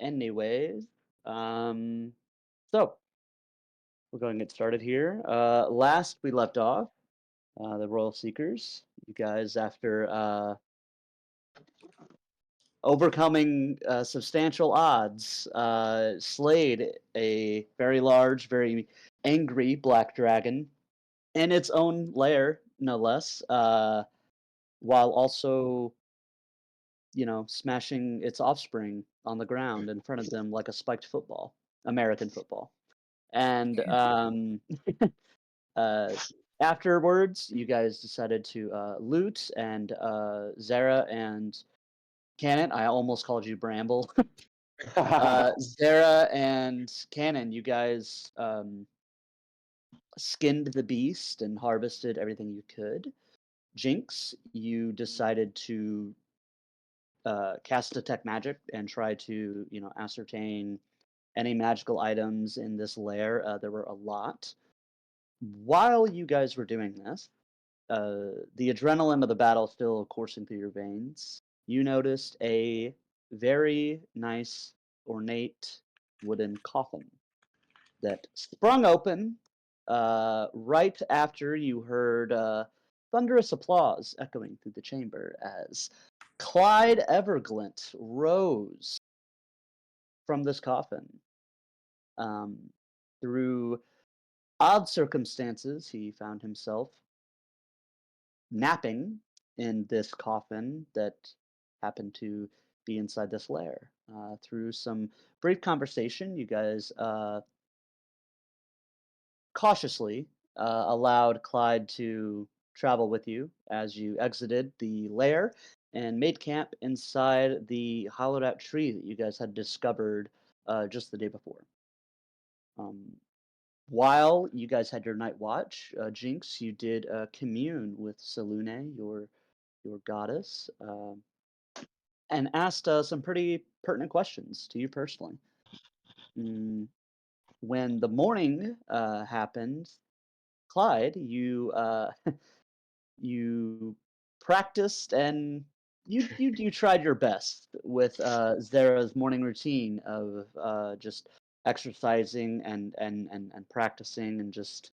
anyways, so we're going to get started here. Last we left off, the Royal Seekers, you guys, after overcoming substantial odds, slayed a very large, very angry black dragon in its own lair, no less, while also, smashing its offspring on the ground in front of them like a spiked football, American football. And uh, afterwards, you guys decided to loot, and Zara and Cannon, I almost called you Bramble. Zara and Cannon, you guys skinned the beast and harvested everything you could. Jinx, you decided to cast detect magic and try to, ascertain any magical items in this lair. There were a lot. While you guys were doing this, the adrenaline of the battle still coursing through your veins, you noticed a very nice, ornate wooden coffin that sprung open right after you heard thunderous applause echoing through the chamber as Clyde Everglint rose from this coffin. Um, through odd circumstances, he found himself napping in this coffin that happened to be inside this lair. Through some brief conversation, you guys cautiously allowed Clyde to travel with you as you exited the lair and made camp inside the hollowed out tree that you guys had discovered just the day before. Um, while you guys had your night watch, Jinx, you did commune with Selune, your goddess, and asked some pretty pertinent questions to you personally. Mm, when the morning happened, Clyde, you practiced and you tried your best with Zara's morning routine of just exercising and practicing and just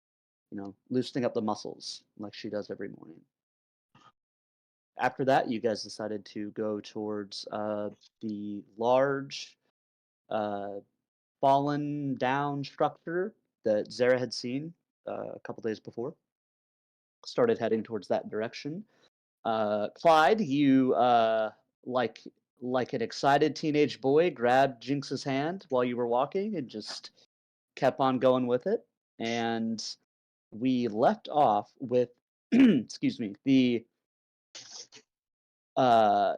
loosening up the muscles like she does every morning. After that, you guys decided to go towards the large uh, fallen down structure that Zara had seen a couple days before. Started heading towards that direction. Clyde, you like like an excited teenage boy, grabbed Jinx's hand while you were walking and just kept on going with it. And we left off with, excuse me, the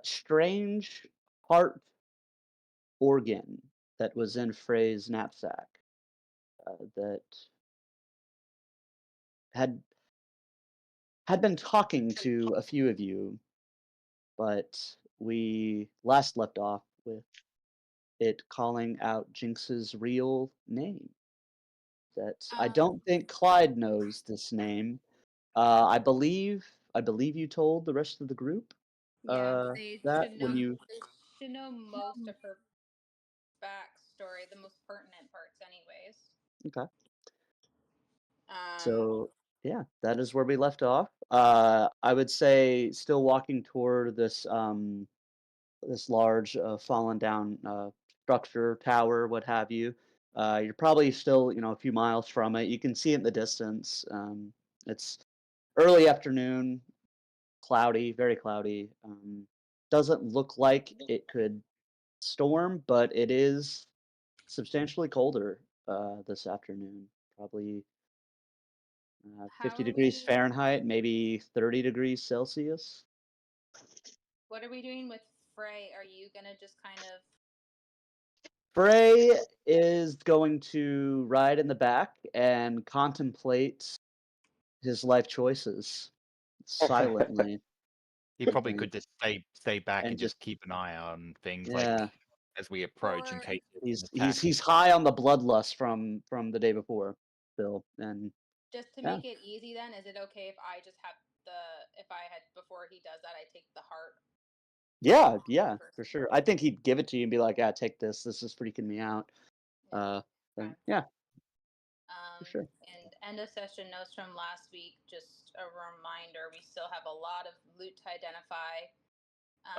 strange heart organ that was in Frey's knapsack that had been talking to a few of you, but we last left off with it calling out Jinx's real name. That I Um, don't think Clyde knows this name. I believe you told the rest of the group yeah, they that should when know. you They should know most of her backstory, the most pertinent parts, anyways. okay. Um, So yeah, that is where we left off. I would say still walking toward this large fallen down structure, tower, what have you. You're probably still a few miles from it. You can see it in the distance. It's early afternoon, cloudy, very cloudy. Doesn't look like it could storm, but it is substantially colder this afternoon. Probably how 50 are degrees we? Fahrenheit, maybe 30 degrees Celsius. What are we doing with Frey? Are you gonna just kind of? Frey is going to ride in the back and contemplate his life choices silently, He I probably think, could just stay back and and just just keep an eye on things yeah, like as we approach in Or case it's an he's attack. high on the bloodlust from the day before, Bill, and just to yeah, make it easy, then is it okay if I just have the if I had before he does that, I take the heart Yeah, yeah, person. for sure. I think he'd give it to you and be like, "Yeah, take this. This is freaking me out." Okay. Yeah, for sure. And end of session notes from last week. Just a reminder: we still have a lot of loot to identify.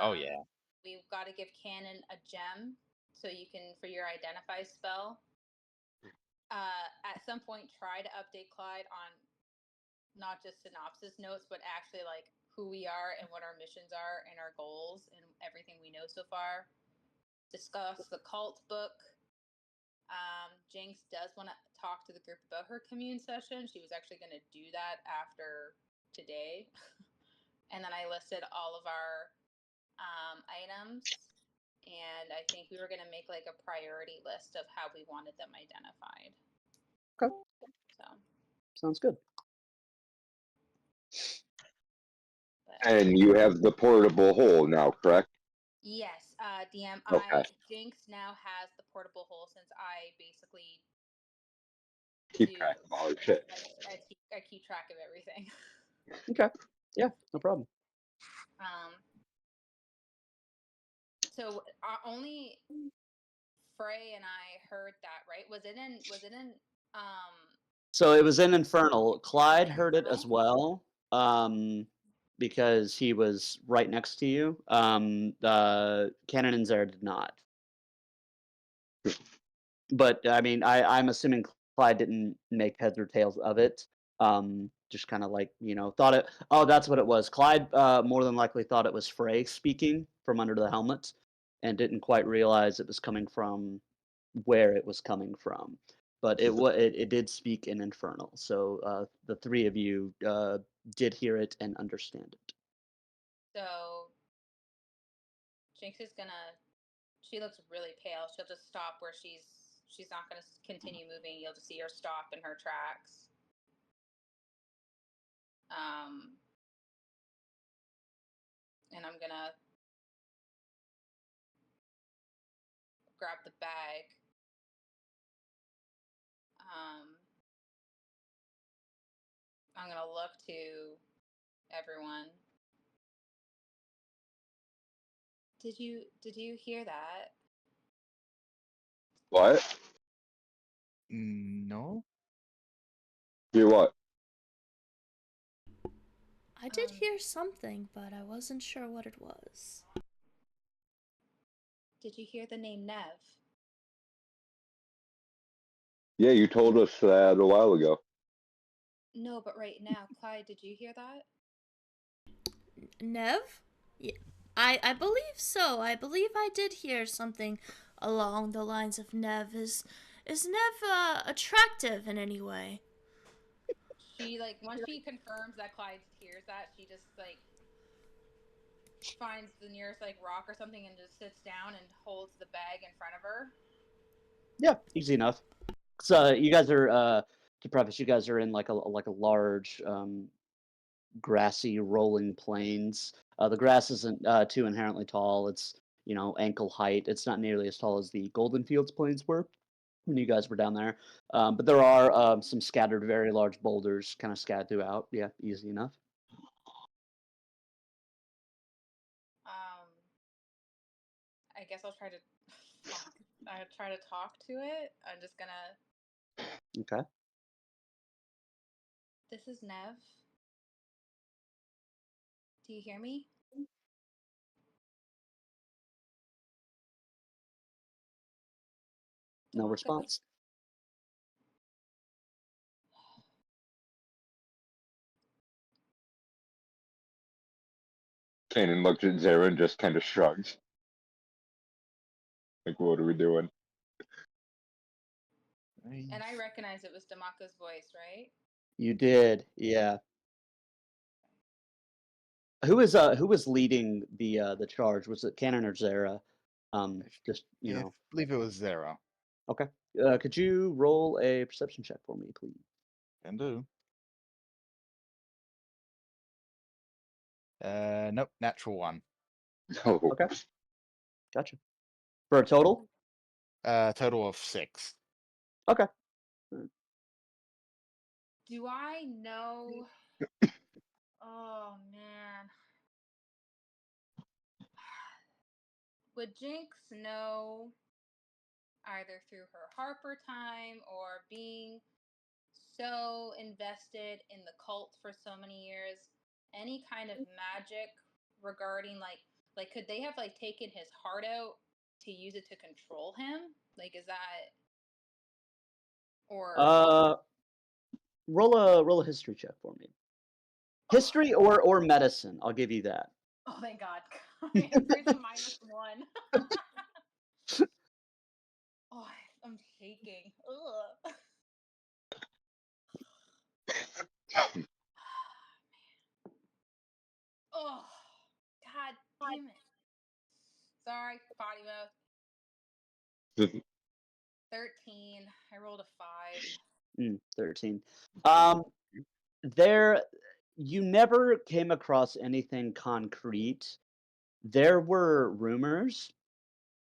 Oh yeah. We've got to give Cannon a gem so you can for your identify spell. At some point, try to update Clyde on not just synopsis notes, but actually like who we are and what our missions are and our goals and everything we know so far. Discuss the cult book. Jinx does want to talk to the group about her commune session. She was actually going to do that after today. And then I listed all of our items. And I think we were going to make like a priority list of how we wanted them identified. Okay. So. Sounds good. And you have the portable hole now, correct? Yes, DM. Okay. Jinx now has the portable hole since I basically Keep track of all your shit. I keep track of everything. Okay. Yeah, no problem. So only Frey and I heard that, right? Was it in So it was in Infernal. Clyde heard it Infernal? as well, because he was right next to you. Canon and Zara did not. But I mean, I'm assuming Clyde didn't make heads or tails of it. Just kind of like thought it. Oh, that's what it was. Clyde more than likely thought it was Frey speaking from under the helmet, and didn't quite realize it was coming from where it was coming from. But it did speak in Infernal, so the three of you did hear it and understand it. So Jinx is gonna. She looks really pale. She'll just stop where she's not gonna continue moving. You'll just see her stop in her tracks. And I'm gonna grab the bag. I'm gonna look to everyone. Did you hear that? What? No. Hear what? I did hear something, but I wasn't sure what it was. Did you hear the name Nev? Yeah, you told us that a while ago. No, but right now, Clyde, did you hear that? Nev? Yeah, I believe so. I believe I did hear something along the lines of Nev. Is Nev attractive in any way? She once she confirms that Clyde hears that, she just finds the nearest rock or something and just sits down and holds the bag in front of her. Yeah, easy enough. So you guys are to preface, you guys are in like a large grassy rolling plains. The grass isn't too inherently tall. It's ankle height. It's not nearly as tall as the Golden Fields plains were when you guys were down there. But there are some scattered, very large boulders kind of scattered throughout. Yeah, easy enough. I guess I'll try to talk to it. I'm just gonna. Okay. This is Nev. Do you hear me? No response. Kanan looked at Zara and just kind of shrugged. Like, what are we doing? And I recognize it was Damaka's voice, right? You did, yeah. Who was leading the charge? Was it Cannon or Zara? Just Yeah, I believe it was Zero. Okay. Could you roll a perception check for me, please? Can do. Nope, natural one. Oh. Okay. Gotcha. For a total? Total of 6. Okay. Do I know? Oh man. would Jinx know, either through her Harper time or being so invested in the cult for so many years, any kind of magic regarding like could they have like taken his heart out to use it to control him? Like, is that or Roll a history check for me. History or medicine, I'll give you that. oh thank God. There's a -1. Oh, I'm shaking. Ugh. Oh, God damn it. Sorry, potty mouth. 13. I rolled a 5. 13. You never came across anything concrete. There were rumors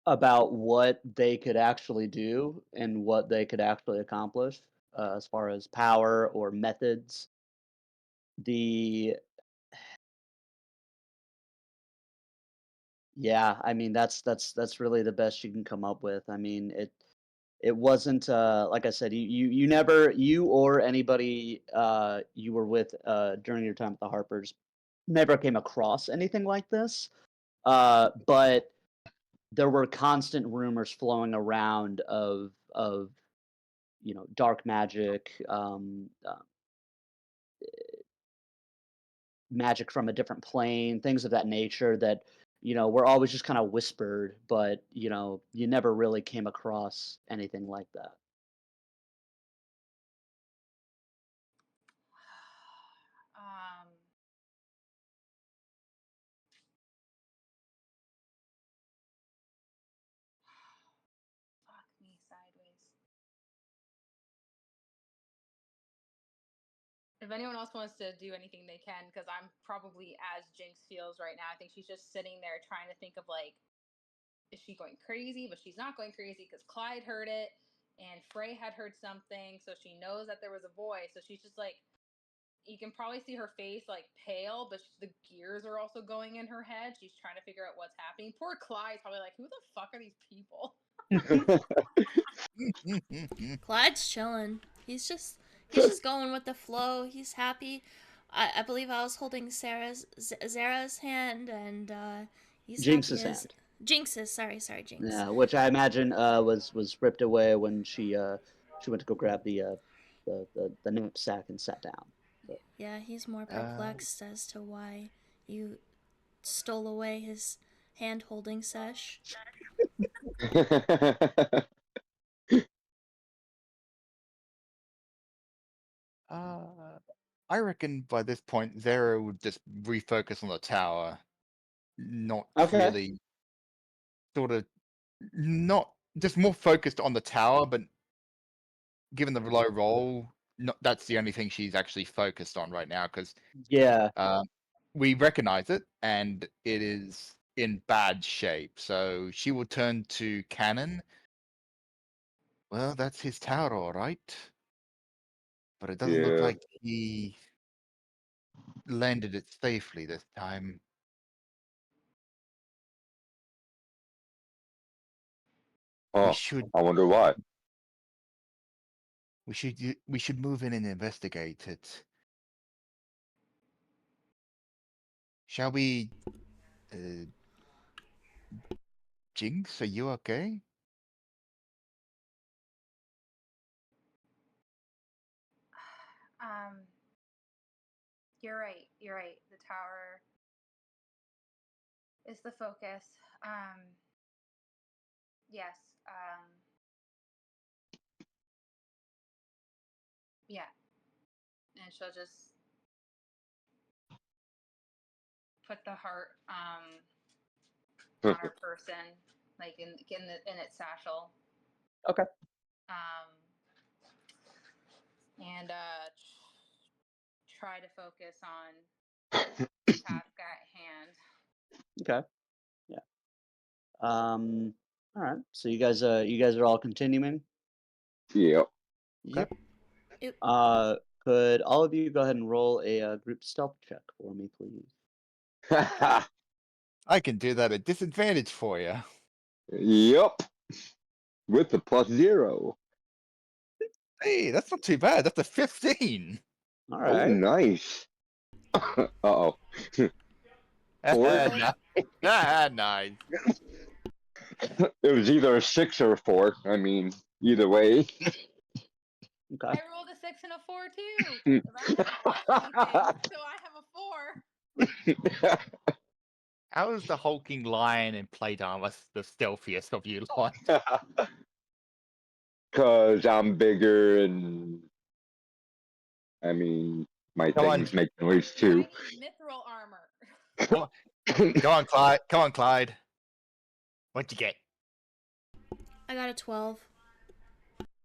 about what they could actually do and what they could actually accomplish as far as power or methods. Yeah, I mean that's really the best you can come up with. I mean it wasn't like I said, you never, you or anybody you were with during your time at the Harpers never came across anything like this. But there were constant rumors flowing around of dark magic, magic from a different plane, things of that nature that were always just kind of whispered, but you never really came across anything like that. Um, fuck me sideways. If anyone else wants to do anything, they can, because I'm probably as Jinx feels right now. I think she's just sitting there trying to think of like, is she going crazy? But she's not going crazy because Clyde heard it and Frey had heard something, so she knows that there was a voice. So she's just like, you can probably see her face like pale, but the gears are also going in her head. She's trying to figure out what's happening. Poor Clyde's probably like, who the fuck are these people? Clyde's chilling. He's just going with the flow. He's happy. I believe I was holding Zara's hand, and he's Jinx's happy as hand. Jinx's. Sorry, Jinx. Yeah, which I imagine was ripped away when she went to go grab the knapsack and sat down. So. Yeah, he's more perplexed as to why you stole away his hand holding sesh. I reckon by this point Zara would just refocus on the tower, not Okay. really sort of not just more focused on the tower, but given the low roll, that's the only thing she's actually focused on right now because Yeah. we recognize it and it is in bad shape. So she will turn to Cannon. Well, that's his tower, all right. But it doesn't look Yeah. like he landed it safely this time. Oh, We should I wonder why. we should move in and investigate it. Shall we? Jinx, are you okay? You're right. You're right. The tower is the focus. Yes. Yeah. And she'll just put the heart on her person, like in its satchel. Okay. And try to focus on the task at hand. Okay. Yeah. All right. So you guys are all continuing. Yep. Yep. Could all of you go ahead and roll a group stealth check for me, please? I can do that at disadvantage for you. Yup. With the +0. Hey, that's not too bad. That's a 15. All Oh, right. nice. Uh-oh. Four? Nice. It was either a 6 or a 4. I mean, either way. Okay. I rolled a 6 and a 4 too. That doesn't plus anything, so I have a 4. How is the hulking lion in plate armor the stealthiest of you lot? Because I'm bigger and, I mean, my Come on. things make noise I too. need mithril armor. Come on, Clyde. Come on, Clyde. What'd you get? I got a 12.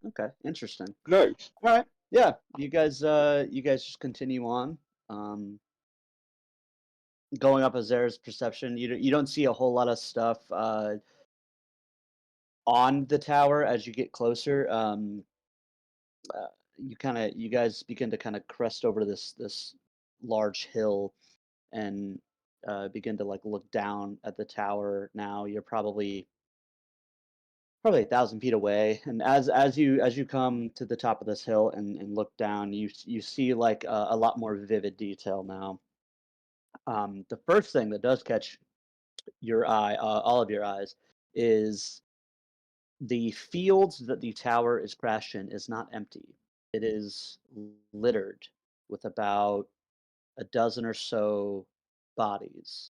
Okay. Interesting. Nice. All right. Yeah. You guys just continue on. Going up Azera's perception, you don't see a whole lot of stuff on the tower as you get closer. You guys begin to kind of crest over this large hill and begin to like look down at the tower. Now you're probably 1,000 feet away, and as you come to the top of this hill and look down, you see like a lot more vivid detail now. The first thing that does catch your eye, all of your eyes, is the field that the tower is crashed in is not empty. It is littered with about a dozen or so bodies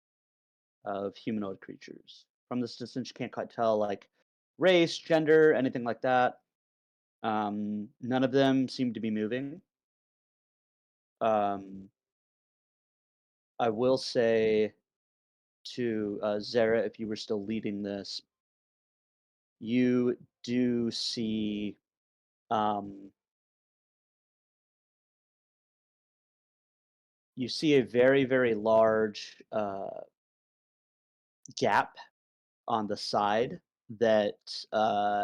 of humanoid creatures. From this distance, you can't quite tell like race, gender, anything like that. None of them seem to be moving. Um, I will say to Zara, if you were still leading this, you do see um, you see a very, very large gap on the side that,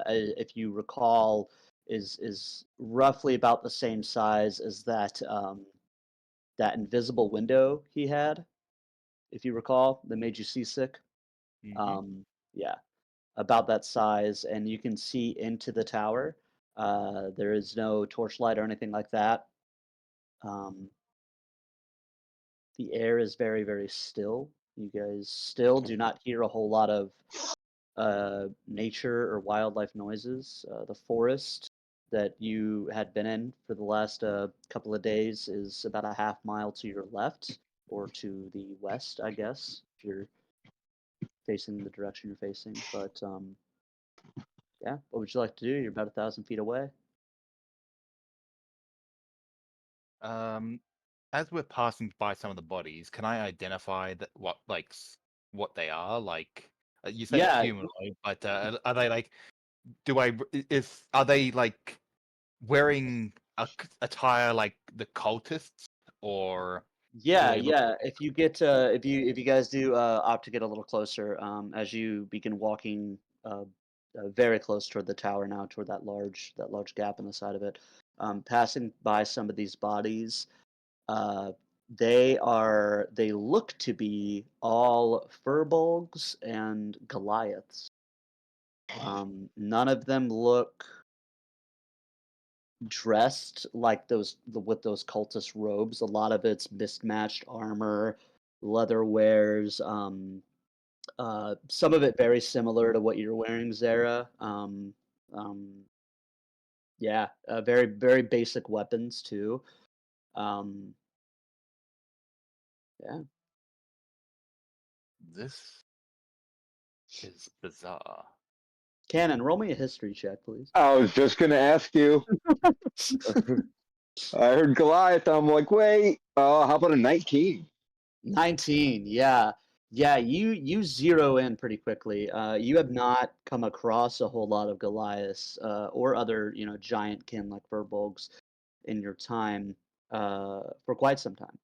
if you recall, is roughly about the same size as that invisible window he had, if you recall, that made you seasick. Mm-hmm. Yeah, about that size, and you can see into the tower. There is no torchlight or anything like that. Um, the air is very, very still. You guys still do not hear a whole lot of nature or wildlife noises. The forest that you had been in for the last couple of days is about a half mile to your left or to the west, I guess, if you're facing the direction you're facing. But yeah, what would you like to do? You're about 1,000 feet away. As we're passing by some of the bodies, can I identify that what they are? Like you say Yeah, humanoid, but are they like? Are they like wearing attire like the cultists, or do yeah, they look? yeah. If you guys do opt to get a little closer, as you begin walking very close toward the tower now, toward that large gap in the side of it, passing by some of these bodies, uh, they look to be all furbolgs and Goliaths. None of them look dressed like with those cultist robes. A lot of it's mismatched armor, leather wares. Some of it very similar to what you're wearing, Zara. Um, yeah, very very basic weapons too. Um, yeah, This is bizarre. Cannon, roll me a history check, please. I was just going to ask you. I heard Goliath. I'm like, wait, how about a 19? 19, yeah. Yeah, you zero in pretty quickly. You have not come across a whole lot of Goliaths or other, giant kin like Furbolgs in your time for quite some time.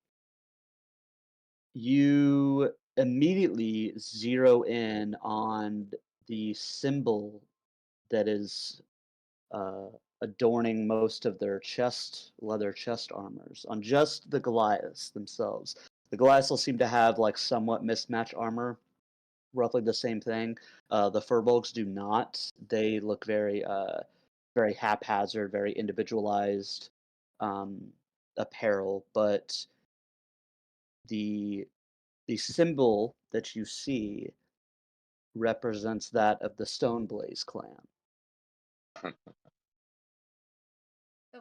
You immediately zero in on the symbol that is uh, adorning most of their leather chest armors, on just the Goliaths themselves. The Goliaths will seem to have like somewhat mismatched armor, roughly the same thing. The furbolgs do not. They look very very haphazard, very individualized apparel, but the symbol that you see represents that of the Stoneblaze clan. The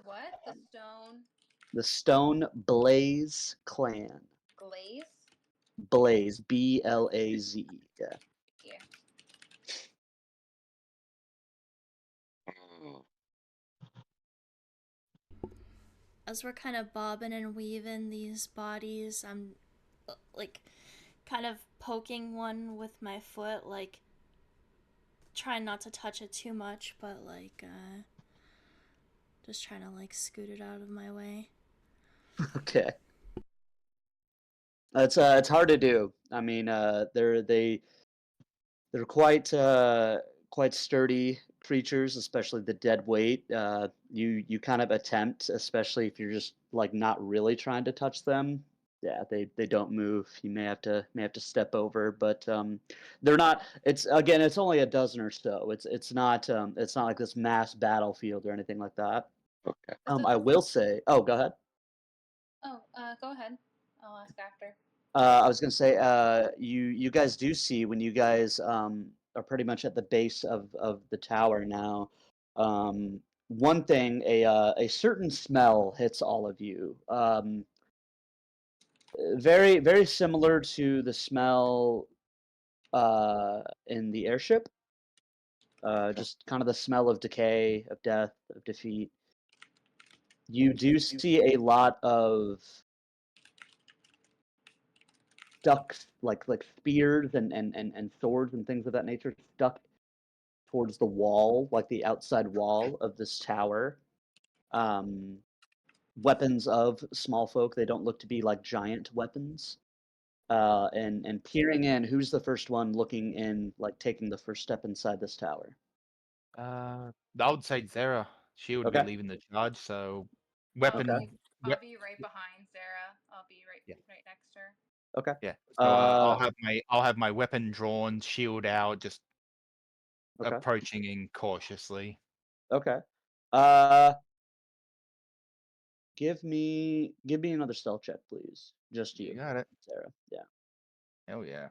what? The stone The Stoneblaze clan. glaze? Blaze, Blaze. Yeah. Yeah. As we're kind of bobbing and weaving these bodies, I'm like kind of poking one with my foot, like trying not to touch it too much, but like just trying to like scoot it out of my way. Okay. It's hard to do. I mean, they're quite sturdy creatures, especially the dead weight. You kind of attempt, especially if you're just like not really trying to touch them. Yeah, they don't move. You may have to step over, but they're not. It's only a dozen or so. It's not like this mass battlefield or anything like that. Okay. I will say. Oh, go ahead. Oh, go ahead. I'll ask after. I was gonna say, you guys do see when you guys are pretty much at the base of the tower now. One thing, a certain smell hits all of you. Very very similar to the smell in the airship. Just kind of the smell of decay, of death, of defeat. You do see a lot of stuck, like spears and swords and things of that nature stuck towards the wall, like the outside wall of this tower. Um, Weapons of small folk. They don't look to be like giant weapons. And peering in, who's the first one looking in, like taking the first step inside this tower? I would say Zara. She would be Okay. leaving the charge, so I'll weapon. be, I'll be right behind Zara. I'll be right Yeah. right next to her. Okay. Yeah. So I'll have my weapon drawn, shield out, just Okay. approaching in cautiously. Okay. Give me another stealth check, please. Just you. You got it. Sarah. Yeah. Oh yeah.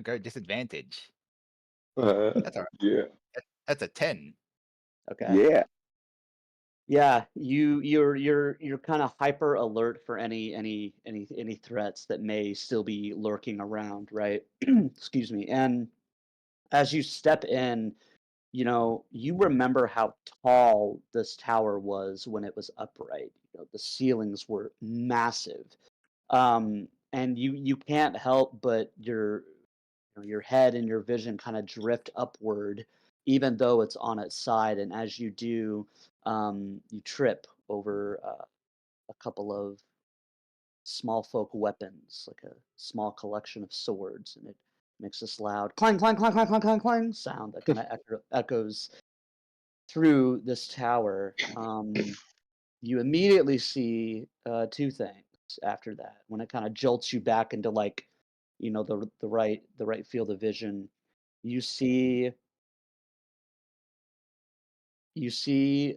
Go disadvantage. That's all right. Yeah. That's a 10. Okay. Yeah. Yeah, you're kind of hyper alert for any threats that may still be lurking around, right? Excuse me. And as you step in, you remember how tall this tower was when it was upright. The ceilings were massive. And you can't help but your head and your vision kind of drift upward, even though it's on its side. And as you do, you trip over a couple of small folk weapons, like a small collection of swords, and it makes this loud clang, clang, clang, clang, clang, clang, clang sound that kind of echoes through this tower. You immediately see two things after that when it kind of jolts you back into like the right field of vision. You see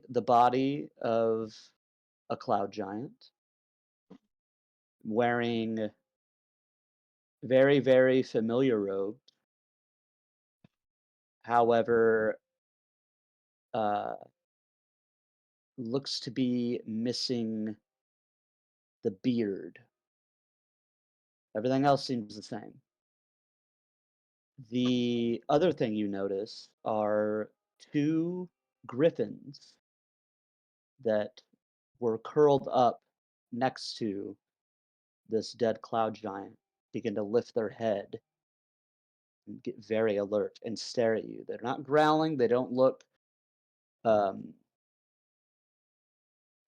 the body of a cloud giant wearing very very familiar robes. However, uh, looks to be missing the beard. Everything else seems the same. The other thing you notice are two griffins that were curled up next to this dead cloud giant begin to lift their head and get very alert and stare at you. They're not growling. Um,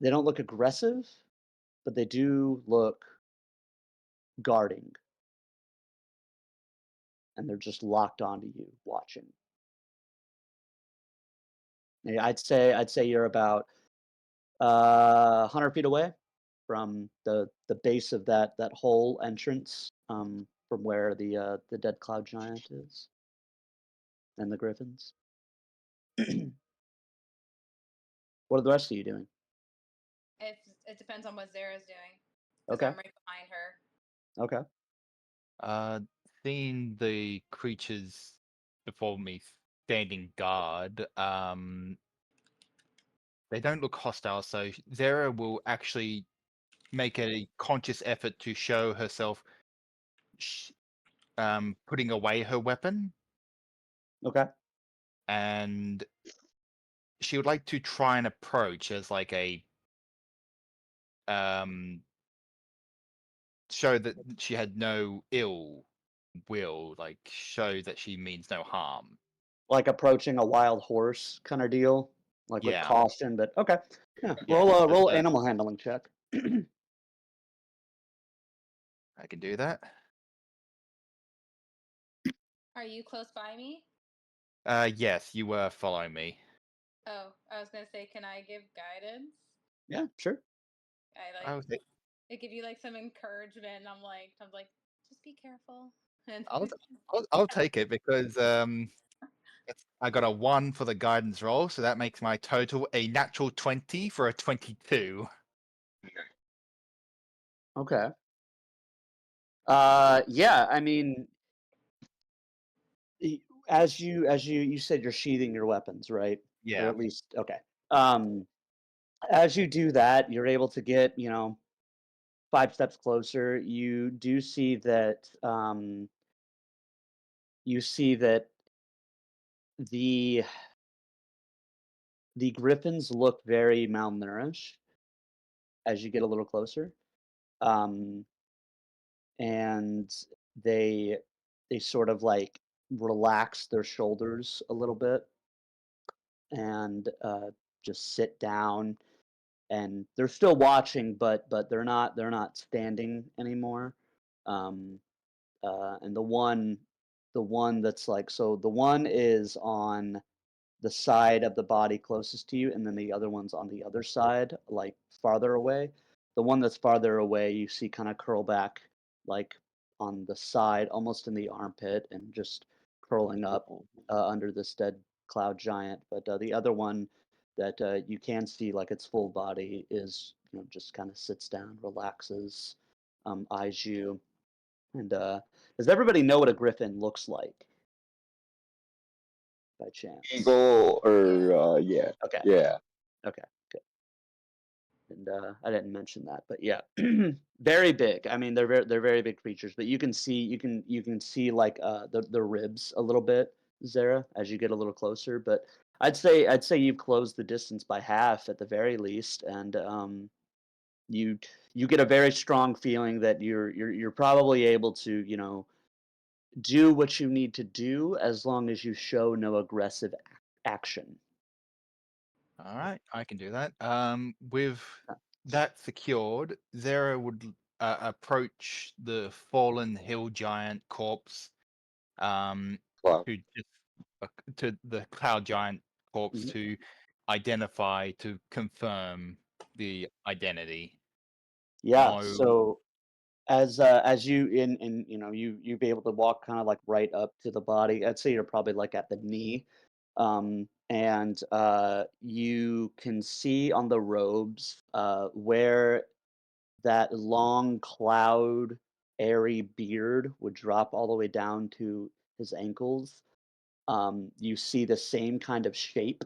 they don't look aggressive, but they do look guarding, and they're just locked onto you, watching. Yeah, I'd say you're about 100 feet away from the base of that whole entrance. from where the dead cloud giant is and the griffins. What are the rest of you doing? It depends on what Zara's doing. Because Okay. I'm right behind her. Okay. Seeing the creatures before me standing guard, they don't look hostile, so Zara will actually make a conscious effort to show herself putting away her weapon, Okay. and she would like to try and approach as like a show that she had no ill will, like show that she means no harm. Like approaching a wild horse kind of deal, like with Yeah. caution. But okay. Yeah. Yeah, Roll but, animal handling check. I can do that. Are you close by me? Yes, you were following me. Oh, I was gonna say, can I give guidance? Yeah, sure. Okay. I give you like some encouragement. And I'm like, just be careful. And I'll take it because I got a 1 for the guidance roll, so that makes my total a natural 20 for a 22. Okay. Yeah, I mean, as you said, you're sheathing your weapons, right? Or Yeah. at least okay. As you do that, you're able to get 5 steps closer. You do see that the the griffins look very malnourished as you get a little closer. Um, and they they sort of like relax their shoulders a little bit and just sit down, and they're still watching, but they're not standing anymore. um, and the one that's like, so the one is on the side of the body closest to you, and then the other one's on the other side, like farther away. The one that's farther away, you see kind of curl back, like on the side, almost in the armpit, and just curling up under this dead cloud giant. But the other one that you can see, like its full body, is just kind of sits down, relaxes, eyes you. And does everybody know what a griffin looks like by chance? Eagle or yeah. Okay. Yeah. Okay, good. And I didn't mention that, but yeah, very big. I mean, they're very big creatures, but you can see like the ribs a little bit, Zara, as you get a little closer. But I'd say you've closed the distance by half at the very least, and you you get a very strong feeling that you're probably able to do what you need to do as long as you show no aggressive action. All right, I can do that. With Uh, that secured, Zara would approach the fallen hill giant corpse, um, Wow. to just to the cloud giant corpse mhm. to identify to confirm the identity. Yeah. No, So as you in you be able to walk kind of like right up to the body. I'd say you're probably like at the knee, and you can see on the robes where that long cloud airy beard would drop all the way down to his ankles. You see the same kind of shape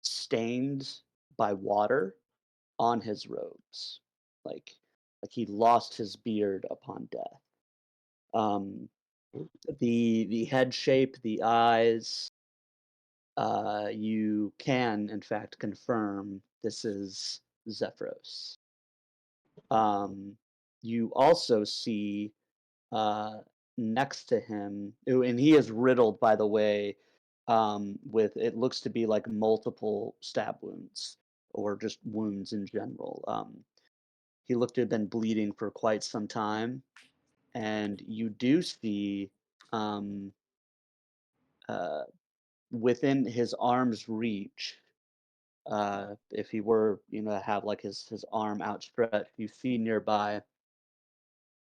stained by water on his robes, like he lost his beard upon death. Um, the head shape, the eyes, you can in fact confirm this is Zephyros. Um, you also see uh, next to him, and he is riddled, by the way, with it looks to be like multiple stab wounds or just wounds in general. He looked to have been bleeding for quite some time, and you do see um, uh, within his arm's reach, if he were, to have like his arm outstretched, you see nearby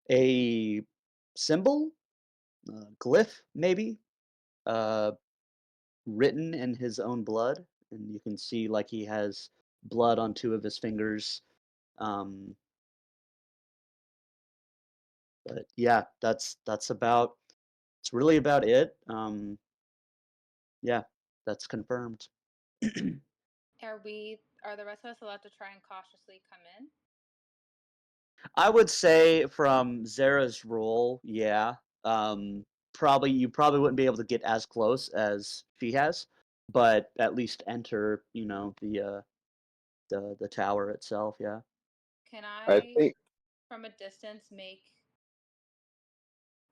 a symbol, glyph maybe, written in his own blood, and you can see like he has blood on two of his fingers. Um, but yeah, that's about. It's really about it. Yeah, that's confirmed. Are the rest of us allowed to try and cautiously come in? I would say from Zara's role, yeah. Probably you probably wouldn't be able to get as close as she has, but at least enter, the tower itself, yeah. Can I I, think from a distance, make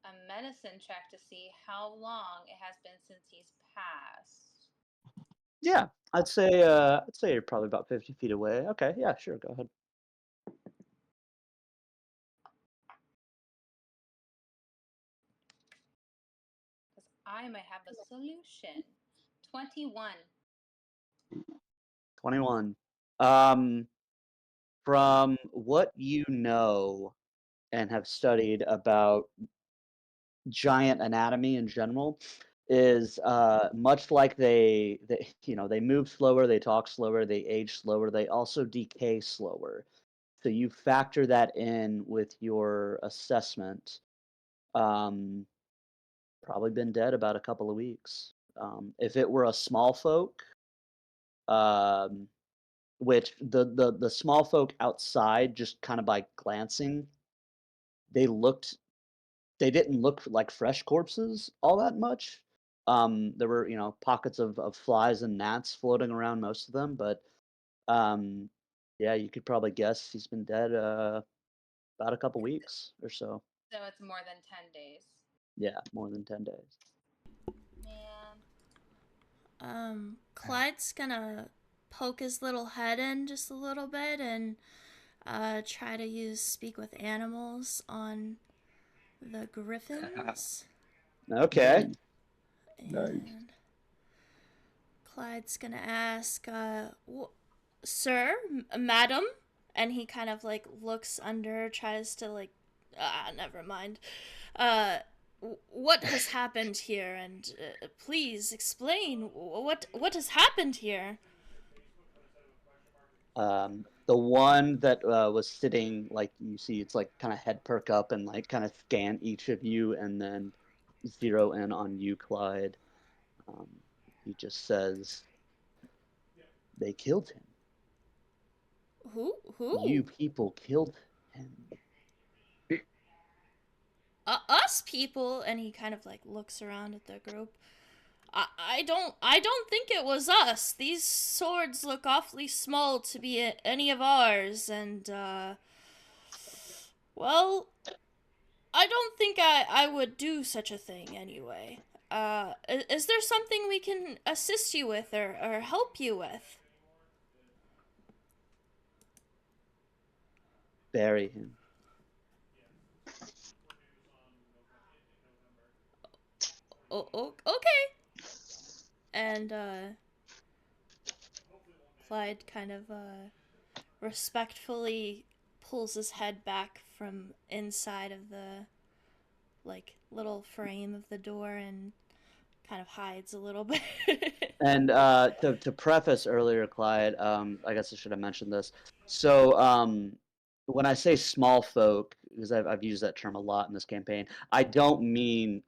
a medicine check to see how long it has been since he's passed? Yeah, I'd say you're probably about 50 feet away. Okay, yeah, sure, go ahead. Because I might have a solution. 21. 21. From what you know and have studied about giant anatomy in general, is much like they they move slower, they talk slower, they age slower, they also decay slower. So you factor that in with your assessment. Um, Probably been dead about a couple of weeks. If it were a small folk, um, which the small folk outside, just kind of by glancing, they looked they didn't look like fresh corpses all that much. There were, pockets of flies and gnats floating around most of them, but um, yeah, you could probably guess he's been dead about a couple weeks or so. So it's more than 10 days. Yeah, more than 10 days. Man. Clyde's gonna poke his little head in just a little bit and try to use speak with animals on the griffins. Okay. nice. And Clyde's gonna ask, sir, madam, and he kind of like looks under, tries to like, never mind. What has happened here? And please explain what has happened here. The one that was sitting, like you see, it's like kind of head perk up and like kind of scan each of you and then zero in on you, Clyde. Um, he just says, they killed him. Who? You people killed him. Us people, and he kind of like looks around at the group. I don't think it was us. These swords look awfully small to be any of ours, and well, I don't think I would do such a thing anyway. Is there something we can assist you with or help you with? Bury him. Oh, okay. And Clyde kind of respectfully pulls his head back from inside of the like little frame of the door and kind of hides a little bit. And to preface earlier, Clyde, I guess I should have mentioned this. So when I say small folk, because I've used that term a lot in this campaign, I don't mean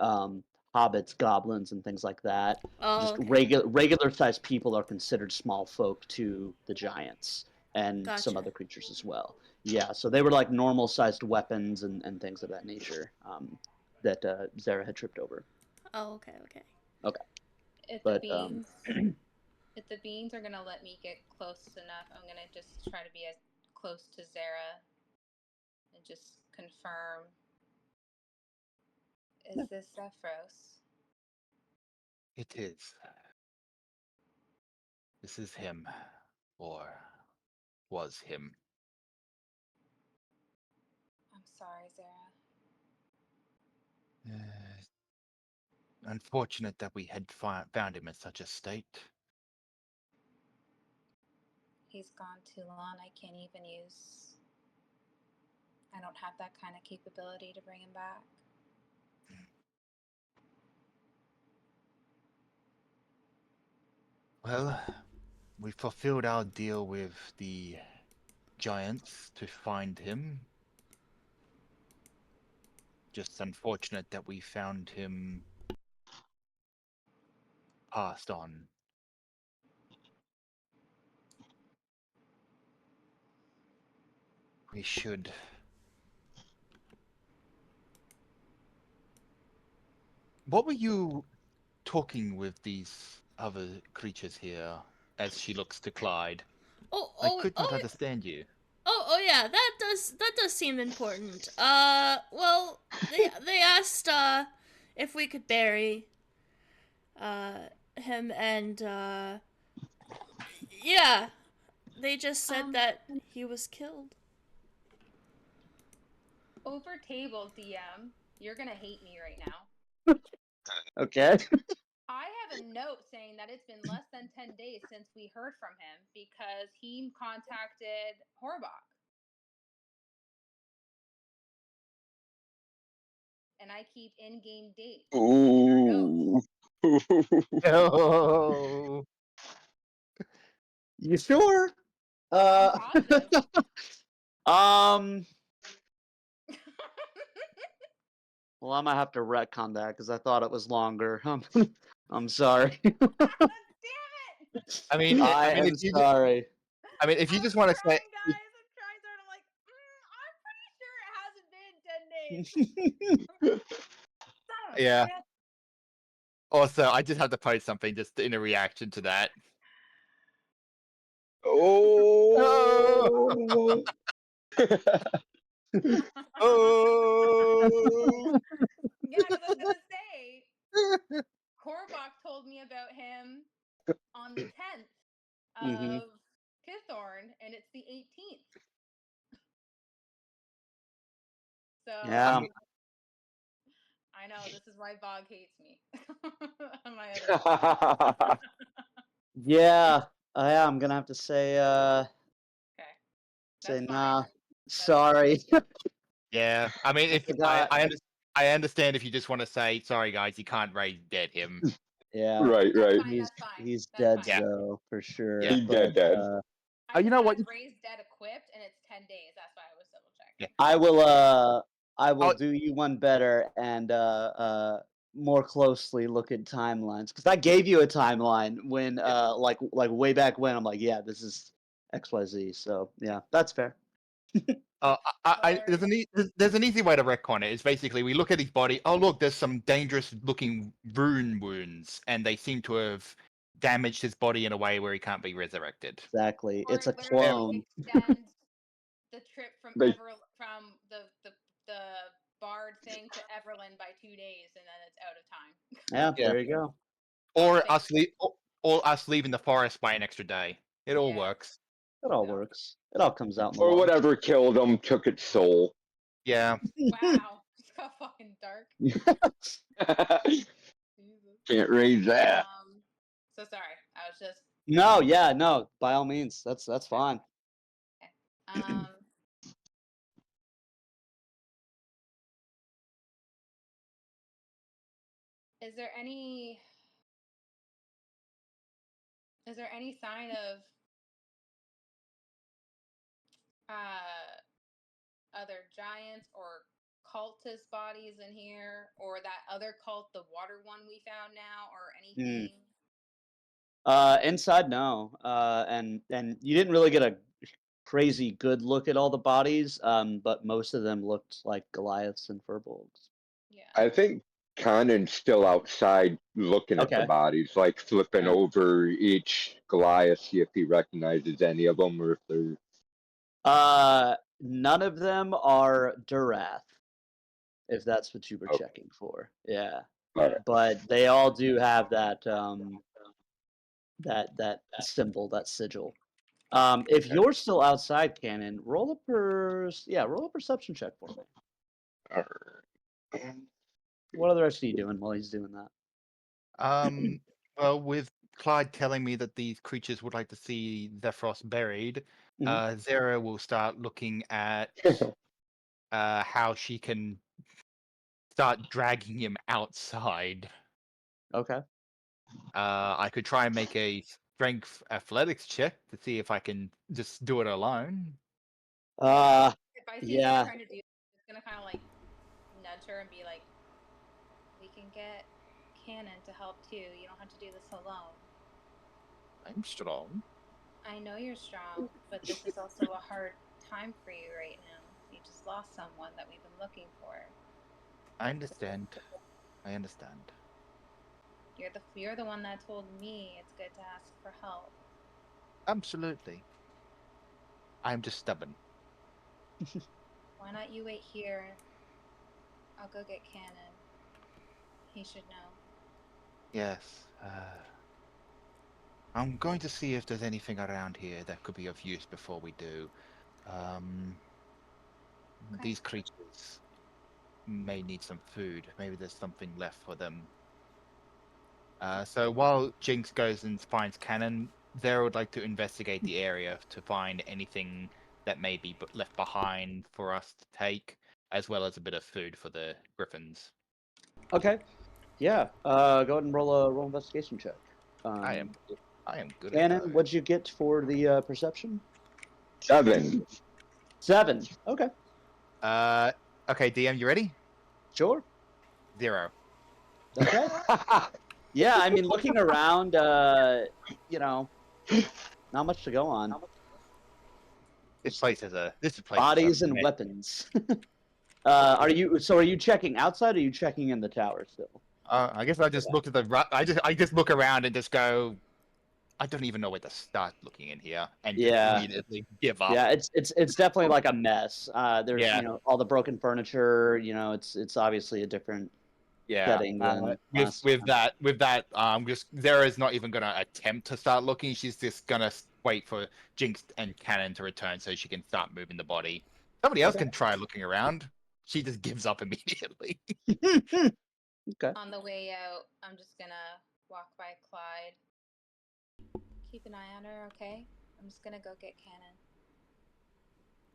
hobbits, goblins, and things like that. Oh, Just okay. regular sized people are considered small folk to the giants and some Gotcha. other creatures as well. Yeah, so they were like normal sized weapons and things of that nature that Zara had tripped over. Oh, okay. Okay, If the but beings if the beings are gonna let me get close enough, I'm gonna just try to be as close to Zara and just confirm. Is this Zephyros? It is. This is him, or was him. I'm sorry, Zara. Unfortunate that we had found him in such a state. He's gone too long. I can't even use. I don't have that kind of capability to bring him back. Well, we fulfilled our deal with the giants to find him. Just unfortunate that we found him passed on. We should. What were you talking with these other creatures here? As she looks to Clyde, I could not understand you. Oh yeah, that does seem important. Well, they asked if we could bury him, and yeah, they just said that he was killed. Over table, DM, you're gonna hate me right now. Okay. I have a note saying that it's been less than 10 days since we heard from him because he contacted Horbach. And I keep in-game dates. Ooh. Oh. You sure? I'm positive. Well, I might have to retcon that because I thought it was longer. I'm sorry. Damn it! I mean, I am if you, sorry. I mean, if you I'm just want to say, trying, guys. I'm trying, so I'm like, I'm pretty sure it hasn't been 10 days. Son of a yeah. bitch. Also, I just have to post something just in a reaction to that. Oh. Oh. Yeah, because I was gonna say, Korbach told me about him on the 10th Mhm. of Kithorn, and it's the 18th. So Yeah. I know this is why Bog hates me. On my other Yeah. I'm gonna have to say okay, say that's nah. fine. Sorry. Yeah, I mean, if forgot. I understand if you just want to say, sorry guys, you can't raise dead him. Yeah. Right, That's right. fine. That's fine. He's That's dead fine. Yeah. though, for sure. Yeah. He dead, dead. I you just know have what? raised dead equipped, and it's 10 days. That's why I was double checking. Yeah. I will Oh. do you one better and more closely look at timelines because I gave you a timeline when like way back when. I'm like, yeah, this is XYZ. So yeah, that's fair. There's an easy way to retcon it. It's basically we look at his body. Oh look, there's some dangerous looking rune wounds, and they seem to have damaged his body in a way where he can't be resurrected. Exactly. Or It's a literally clone. extend the trip from They- from the Bard thing to Everland by 2 days, and then it's out of time. Yeah, Yeah. there you go. Or Okay. us leaving the forest by an extra day. It all Yeah. works. It all Yeah. works. It all comes out in the Or wash. whatever killed him took its soul. Yeah. Wow, it's got fucking dark. Jesus. Can't raise that. So sorry. I was just No, yeah, no. By all means, that's fine. Is there any sign of other giants or cultist bodies in here, or that other cult, the water one we found now, or anything? Inside, no. And you didn't really get a crazy good look at all the bodies. But most of them looked like Goliaths and Furbolgs. Yeah. I think Conan's still outside looking at the Okay. bodies, like flipping Yeah. over each Goliath, see if he recognizes any of them or if they're. None of them are Durath, if that's what you were Okay. checking for. Yeah. All right. But they all do have that that symbol, that sigil. If Okay. you're still outside, Cannon, roll a perception check for me. All right. What are the rest of you doing while he's doing that? Well, with Clyde telling me that these creatures would like to see Zephyros buried, Zara will start looking at how she can start dragging him outside. Okay. I could try and make a strength athletics check to see if I can just do it alone. If I see yeah. her trying to do it, I'm just gonna kind of like nudge her and be like, "We can get Cannon to help too. You don't have to do this alone. I'm strong. I know you're strong, but this is also a hard time for you right now. You just lost someone that we've been looking for. I understand. I understand. You're the one that told me it's good to ask for help. Absolutely. I'm just stubborn. Why not you wait here? I'll go get Cannon. He should know." Yes. I'm going to see if there's anything around here that could be of use before we do. Okay. These creatures may need some food. Maybe there's something left for them. So while Jinx goes and finds Cannon, Zara would like to investigate the area to find anything that may be left behind for us to take, as well as a bit of food for the griffins. Okay. Yeah. Go ahead and roll investigation check. I am good at Cannon, those. what'd you get for the perception? 7. 7. Okay. Okay, DM, you ready? Sure. 0. Okay. Yeah, I mean, looking around, you know, not much to go on. This place is a Bodies and mess. weapons. Are you checking outside or are you checking in the tower still? I guess I just look at the. I just look around and just go. I don't even know where to start looking in here, and just Yeah. immediately give up. Yeah, it's definitely like a mess. There's Yeah. all the broken furniture. It's obviously a different setting than last with time. that, just Zara's not even gonna attempt to start looking. She's just gonna wait for Jinx and Cannon to return so she can start moving the body. Somebody else Okay. can try looking around. She just gives up immediately. Okay. On the way out, I'm just gonna walk by Clyde. Keep an eye on her, okay? I'm just gonna go get Cannon.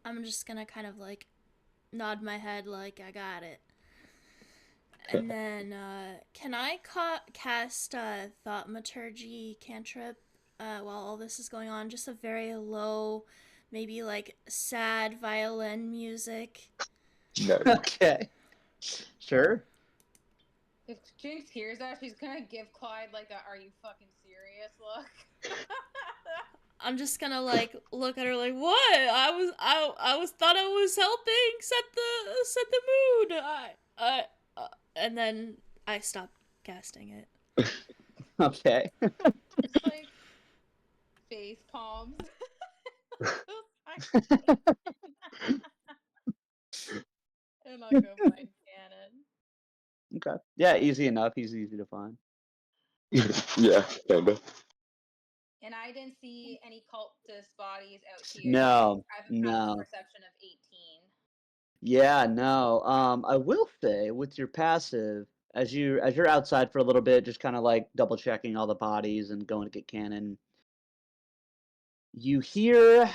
I'm just gonna kind of like nod my head like I got it. And then, can I cast Thaumaturgy cantrip while all this is going on? Just a very low, maybe like sad violin music. No. Okay. Sure. If Jinx hears that, she's gonna give Clyde like a "Are you fucking serious?" look. I'm just gonna like look at her like, what? I was thought I was helping set the mood. And then I stopped casting it. Okay. Just like face palms. And I'll go find Cannon. Okay. Yeah, easy enough. He's easy to find. Yeah, kinda. And I didn't see any cultist bodies out here. No, I have a no. passive perception of 18. Yeah, no. I will say with your passive, as you're outside for a little bit, just kind of like double checking all the bodies and going to get Cannon. You hear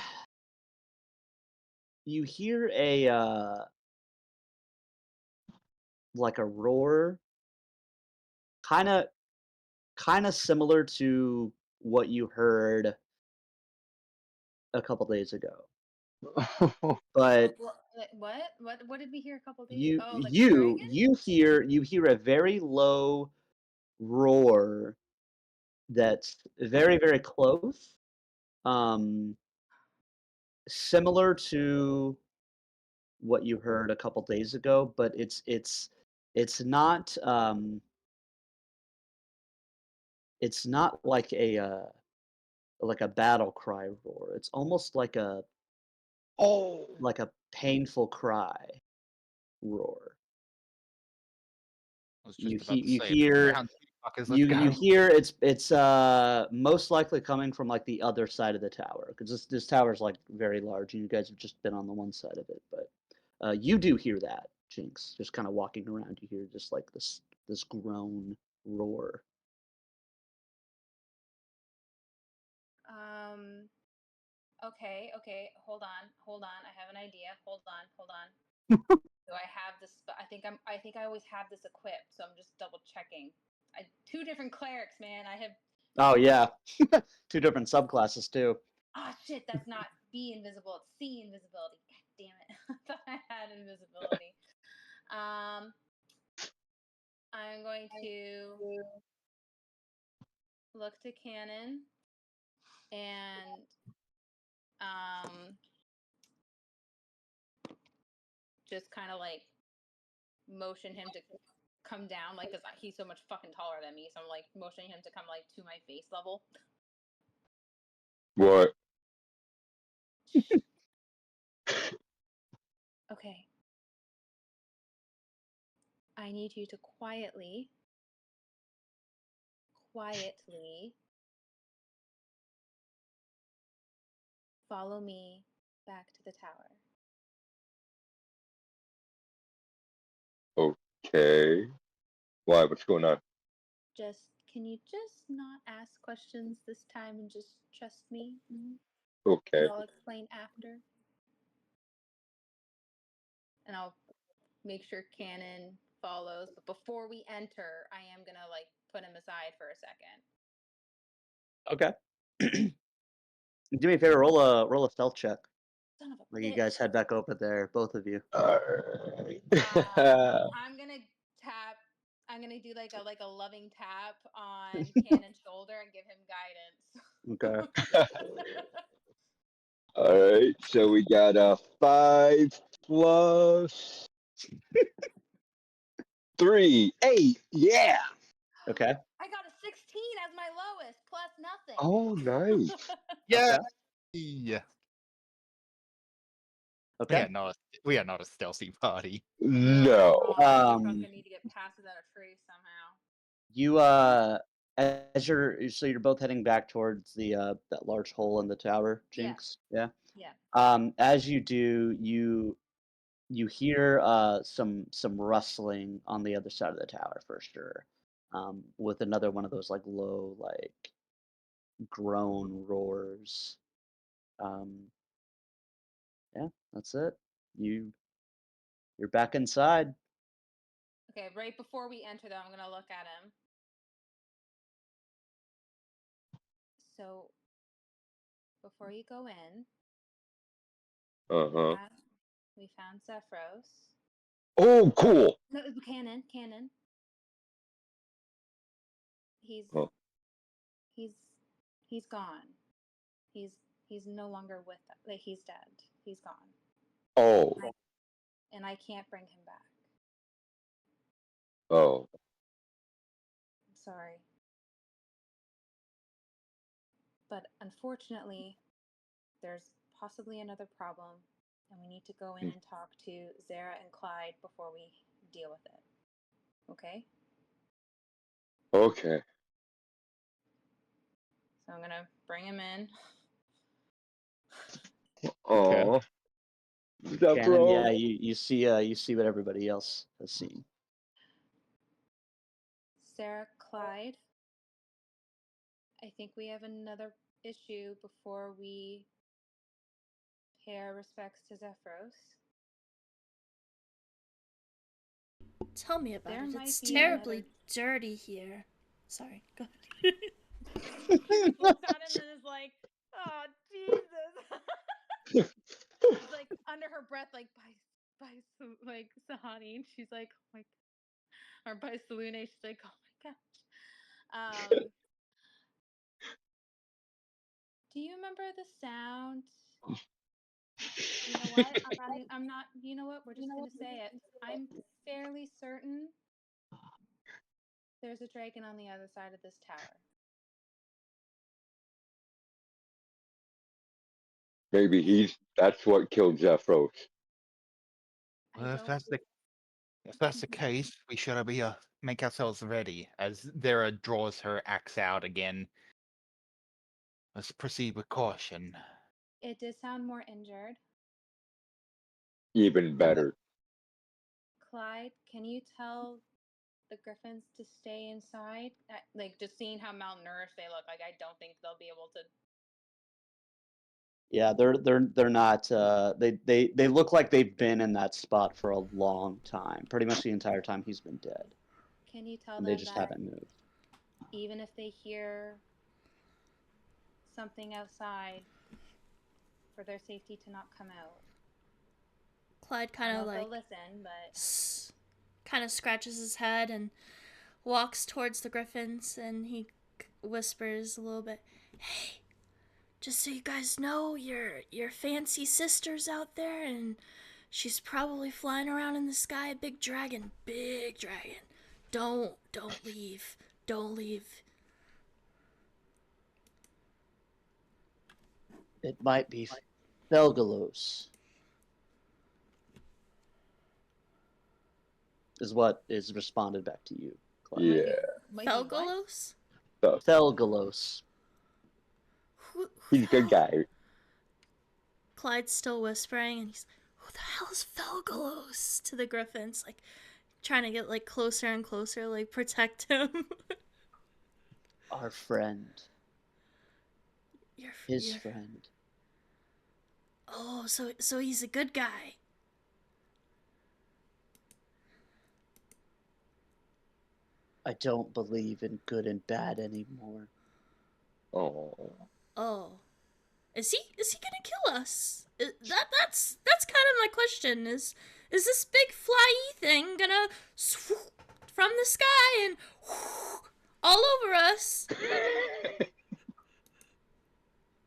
a like a roar, kind of similar to what you heard a couple days ago. But What did we hear a couple days? you Oh, like a you dragon? you hear a very low roar that's very, very close. Similar to what you heard a couple days ago, but it's not like a battle cry roar. It's almost like a painful cry roar. I was You just about to you say, hear round two, fuckers, let's you go. hear it's most likely coming from like the other side of the tower because this tower is like very large and you guys have just been on the one side of it, but you do hear that, Jinx. Just kind of walking around, you hear just like this groan roar. Okay. Hold on. I have an idea. Hold on. Do I have this? I think I always have this equipped, so I'm just double checking. 2 different clerics, man. I have Oh yeah, 2 different subclasses too. Ah, shit, that's not B invisible. It's C invisibility. God damn it. I thought I had invisibility. I'm going to look to Cannon and just kind of like motion him to come down, like, because he's so much fucking taller than me. So I'm like motioning him to come like to my face level. What? Okay. I need you to quietly follow me back to the tower. Okay. Why? What's going on? Can you just not ask questions this time and just trust me? Okay. And I'll explain after. And I'll make sure Cannon follows. But before we enter, I am gonna like put him aside for a second. Okay. Do me a favor, roll a stealth check. Son of a Like bitch. you guys head back over there, both of you. Alright. I'm gonna tap. I'm gonna do like a loving tap on Cannon's shoulder and give him guidance. Okay. Alright, so we got a 5 plus 3, 8. Yeah. Okay. I got a 16 as my lowest, plus nothing. Oh, nice. Yeah. Okay. Yeah. Okay. We are not a stealthy party. No. We fucking need to get past without a trace somehow. You as you're both heading back towards the that large hole in the tower, Jinx. Yeah. Yeah. As you do, you hear some rustling on the other side of the tower for sure. With another one of those like low like groan roars. Yeah, that's it. You're back inside. Okay, right before we enter, though, I'm gonna look at him. So, before you go in, Uh-huh. we found Zephyros. Oh, cool. No, Cannon. He's Oh. he's gone. He's no longer with us. Like, he's dead. He's gone. Oh. And I can't bring him back. Oh. I'm sorry. But unfortunately, there's possibly another problem, and we need to go in and talk to Zara and Clyde before we deal with it. Okay? Okay. So I'm gonna bring him in. Oh. Cannon, yeah, you see what everybody else has seen. Sarah, Clyde, I think we have another issue before we pay our respects to Zephyros. Tell me about There it. might It's be terribly dirty here. Sorry, go ahead. Looks at him and is like, "Oh Jesus!" She's like under her breath, like by like Sahani, and she's like, "Oh my," or by Salune, she's like, "Oh my gosh." Do you remember the sound? You know what? I'm not. You know what? We're just gonna say it. I'm fairly certain there's a dragon on the other side of this tower. Maybe that's what killed Zephyros. Well, if that's the case, we should be make ourselves ready. As Zara draws her axe out again. Let's proceed with caution. It did sound more injured. Even better. Clyde, can you tell the griffins to stay inside? Like, just seeing how malnourished they look, like I don't think they'll be able to. Yeah, they're not. They look like they've been in that spot for a long time. Pretty much the entire time he's been dead. Can you tell And them they just that haven't moved. even if they hear something outside for their safety to not come out. Clyde I kind don't of know if like they'll listen, but kind of scratches his head and walks towards the griffins, and he whispers a little bit, "Hey, just so you guys know, your fancy sister's out there, and she's probably flying around in the sky. Big dragon, big dragon. Don't leave. Don't leave." It might be Felgalos, is what is responded back to you, Clyde. Yeah. might be what? Felgalos? Felgalos. Who He's the a good hell? guy. Clyde's still whispering, and he's, "Who the hell is Felgalos?" to the griffins, like trying to get like closer and closer, like protect him. Our friend. His your friend. Oh, so he's a good guy. I don't believe in good and bad anymore. Oh. Oh, is he gonna kill us? That's kind of my question. Is this big flyy thing gonna swoop from the sky and all over us?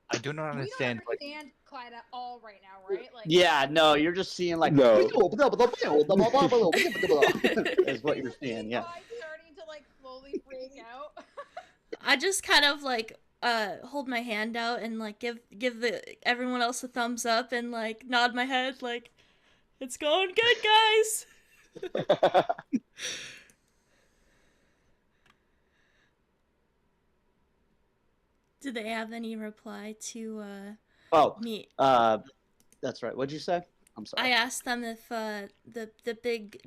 I do not We don't understand. understand Clyde at all right now, right? Like, Yeah, no, you're just seeing like No. is what you're seeing, yeah. Clyde starting to like slowly freak out. I just kind of like hold my hand out and like give everyone else a thumbs up and like nod my head like it's going good, guys. Did they have any reply to Oh, me? that's right. What'd you say? I'm sorry. I asked them if the big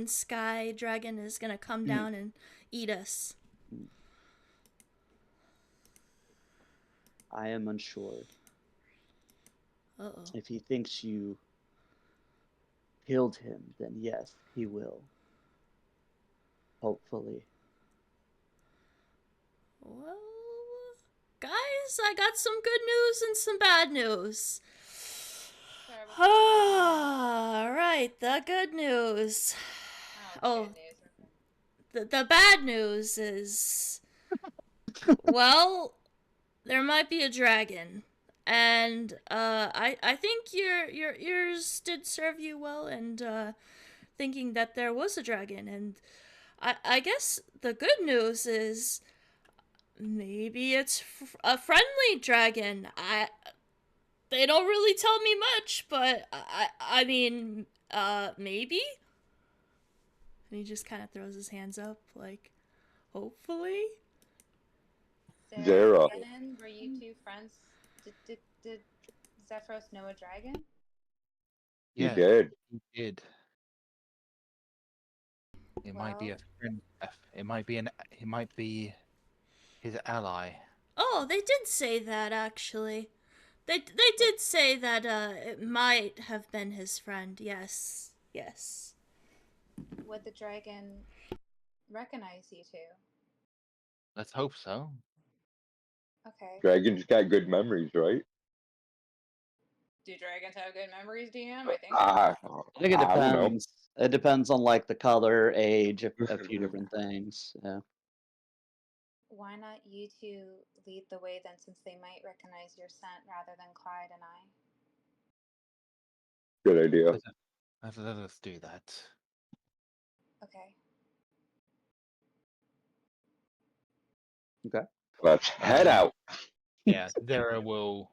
sky dragon is gonna come down and eat us. I am unsure. Uh-oh. If he thinks you killed him, then yes, he will. Hopefully. Well, guys, I got some good news and some bad news. All right, the good news. Oh, Good news. the bad news is, well, there might be a dragon, and I think your ears did serve you well, and thinking that there was a dragon, and I guess the good news is maybe it's a friendly dragon. They don't really tell me much, but I mean, maybe. And he just kind of throws his hands up, like, hopefully. Zara. Shannon, were you two friends? Did Zephyros know a dragon? He Yeah, did. he did. It might be a friend. It might be his ally. Oh, they did say that actually. They did say that it might have been his friend. Yes. Yes. Would the dragon recognize you two? Let's hope so. Okay. Dragon's got good memories, right? Do dragons have good memories, DM? I think. I I think it don't know. depends. It depends on like the color, age, a few different things. Yeah. Why not you two lead the way then, since they might recognize your scent rather than Clyde and I? Good idea. Let's do that. Okay. Okay. Let's head out. Yeah, Zara will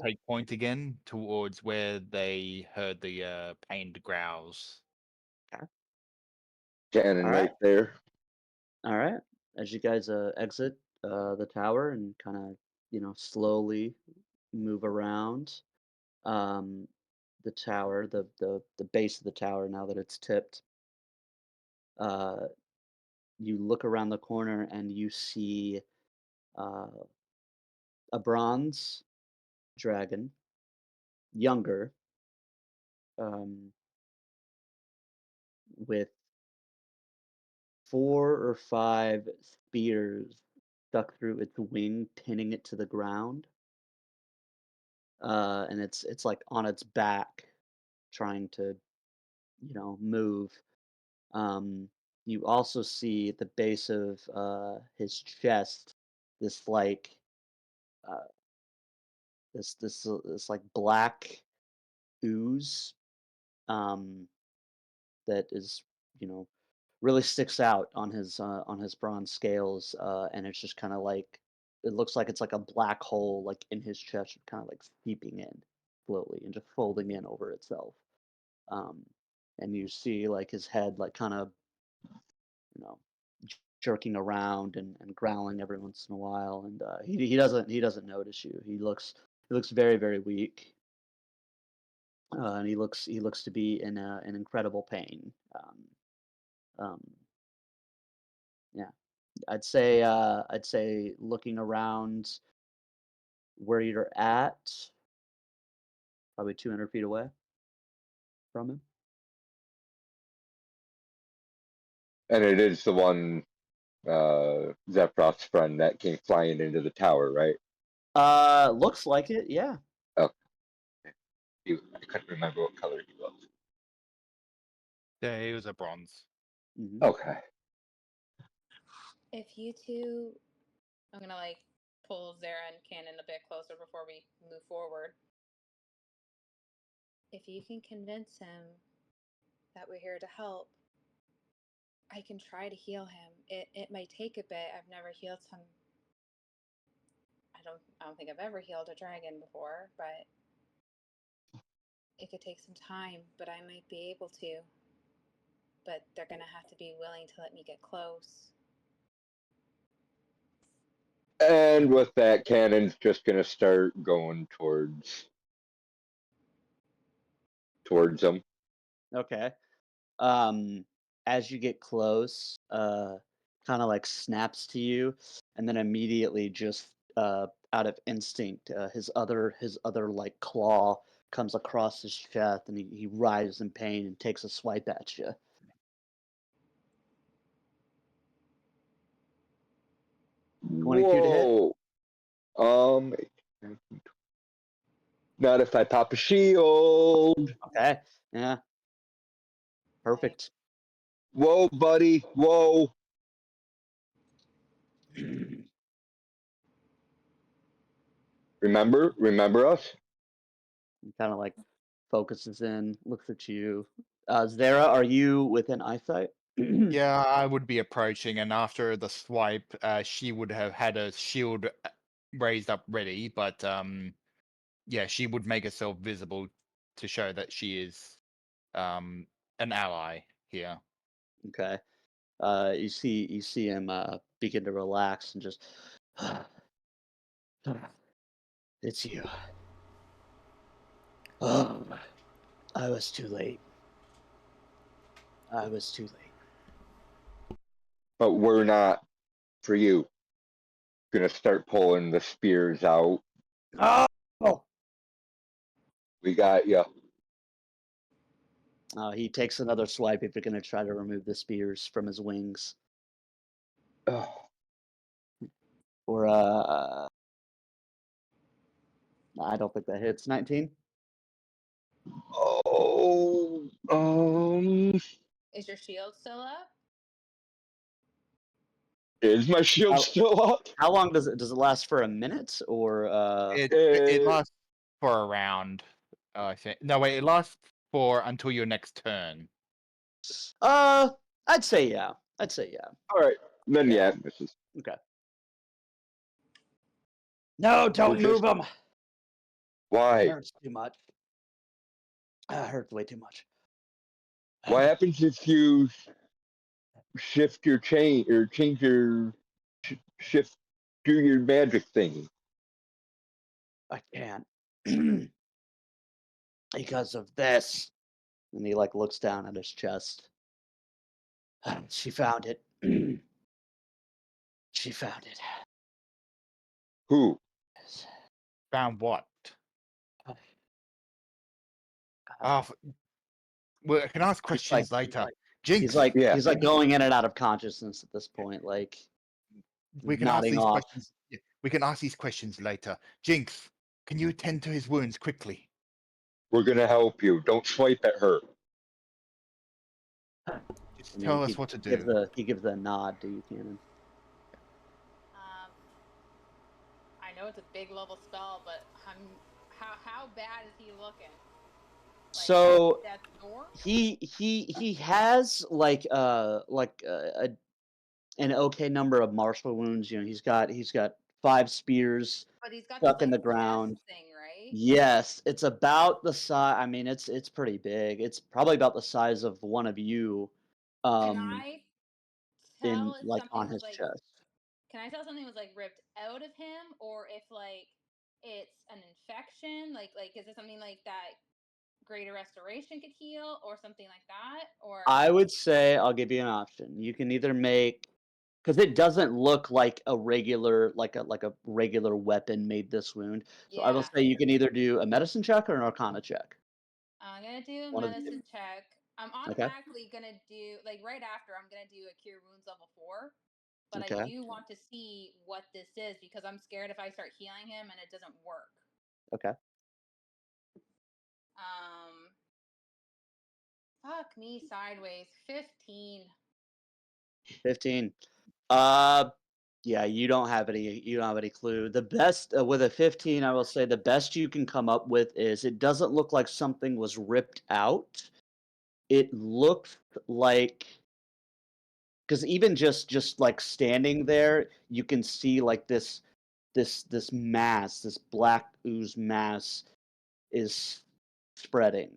take point again towards where they heard the pained growls. Shannon All right there. All right. As you guys exit the tower and kind of slowly move around the tower, the base of the tower, now that it's tipped, uh, you look around the corner and you see uh, a bronze dragon, younger, um, with 4 or 5 spears stuck through its wing, pinning it to the ground. And it's like on its back, trying to move. You also see at the base of his chest this like uh, this like black ooze that is really sticks out on his bronze scales, and it's just kind of like it looks like it's like a black hole like in his chest, kind of like seeping in slowly and just folding in over itself. Um, and you see like his head like kind of you know jerking around and growling every once in a while, and he doesn't notice you. He looks very very weak, and he looks to be in an incredible pain. Um, yeah, I'd say looking around where you're at, probably 200 feet away from him. And it is the one, Zephyros' friend that came flying into the tower, right? Looks like it. Yeah. Oh, I couldn't remember what color he was. Yeah, he was a bronze. Hmm. Okay. If you two, I'm gonna like pull Zara and Cannon a bit closer before we move forward. If you can convince him that we're here to help, I can try to heal him. It might take a bit. I've never healed some. I don't think I've ever healed a dragon before, but it could take some time. But I might be able to. But they're gonna have to be willing to let me get close. And with that, Cannon's just gonna start going towards them. Okay. As you get close, kind of like snaps to you, and then immediately just out of instinct, his other like claw comes across his chest, and he writhes in pain and takes a swipe at you. $22 to hit. Whoa. Not if I pop a shield. Okay. Yeah. Perfect. Whoa, buddy. Whoa. Remember us? Kind of like focuses in, looks at you. Zara, are you within eyesight? Yeah, I would be approaching, and after the swipe, she would have had a shield raised up ready, but yeah, she would make herself visible to show that she is an ally here. Okay. You see him begin to relax and just. It's you. Oh, I was too late. I was too late. But we're not, for you, gonna start pulling the spears out. Oh! We got you. He takes another swipe if you're going to try to remove the spears from his wings. Oh. Or, I don't think that hits. 19? Oh. Is your shield still up? Is my shield still up? How long does it last for a minute or It lasts for a round, I think. No, wait, it lasts for until your next turn. I'd say yeah. All right. Then yeah, this is Okay. No, don't move him. why. It hurts too much. It hurts way too much. What happens if you shift your chain or change your shift, do your magic thing? I can't. Because of this. And he like looks down at his chest. She found it. She found it. Who? Found what? Uh, Well, I can ask questions like- later. Jinx, He's like Yeah. he's like going in and out of consciousness at this point. Like We can ask nodding these off. questions. Yeah, we can ask these questions later. Jinx, can you attend to his wounds quickly? We're gonna help you. Don't swipe at her. Just I mean, tell us what to do. he gives a nod to you, Cannon. I know it's a big level spell, but how bad is he looking? Like, So death's door? he has like an okay number of martial wounds. You know, he's got 5 spears But he's got stuck this in the like ground. chest thing, right? Yes, it's about the size. I mean, it's pretty big. It's probably about the size of one of you, Can I tell in if like something on was his like? chest. Can I tell something was like ripped out of him, or if like it's an infection? Like is it something like that? Greater restoration could heal, or something like that, or I would say I'll give you an option. You can either make, because it doesn't look like a regular regular weapon made this wound. So I will yeah. say you can either do a medicine check or an arcana check. I'm gonna do a One of the two. medicine check. I'm Okay. automatically gonna do like right after. I'm gonna do a cure wounds level 4, but I Okay. do want to see what this is because I'm scared if I start healing him and it doesn't work. Okay. Fuck me sideways. 15. 15. Yeah, you don't have any clue. The best with a 15, I will say the best you can come up with is it doesn't look like something was ripped out. It looks like, because even just like standing there, you can see like this mass, this black ooze mass is spreading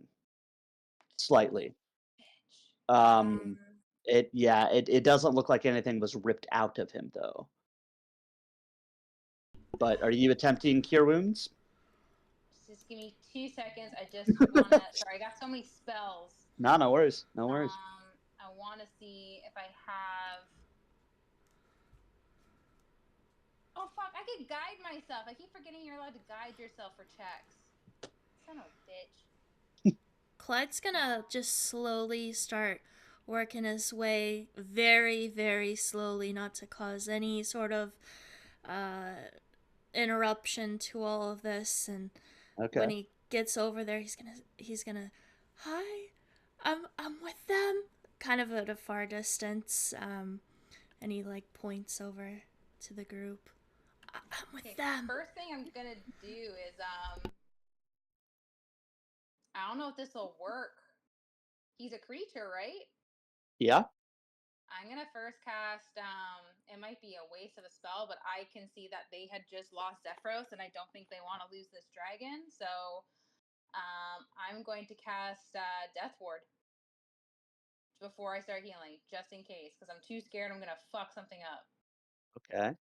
slightly. Um, It doesn't look like anything was ripped out of him though. But are you attempting cure wounds? just give me 2 seconds. I just wanna. Sorry, I got so many spells. No, no worries. No worries. I want to see if I have. Oh fuck! I could guide myself. I keep forgetting you're allowed to guide yourself for checks. Son of a bitch. Clyde's gonna just slowly start working his way very, very slowly, not to cause any sort of interruption to all of this. And when Okay. he gets over there, he's gonna, hi, I'm with them, kind of at a far distance. And he like points over to the group. I'm with them. First thing I'm gonna do is I don't know if this will work. He's a creature, right? Yeah. I'm gonna first cast. It might be a waste of a spell, but I can see that they had just lost Zephyros, and I don't think they want to lose this dragon. So, I'm going to cast Death Ward before I start healing, just in case, because I'm too scared I'm gonna fuck something up. Okay.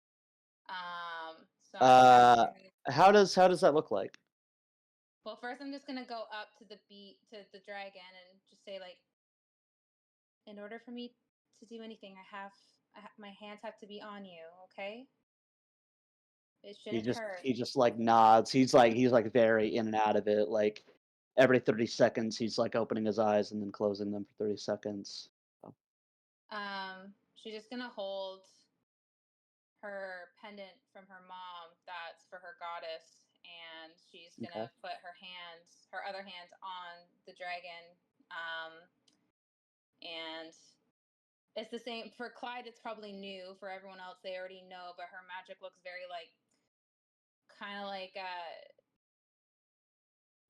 So I'm casting. How does that look like? Well, first I'm just gonna go up to the dragon and just say like, in order for me to do anything, my hands have to be on you. Okay. It shouldn't hurt. He just like nods. He's like very in and out of it. Like every 30 seconds, he's like opening his eyes and then closing them for 30 seconds. So. She's just gonna hold her pendant from her mom that's for her goddess, and she's gonna Okay. put her other hands on the dragon. And it's the same for Clyde. It's probably new for everyone else. They already know, but her magic looks very like, kind of like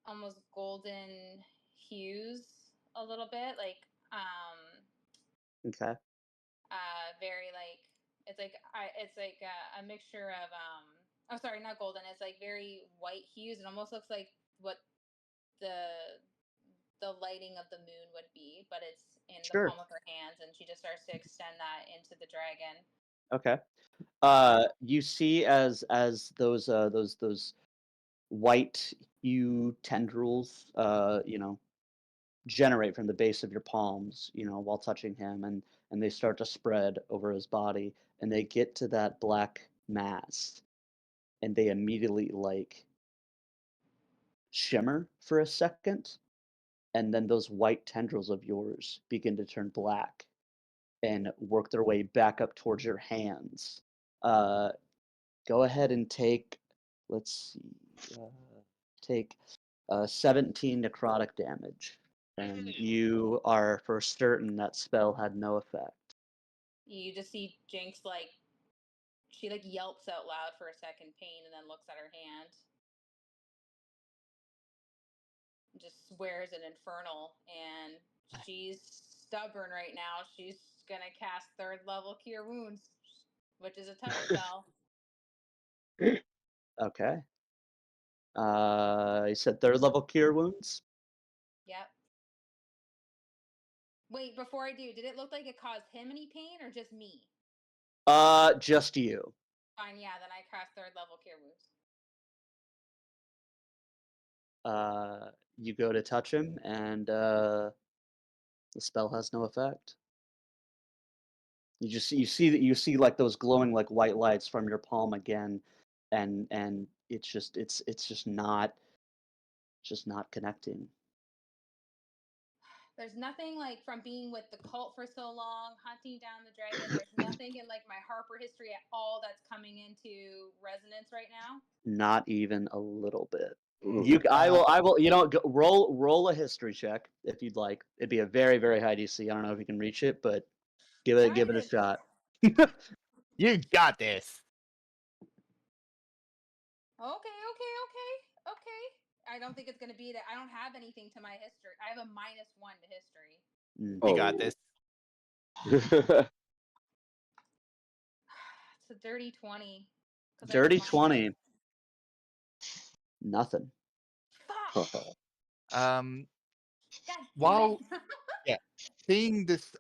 almost golden hues a little bit, like Okay. very like it's like a mixture of oh sorry, not golden. It's like very white hues. It almost looks like what the lighting of the moon would be, but it's in the Sure. palm of her hands, and she just starts to extend that into the dragon. Okay. You see as those white hue tendrils, generate from the base of your palms, while touching him, and they start to spread over his body, and they get to that black mass, and they immediately like shimmer for a second, and then those white tendrils of yours begin to turn black and work their way back up towards your hands Go ahead and take, let's see, take 17 necrotic damage. And you are for certain that spell had no effect. You just see Jinx, like, she, like, yelps out loud for a second, pain, and then looks at her hand. Just swears an infernal, and she's stubborn right now. She's gonna cast 3rd level Cure Wounds, which is a touch spell. Okay. You said 3rd level Cure Wounds? Yep. Wait, before I do, did it look like it caused him any pain or just me? Just you. Fine, yeah, then I cast 3rd level Cure Wounds. You go to touch him, and the spell has no effect. You see like those glowing like white lights from your palm again, and it's just not connecting. There's nothing like from being with the cult for so long, hunting down the dragon. There's nothing in like my Harper history at all that's coming into resonance right now. Not even a little bit. Mm. I will. You know, roll a history check if you'd like. It'd be a very very high DC. I don't know if you can reach it, but give it a Private. shot. You got this. Okay. I don't think it's gonna be that. I don't have anything to my history. I have a -1 to history. You got this. It's a dirty 20. Dirty 20. Nothing. Fuck. Um, God damn while it. seeing this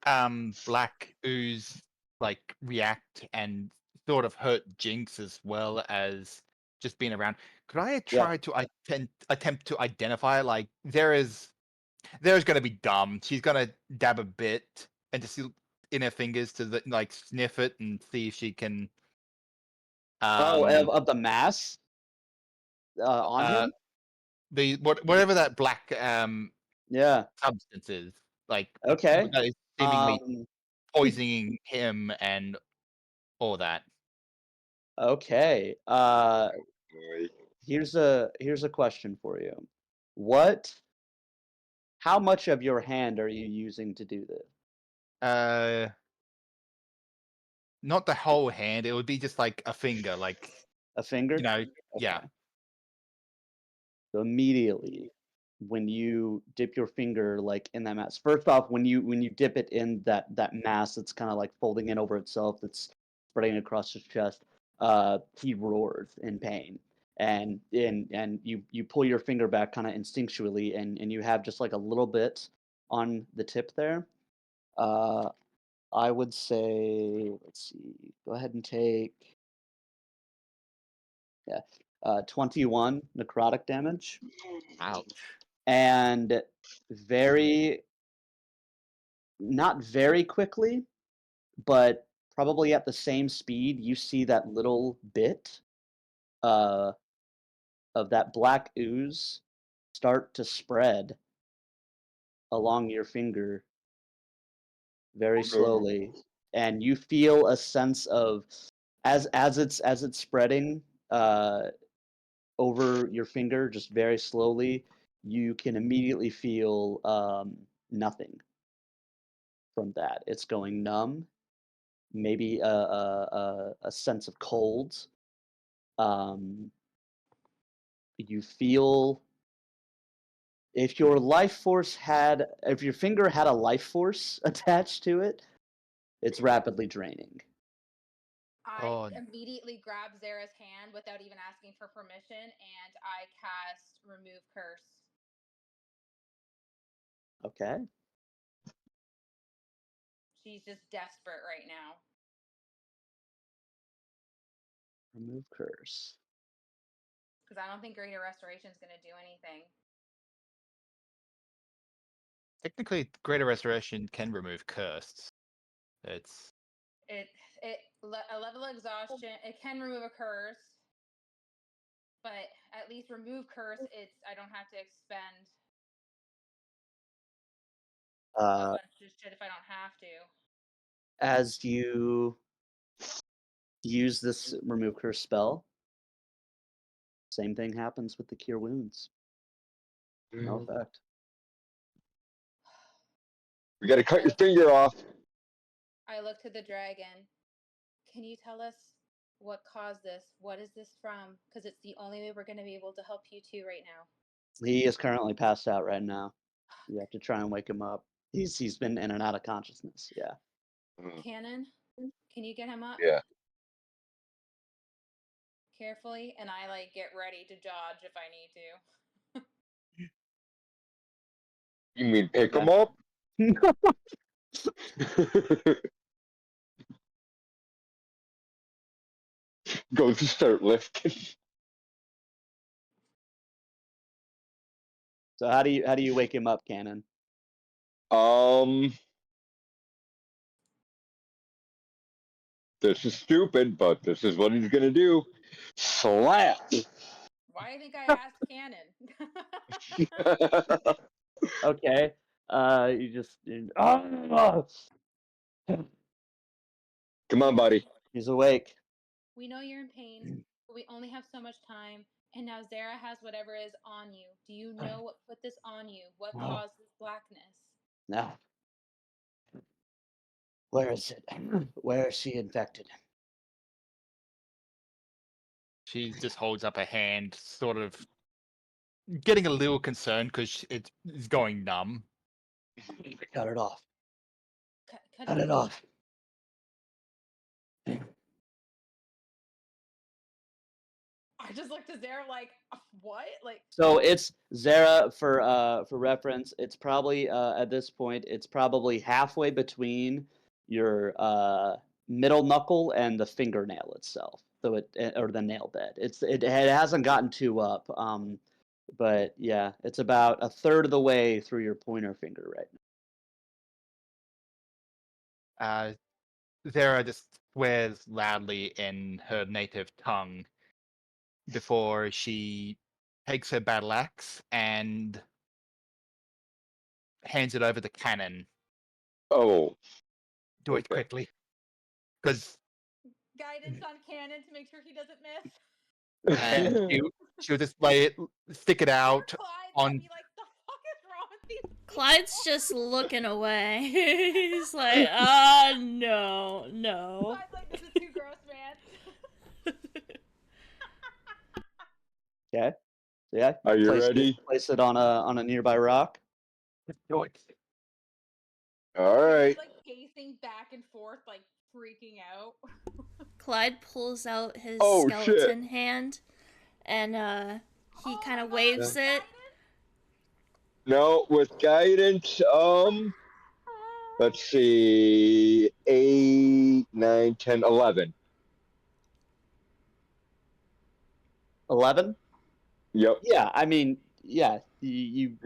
black ooze like react and sort of hurt Jinx as well as just being around, could I try to attempt to identify like there's gonna be dumb. She's gonna dab a bit and just in her fingers to like sniff it and see if she can. Of the mass on him. The whatever that black Yeah. substance is, like Okay. that is seemingly poisoning him and all that. Okay. Here's a question for you. How much of your hand are you using to do this? Not the whole hand. It would be just like a finger, like A finger? yeah. So immediately when you dip your finger like in that mass, first off, when you dip it in that mass that's kind of like folding in over itself, that's spreading across his chest, he roars in pain. And you pull your finger back kind of instinctually, and you have just like a little bit on the tip there. I would say, let's see, go ahead and take 21 necrotic damage. Ouch. And not very quickly, but probably at the same speed, you see that little bit of that black ooze start to spread along your finger very slowly, and you feel a sense of as it's spreading over your finger just very slowly, you can immediately feel nothing from that. It's going numb, maybe a sense of cold. You feel if your finger had a life force attached to it, it's rapidly draining. I immediately grab Zara's hand without even asking for permission, and I cast Remove Curse. Okay. She's just desperate right now. Remove curse. Because I don't think Greater Restoration is going to do anything. Technically, Greater Restoration can remove curse. It's a level of exhaustion. It can remove a curse, but at least remove curse. I don't have to expend a bunch of shit if I don't have to. As you use this remove curse spell. Same thing happens with the cure wounds. No effect. We gotta cut your finger off. I look to the dragon. Can you tell us what caused this? What is this from? Because it's the only way we're going to be able to help you two right now. He is currently passed out right now. You have to try and wake him up. He's been in and out of consciousness. Yeah. Cannon, can you get him up? Yeah. Carefully, and I like get ready to dodge if I need to. You mean pick him up? Go to start lifting. So how do you wake him up, Cannon? This is stupid, but this is what he's gonna do. Slap. Why do you think I asked Cannon? Okay. You just. Come on, buddy. He's awake. We know you're in pain, but we only have so much time. And now Zara has whatever is on you. Do you know what put this on you? What caused this blackness? No. Where is it? Where is she infected? She just holds up a hand, sort of getting a little concerned because it's going numb. Cut it off. Cut it off. I just looked at Zara like, what? Like. So it's Zara for reference. It's probably at this point it's probably halfway between your middle knuckle and the fingernail itself. So or the nail bed. It hasn't gotten too up. But yeah, it's about a third of the way through your pointer finger right now. Zara just swears loudly in her native tongue before she takes her battle axe and hands it over to Cannon. Oh. Do it quickly. Because Guidance on Cannon to make sure he doesn't miss. and she'll just stick it out Clyde's on. gonna be like, the fuck is wrong with these people? Clyde's just looking away. He's like, no. Clyde's like, this is too gross, man. Okay. So yeah. Are you ready? Place it on a nearby rock. Do it. All right. He's like pacing back and forth, like freaking out. Clyde pulls out his Oh, skeleton shit. hand, and he kind of waves it. No, with guidance, let's see, 8, 9, 10, 11. 11? Yep. Yeah, I mean, yeah, you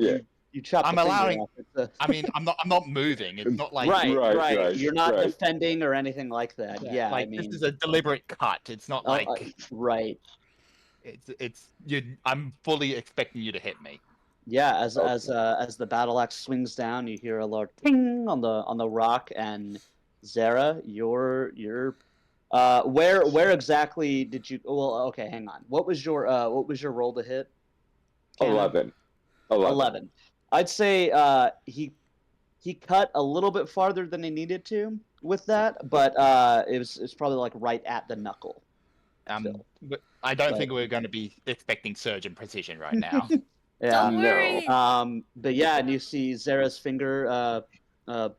chop. I'm allowing. I mean, I'm not moving. It's not like right. You're not right. defending or anything like that. Yeah, like I mean, this is a deliberate cut. It's not like right. It's you. I'm fully expecting you to hit me. Yeah, as the battle axe swings down, you hear a loud ting on the rock, and Zara, you're where exactly did you? Well, okay, hang on. What was your roll to hit? Cannon? 11. I'd say he cut a little bit farther than he needed to with that, but it's probably like right at the knuckle. But I don't think we're going to be expecting surgeon precision right now. Yeah. Don't worry. But yeah, and you see Zara's finger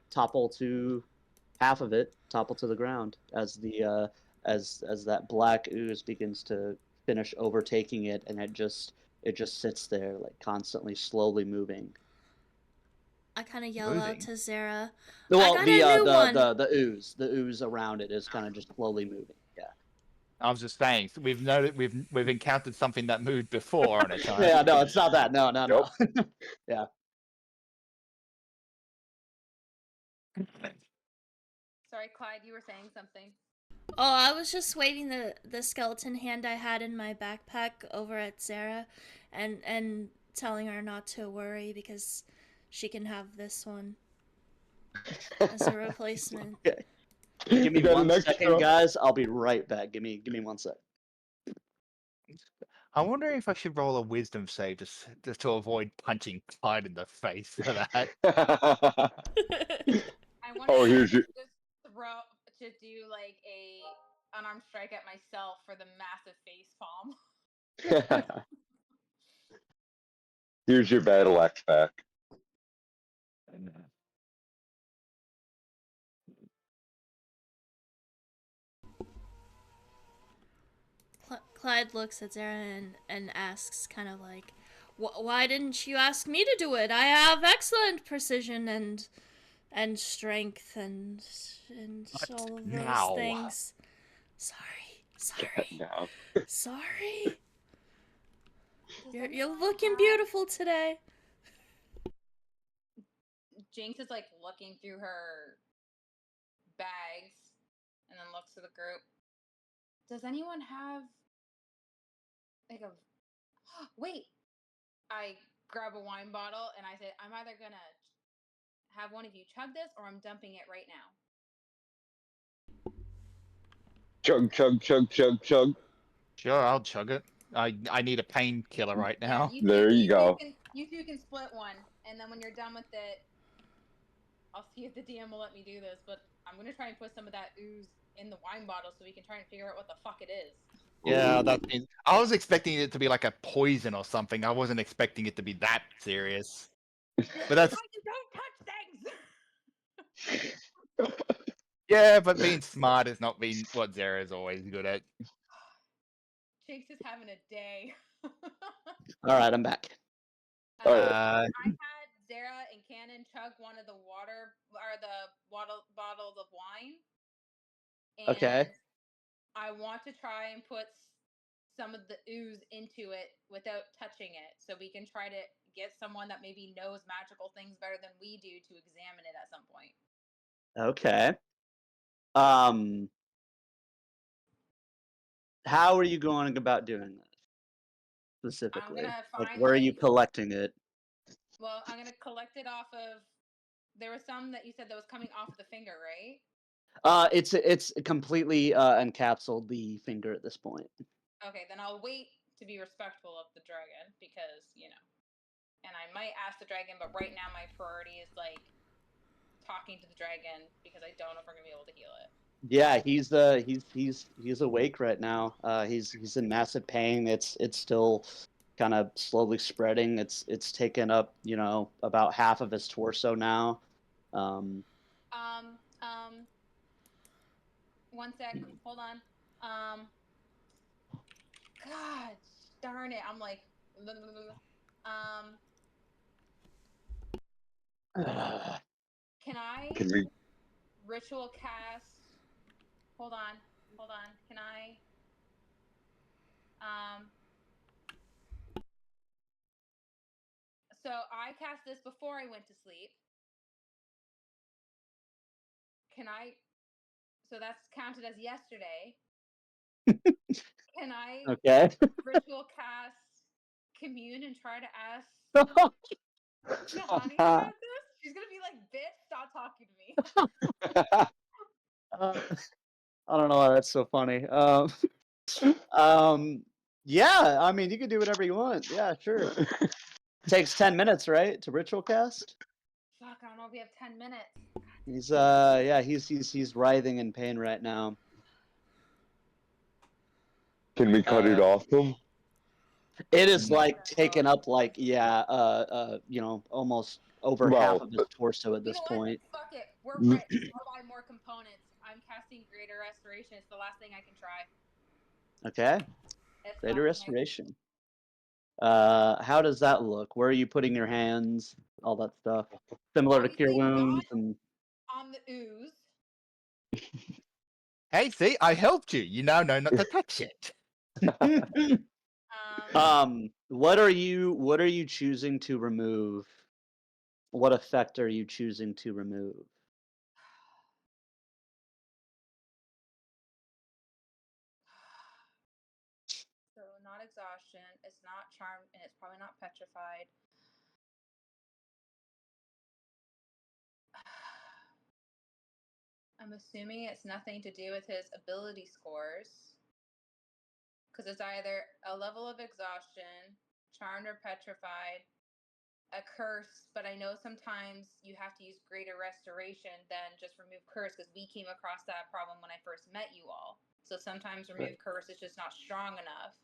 topple to half of it, topple to the ground as the as that black ooze begins to finish overtaking it, and it just sits there, like constantly, slowly moving. I kind of yell out to Zara. Well, I got a new one. the ooze around it is kind of just slowly moving. Yeah. I was just saying, we've encountered something that moved before on a time. Yeah, no, it's not that. No. Yeah. Sorry, Clyde, you were saying something. Oh, I was just waving the skeleton hand I had in my backpack over at Zara, and telling her not to worry because she can have this one as a replacement. Okay. Give me You got one an second, extra. guys. I'll be right back. Give me 1 sec. I'm wondering if I should roll a wisdom save just to avoid punching Clyde in the face for that. I wonder Oh, if here's I your- should just throw to do like a unarmed strike at myself for the massive face palm. Here's your battle axe back. Clyde looks at Zara and asks, kind of like, "Why didn't you ask me to do it? I have excellent precision and strength and all of those now? things. Sorry, No. sorry. Does You're anyone looking have- beautiful today." Jinx is like looking through her bags and then looks to the group. Does anyone have like a wait? I grab a wine bottle and I say, I'm either gonna have one of you chug this or I'm dumping it right now. Chug, chug, chug, chug, chug. Sure, I'll chug it. I need a painkiller right now. Yeah, There you go. You two can split one, and then when you're done with it, I'll see if the DM will let me do this. But I'm gonna try and put some of that ooze in the wine bottle so we can try and figure out what the fuck it is. Yeah, Ooh. that means I was expecting it to be like a poison or something. I wasn't expecting it to be that serious. But that's Why you don't touch things? yeah, but being smart is not being what Zara's always good at. Jinx is having a day. All right, I'm back. All right. I had Zara and Cannon chug one of the water or the bottles of wine. And Okay. I want to try and put some of the ooze into it without touching it, so we can try to get someone that maybe knows magical things better than we do to examine it at some point. Okay. How are you going about doing this specifically? gonna Like, find, where are you like- collecting it? Well, I'm gonna collect it off of. There was some that you said that was coming off of the finger, right? It's completely encapsulated the finger at this point. Okay, then I'll wait to be respectful of the dragon because and I might ask the dragon, but right now my priority is like talking to the dragon because I don't know if we're gonna be able to heal it. Yeah, he's awake right now. He's in massive pain. It's still kind of slowly spreading. It's taken up, about half of his torso now. One sec, hold on. God darn it, I'm like, can I Can we? ritual cast? Hold on. Can I? So I cast this before I went to sleep. Can I? So that's counted as yesterday. Can I Okay. ritual cast commune and try to ask Shahani about this? She's gonna be like, "Bitch, stop talking to me." I don't know why that's so funny. Yeah, I mean, you can do whatever you want. Yeah, sure. Takes 10 minutes, right, to ritual cast? Fuck, I don't know if we have 10 minutes. He's writhing in pain right now. Can we cut it off him? It is like taken up almost over half of his torso at this point. Fuck it. We're rich. I'll buy more components. I'm casting Greater Restoration. It's the last thing I can try. Okay. It's Greater fucking Restoration. How does that look? Where are you putting your hands? All that stuff. Similar to Cure Obviously Wounds not and on the ooze. Hey, see, I helped you. You now know not to touch it. what are you choosing to remove? What effect are you choosing to remove? So not exhaustion. It's not charm, and it's probably not petrified. I'm assuming it's nothing to do with his ability scores. Because it's either a level of exhaustion, charmed or petrified, a curse, but I know sometimes you have to use greater restoration than just remove curse, because we came across that problem when I first met you all. So sometimes remove curse is just not strong enough.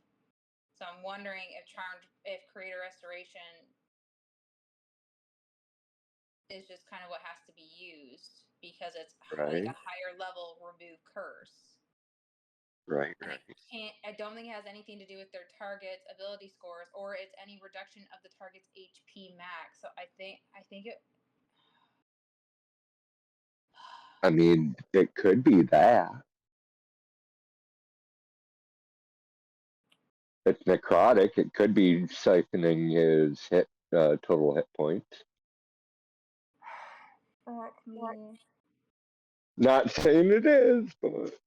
So I'm wondering if greater restoration is just kind of what has to be used, because it's like a higher level remove curse. Right. I don't think it has anything to do with their target's ability scores, or it's any reduction of the target's HP max. So I think it. I mean, it could be that. It's necrotic. It could be siphoning his total hit points. Fuck me. Not saying it is, but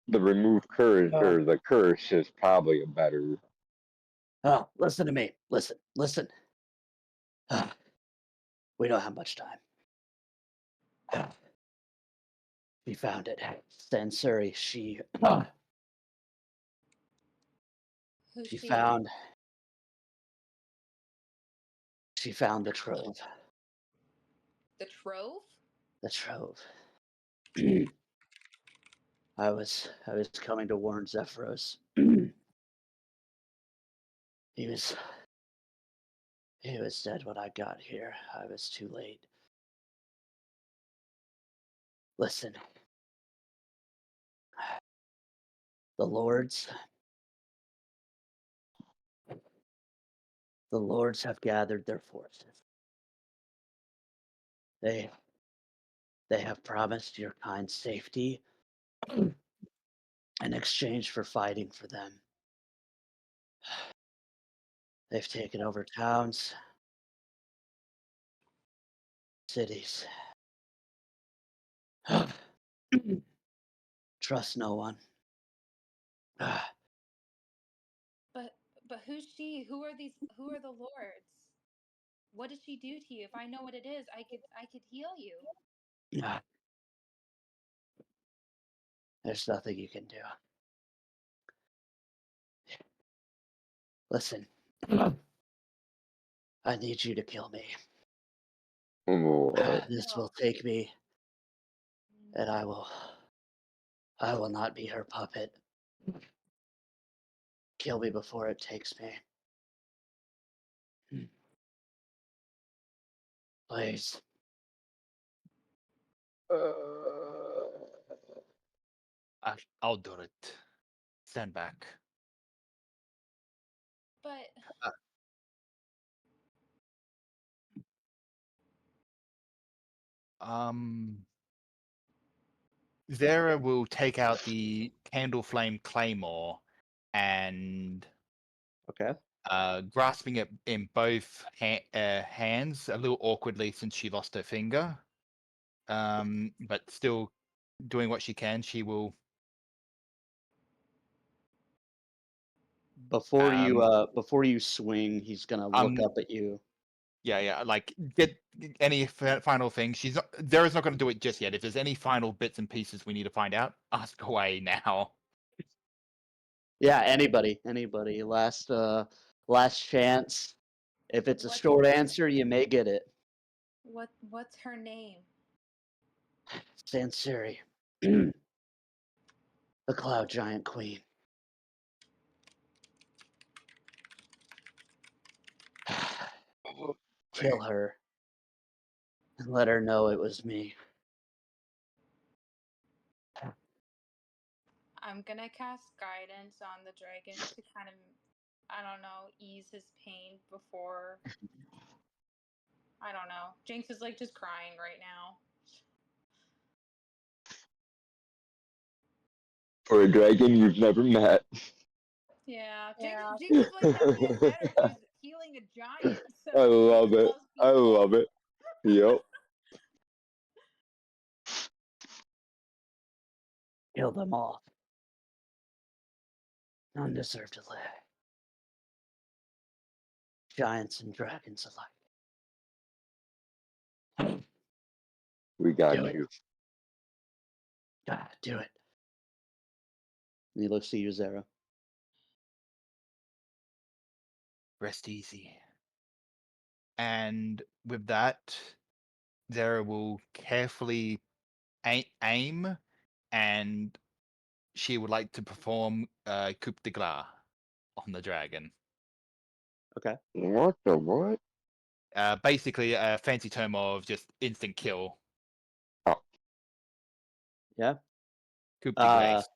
the remove curse or the curse is probably a better. Oh, listen to me. Listen. We don't have much time. She found it. Sansuri, she Who's she she? found the trove. The trove? The trove. I was coming to warn Zephyros. He was dead when I got here. I was too late. Listen. The lords have gathered their forces. They have promised your kind safety in exchange for fighting for them. They've taken over towns, cities. Trust no one. But who's she? Who are the lords? What did she do to you? If I know what it is, I could heal you. There's nothing you can do. Listen. I need you to kill me. This will take me, and I will not be her puppet. Kill me before it takes me. Please. I'll do it. Stand back. But Zara will take out the candle flame claymore and Okay. grasping it in both hands, a little awkwardly since she lost her finger, but still doing what she can. She will. Before you swing, he's gonna look up at you. Yeah. Like, get any final thing. Zara's not going to do it just yet. If there's any final bits and pieces we need to find out, ask away now. Yeah, anybody. Last chance. If it's a short answer, you may get it. what's her name? Sansuri. The Cloud Giant Queen. Kill her. And let her know it was me. I'm gonna cast guidance on the dragon to kind of, I don't know, ease his pain before. I don't know. Jinx is like just crying right now. For a dragon you've never met. Yeah, Jinx is like never even met her. She's healing a giant. So I love it. I love it. Yep. Kill them all. None deserve to live. Giants and dragons alike. We got Do it. you. God, do it. And he looks to you, Zara. Rest easy. And with that, Zara will carefully aim, and she would like to perform coup de grace on the dragon. Okay. What the what? Basically, a fancy term of just instant kill. Yeah. Coup de grace.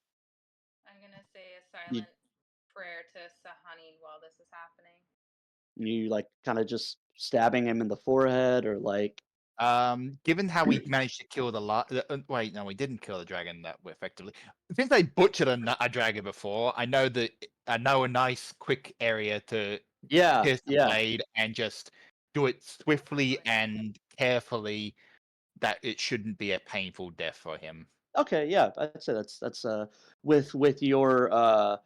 I'm gonna say a You- silent prayer to Sahani while this is happening. You like kind of just stabbing him in the forehead, or like Given how we managed to kill the wait, no, we didn't kill the dragon that effectively. Since I butchered a dragon before, I know a nice quick area to pierce the blade and just do it swiftly and carefully. That it shouldn't be a painful death for him. Okay, yeah, I'd say that's with your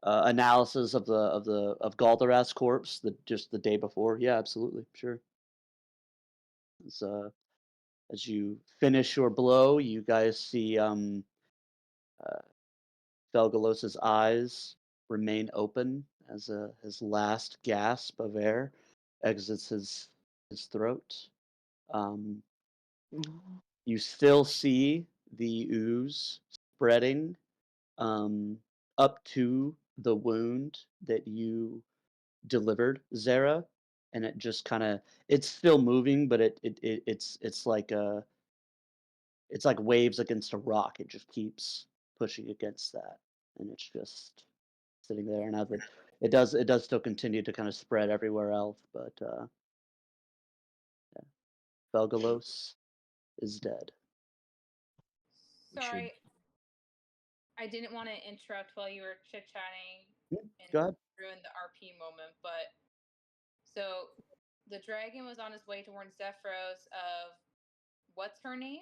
analysis of of Galdaraz's corpse just the day before. Yeah, absolutely, sure. As as you finish your blow, you guys see Felgalos's eyes remain open as his last gasp of air exits his throat. Um, you still see the ooze spreading up to the wound that you delivered, Zara, and it just kind of it's still moving, but it's like waves against a rock. It just keeps pushing against that, and it's just sitting there. And as it does still continue to kind of spread everywhere else, but yeah. Felgalos is dead. Sorry, I didn't want to interrupt while you were chit chatting and Go ahead. ruin the RP moment, but so the dragon was on his way towards Zephyros of what's her name?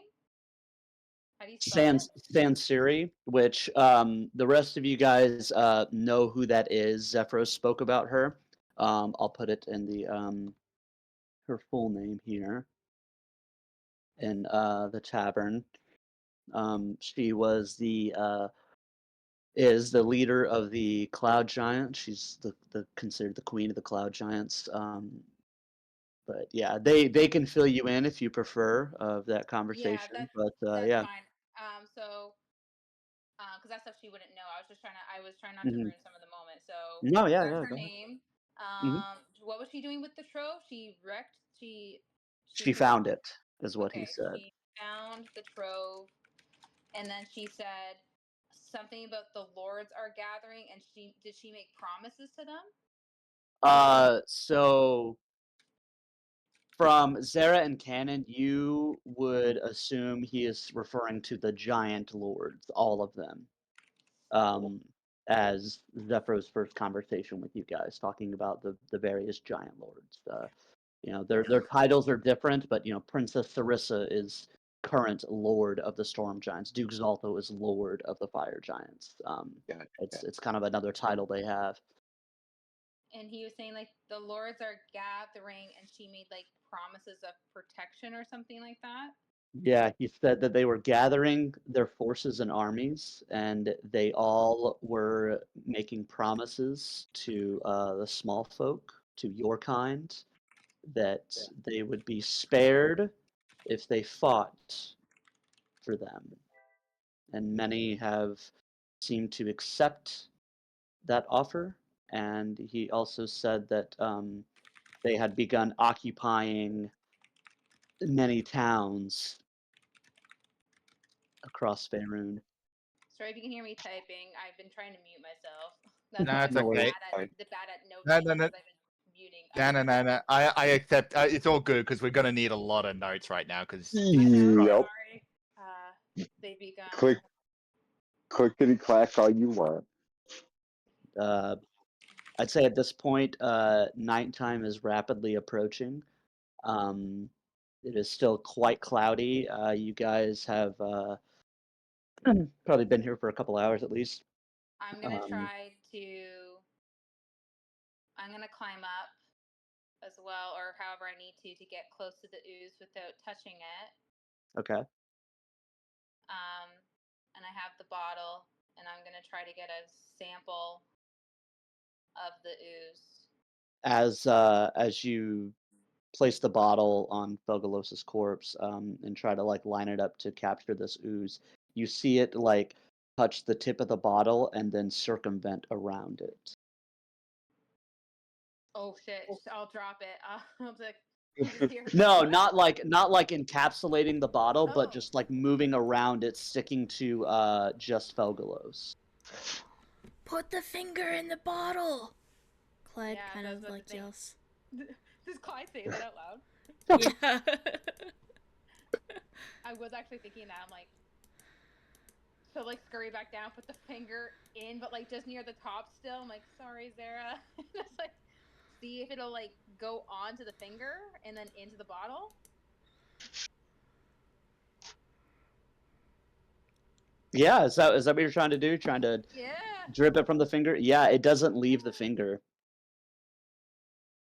How do you spell it? Sansiri, which the rest of you guys know who that is. Zephyros spoke about her. I'll put it in the her full name here in the tavern. She was is the leader of the Cloud Giant. She's the considered the queen of the Cloud Giants. But yeah, they can fill you in if you prefer of that Yeah, conversation. But that's yeah. fine. So because that's stuff she wouldn't know. I was trying not to Mhm. ruin some of the moment. So No, we yeah, learned yeah. her Go ahead. name. Mhm. What was she doing with the trove? She wrecked. She found it, is what he Okay. said. She found the trove, and then she said something about the lords are gathering, and did she make promises to them? So from Zara and Canon, you would assume he is referring to the giant lords, all of them, as Zephyr's first conversation with you guys, talking about the various giant lords. You know, their titles are different, but you know, Princess Sarissa is current Lord of the Storm Giants. Duke Zalto is Lord of the Fire Giants. It's kind of another title they have. And he was saying like the lords are gathering, and she made like promises of protection or something like that. Yeah, he said that they were gathering their forces and armies, and they all were making promises to the small folk, to your kind, that they would be spared if they fought for them. And many have seemed to accept that offer. And he also said that they had begun occupying many towns across Faerun. Sorry if you can hear me typing. I've been trying to mute myself. No, it's No I'm worries. okay. bad at note No, taking no, no, because I've been muting. no. I accept. It's all good because we're gonna need a lot of notes right now. Because I know. Yep. Sorry. They begun. Clickety clack all you want. I'd say at this point, nighttime is rapidly approaching. It is still quite cloudy. You guys have probably been here for a couple hours at least. I'm gonna try to. I'm gonna climb up as well, or however I need to get close to the ooze without touching it. Okay. And I have the bottle, and I'm gonna try to get a sample of the ooze. As you place the bottle on Felgalos's corpse, and try to like line it up to capture this ooze, you see it like touch the tip of the bottle and then circumvent around it. Oh shit! I'll drop it. I'll be like, you just hear No, not like encapsulating the bottle, but Oh. just like moving around it, sticking to just Felgalos. Put the finger in the bottle. Clyde Yeah, kind that's of what like the thing- yells. Does Clyde say that out loud? Yeah. I was actually thinking that. I'm like, so like scurry back down, put the finger in, but like just near the top still. I'm like, sorry, Zara. Just like see if it'll like go onto the finger and then into the bottle. Yeah, is that what you're trying to do? Trying to Yeah. drip it from the finger? Yeah, it doesn't leave the finger.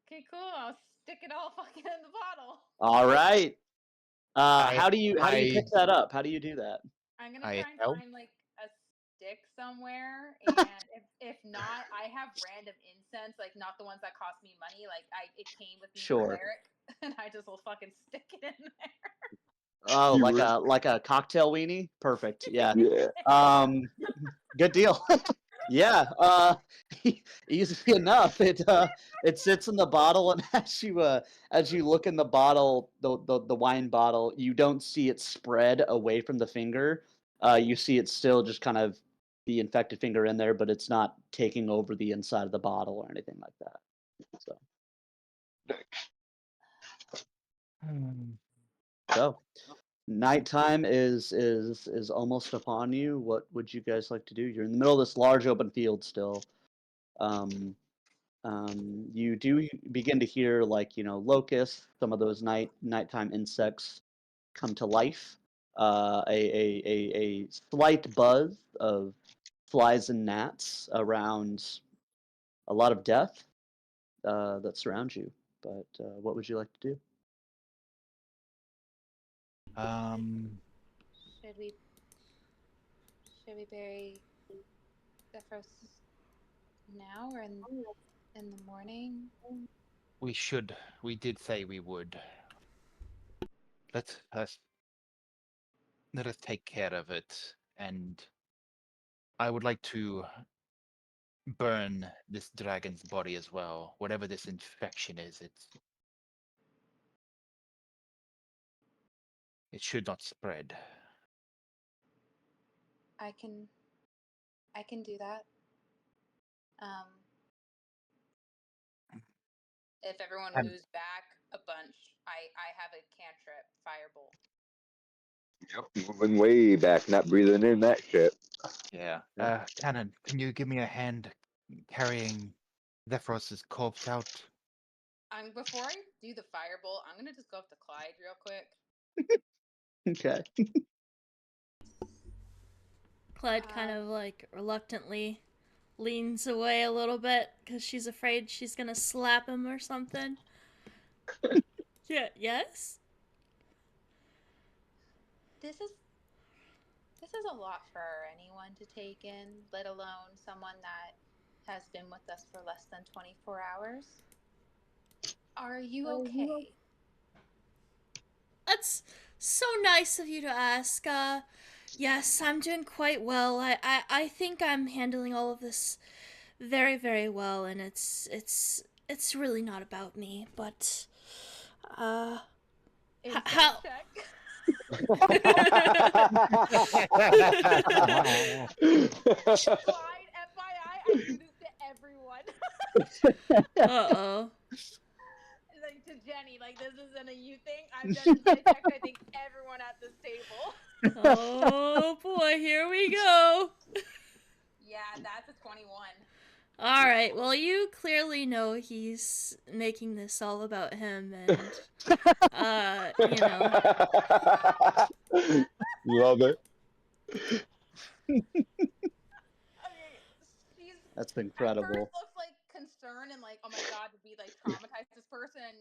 Okay, cool. I'll stick it all fucking in the bottle. All right. How do you I- pick that up? How do you do that? I'm gonna I try and help. find like a stick somewhere, and if not, I have random incense, like not the ones that cost me money. Like it came with me Sure. from Cleric, and I just will fucking stick it in there. Oh, You like a cocktail weenie? Perfect. Yeah. Yeah. Good deal. Yeah. Easy enough. It sits in the bottle, and as you look in the bottle, the wine bottle, you don't see it spread away from the finger. You see it still just kind of the infected finger in there, but it's not taking over the inside of the bottle or anything like that. So. So, nighttime is almost upon you. What would you guys like to do? You're in the middle of this large open field still. You do begin to hear like locusts, some of those nighttime insects come to life. A slight buzz of flies and gnats around a lot of death that surrounds you. But what would you like to do? Should we bury Zephyros now or in the morning? We should. We did say we would. Let us take care of it, and I would like to burn this dragon's body as well. Whatever this infection is, it should not spread. I can do that. If everyone moves back a bunch, I have a cantrip firebolt. Yep, moving way back, not breathing in that shit. Yeah. Cannon, can you give me a hand carrying Zephyros's corpse out? Before I do the firebolt, I'm gonna just go up to Clyde real quick. Okay. Clyde kind of like reluctantly leans away a little bit because she's afraid she's gonna slap him or something. Yeah. Yes. This is a lot for anyone to take in, let alone someone that has been with us for less than 24 hours. Are you okay? That's so nice of you to ask. Yes, I'm doing quite well. I think I'm handling all of this very, very well, and it's really not about me, but Insight how? check. Uh-oh. Clyde, FYI, I do this to everyone. Like to Jenny, like this isn't a you thing. I've done insight checks, I think everyone at this table. Oh boy, here we go. Yeah, that's a 21. All right. Well, you clearly know he's making this all about him, and Love it. Okay, she's That's at incredible. first looks like concern and like, oh my god, did we like traumatize this person?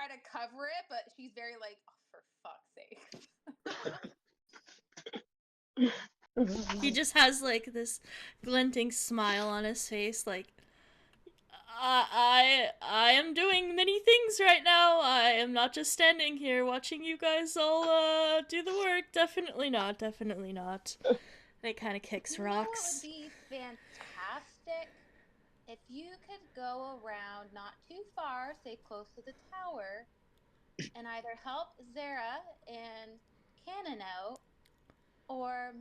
try to cover it, but she's very like, oh, for fuck's sake. He just has like this glinting smile on his face, like I am doing many things right now. I am not just standing here watching you guys all do the work. Definitely not. Definitely not. And it kind of kicks You know what rocks. would be fantastic? If you could go around not too far, stay close to the tower, and either help Zara and Cannon out, or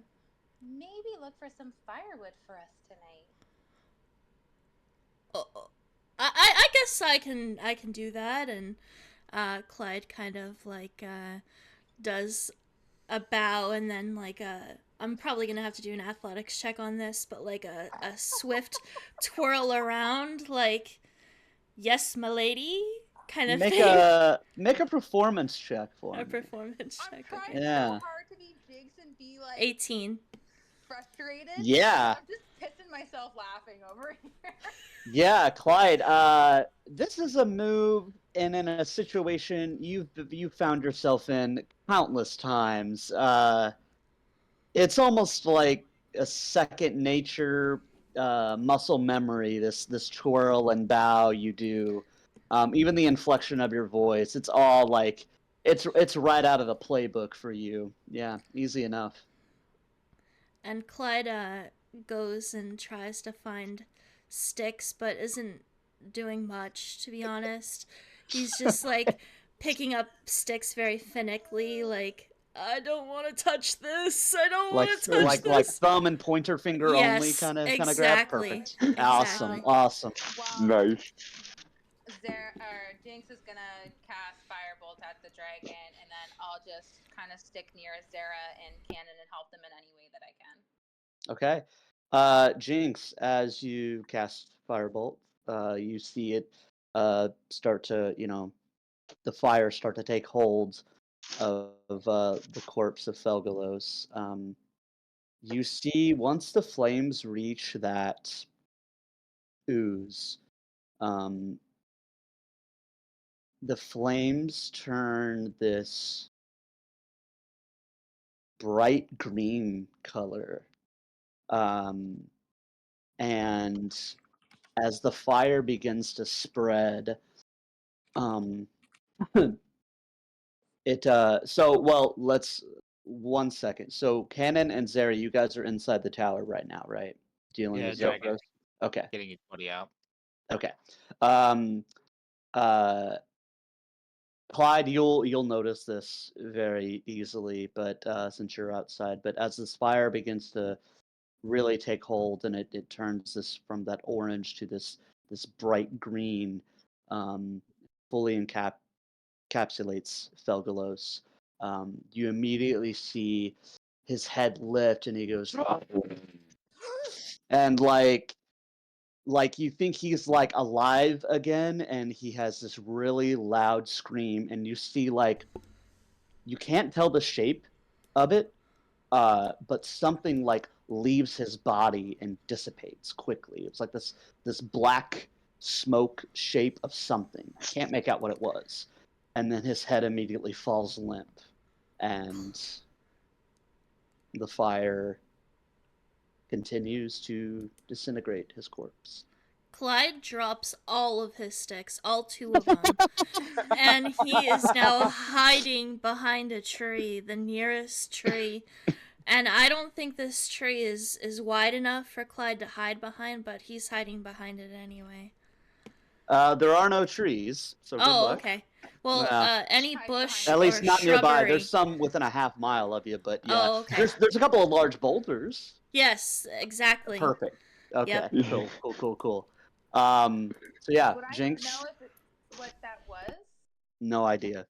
maybe look for some firewood for us tonight. I guess I can do that. And Clyde kind of like does a bow, and then like I'm probably gonna have to do an athletics check on this, but like a swift twirl around, like yes, my lady, kind of Make thing. make a performance check for A me. performance I'm check. trying Okay. Yeah. so hard to be Jinx and be like 18. frustrated. Yeah. I'm just pissing myself laughing over here. Yeah, Clyde. This is a move, and in a situation you've found yourself in countless times. It's almost like a second nature, muscle memory. This twirl and bow you do, even the inflection of your voice. It's all like it's right out of the playbook for you. Yeah, easy enough. And Clyde goes and tries to find sticks, but isn't doing much, to be honest. He's just like picking up sticks very finically, like I don't want to touch this. I don't want to touch Like this. thumb and pointer finger only Yes, kind of grab. exactly. Perfect. Awesome. Exactly. Awesome. While Nice. Jinx is gonna cast Firebolt at the dragon, and then I'll just kind of stick near Zara and Cannon and help them in any way that I can. Okay. Jinx, as you cast Firebolt, you see it start to, the fire start to take hold of the corpse of Felgalos. You see, once the flames reach that ooze, um, the flames turn this bright green color. And as the fire begins to spread, let's 1 second. So Cannon and Zara, you guys are inside the tower right now, right? Dealing Yeah, with dragon. Zephyros? Okay. Getting his body out. Okay. Clyde, you'll notice this very easily, but since you're outside, but as this fire begins to really take hold and it turns this from that orange to this bright green, fully encapsulates Felgalos. You immediately see his head lift and he goes, and like you think he's like alive again, and he has this really loud scream, and you see like you can't tell the shape of it, but something like leaves his body and dissipates quickly. It's like this black smoke shape of something. I can't make out what it was. And then his head immediately falls limp, and the fire continues to disintegrate his corpse. Clyde drops all of his sticks, all 2 of them, and he is now hiding behind a tree, the nearest tree. And I don't think this tree is wide enough for Clyde to hide behind, but he's hiding behind it anyway. There are no trees, so good luck. Okay. Well, any bush At least or not shrubbery. nearby. There's some within a half mile of you, but yeah. Oh, okay. There's a couple of large boulders. Yes, exactly. Perfect. Okay. Yep. Cool. So yeah, Would I Jinx. know what that was? No idea.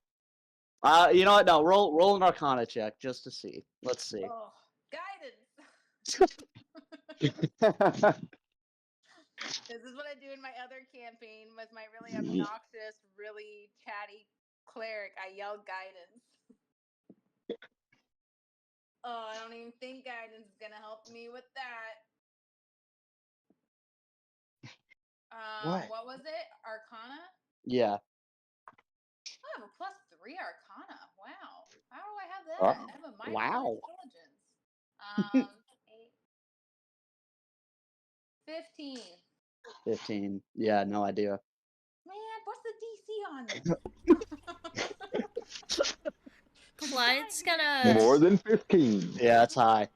You know what? No, roll an Arcana check just to see. Let's see. Oh, guidance. This is what I do in my other campaign with my really obnoxious, really chatty cleric. I yell guidance. Oh, I don't even think guidance is gonna help me with that. What was it? Arcana? Yeah. have a +3 Arcana. Wow. How do I have that? Wow. I have a -1 Wow. Intelligence. 8, 15. 15. Yeah, no idea. Man, what's the DC on this? Clyde's Dying. gonna. More than 15. Yeah, that's high.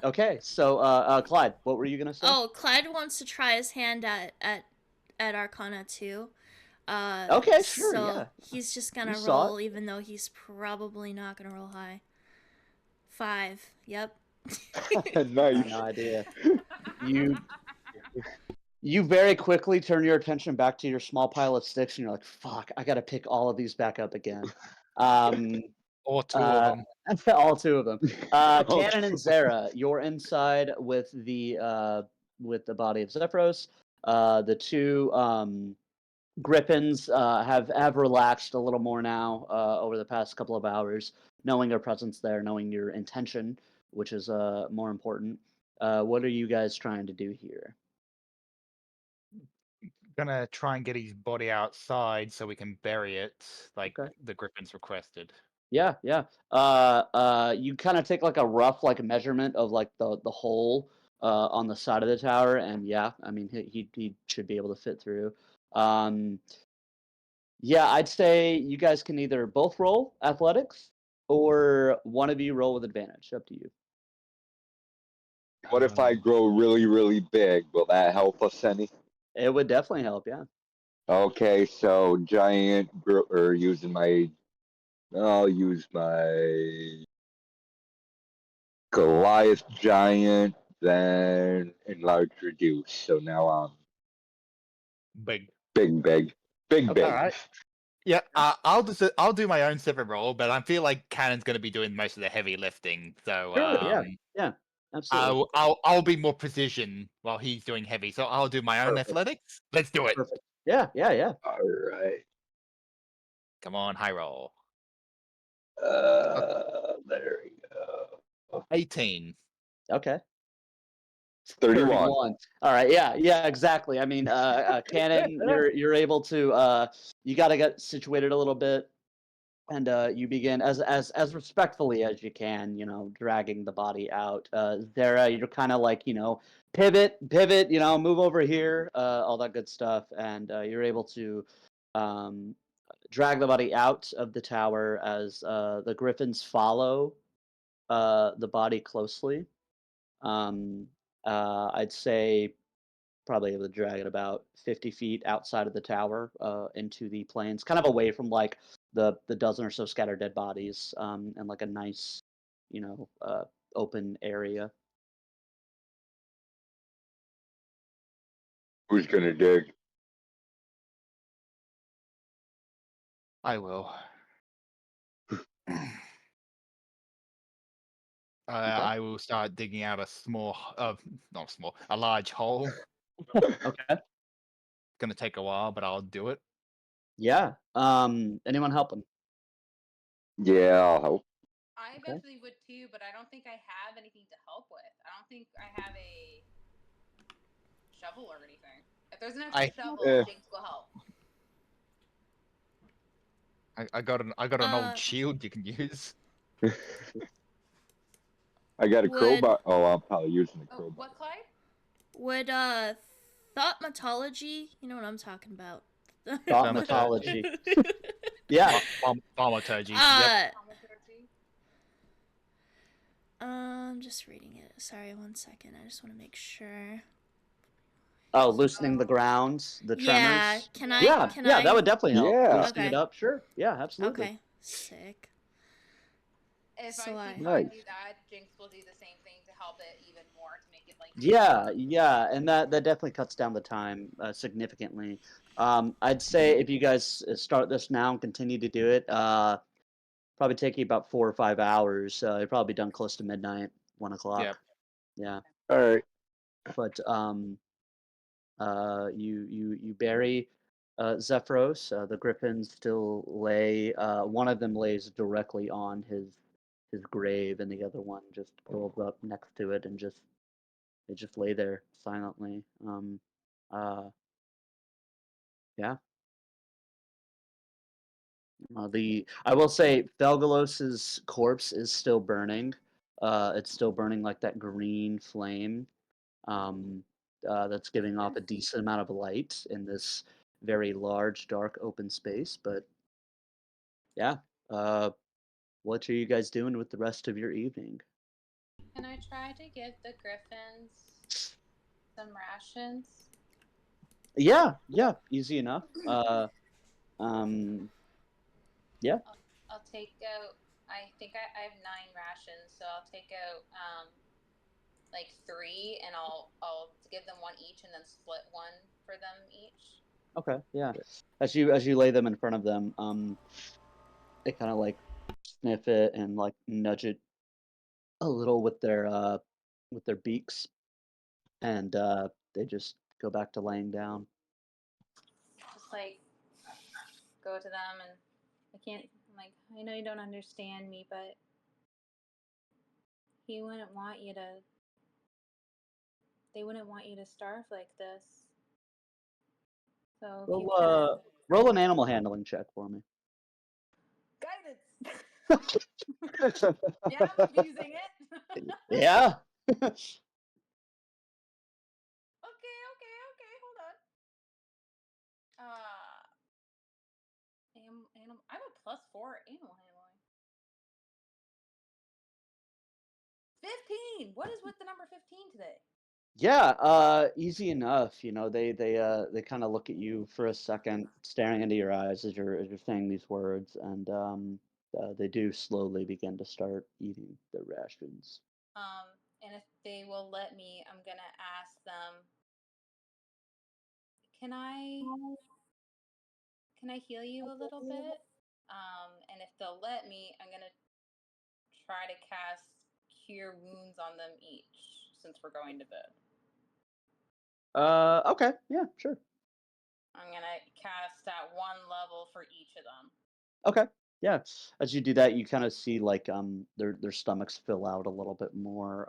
Okay, so Clyde, what were you gonna say? Oh, Clyde wants to try his hand at Arcana too. Okay, sure, So yeah. he's just You gonna saw roll, even though he's probably not gonna roll high. 5. Yep. Nice. No idea. You very quickly turn your attention back to your small pile of sticks, and you're like, "Fuck, I gotta pick all of these back up again." Or two of them. All two of them. Oh, Cannon and Zara, you're inside with the body of Zephyros. The two Griffins have relaxed a little more now over the past couple of hours, knowing your presence there, knowing your intention, which is more important. What are you guys trying to do here? Gonna try and get his body outside so we can bury it, like Okay. the Griffins requested. Yeah, yeah. You kind of take like a rough like measurement of like the hole on the side of the tower, and yeah, I mean he should be able to fit through. Um, yeah, I'd say you guys can either both roll athletics or one of you roll with advantage. Up to you. what if I grow really, really big? Will that help us any? It would definitely help. Yeah. Okay, so giant, or using my, I'll use my Goliath giant, then enlarge reduce. So now I'm Big. big. Okay, alright. Yeah, I'll do my own separate roll, but I feel like Cannon's gonna be doing most of the heavy lifting. So Sure. Yeah. Yeah. Absolutely. I'll be more precision while he's doing heavy. So I'll do my own Perfect. athletics. Let's do it. Perfect. Yeah. Yeah. Yeah. All right. Come on, high roll. There we go. 18. Okay. 31. All right, yeah, yeah, exactly. I mean, Cannon, you're able to you got to get situated a little bit, and you begin as respectfully as you can, dragging the body out. Zara, you're kind of like, pivot, move over here, all that good stuff, and you're able to um, drag the body out of the tower as the griffins follow the body closely. Um, I'd say probably able to drag it about 50 feet outside of the tower into the plains, kind of away from like the dozen or so scattered dead bodies, and like a nice, open area. Who's gonna dig? I will. I will start digging out a small, not small, a large hole. Okay. Gonna take a while, but I'll do it. Yeah. Anyone helping? Yeah, I'll help. I eventually would too, but I don't think I have anything to help with. I don't think I have a shovel or anything. If there's an extra shovel, Jinx will help. I got an old shield you can use. I got a Would- crowbar. Oh, I'm probably using the crowbar. What, Clyde? Would thaumatology, you know what I'm talking about. Thaumatology. Yeah. Thaumaturgy. Yep. Thaumaturgy. I'm just reading it. Sorry, 1 second. I just want to make sure. Oh, loosening the grounds, the tremors. Yeah, can I? Yeah, can yeah, I? that would definitely help. Yeah. Loosening it Okay. up, sure. Yeah, absolutely. Okay, sick. If So I I- see Clyde Nice. do that, Jinx will do the same thing to help it even more to make it like. Yeah, yeah, and that definitely cuts down the time significantly. I'd say if you guys start this now and continue to do it, probably take you about 4 or 5 hours. You'll probably be done close to midnight, 1 o'clock. Yep. Yeah, All right. but you bury Zephyros. The griffins still lay. One of them lays directly on his grave, and the other one just curls up next to it and they just lay there silently. Uh, yeah. I will say Felgalos's corpse is still burning. It's still burning like that green flame. That's giving off a decent amount of light in this very large, dark, open space. But yeah, what are you guys doing with the rest of your evening? Can I try to give the griffins some rations? Yeah, easy enough. Yeah. I'll take out. I think I have 9 rations, so I'll take out like 3, and I'll give them 1 each, and then split 1 for them each. Okay, yeah. As you lay them in front of them, they kind of like sniff it and like nudge it a little with their beaks, and they just go back to laying down. Just like go to them, and I'm like, I know you don't understand me, but he wouldn't want you to. They wouldn't want you to starve like this. So if you can Roll an animal handling check for me. guidance. Yeah, I'm using it. Yeah. Okay, hold on. I'm a +4 animal handling. 15. What is with the number 15 today? Yeah, easy enough. You know, they kind of look at you for a second, staring into your eyes as you're saying these words, and they do slowly begin to start eating their rations. And if they will let me, I'm gonna ask them. Can I heal you a little bit? And if they'll let me, I'm gonna try to cast Cure Wounds on them each, since we're going to bed. Okay, yeah, sure. I'm gonna cast at 1 level for each of them. Okay, yeah. As you do that, you kind of see like their stomachs fill out a little bit more.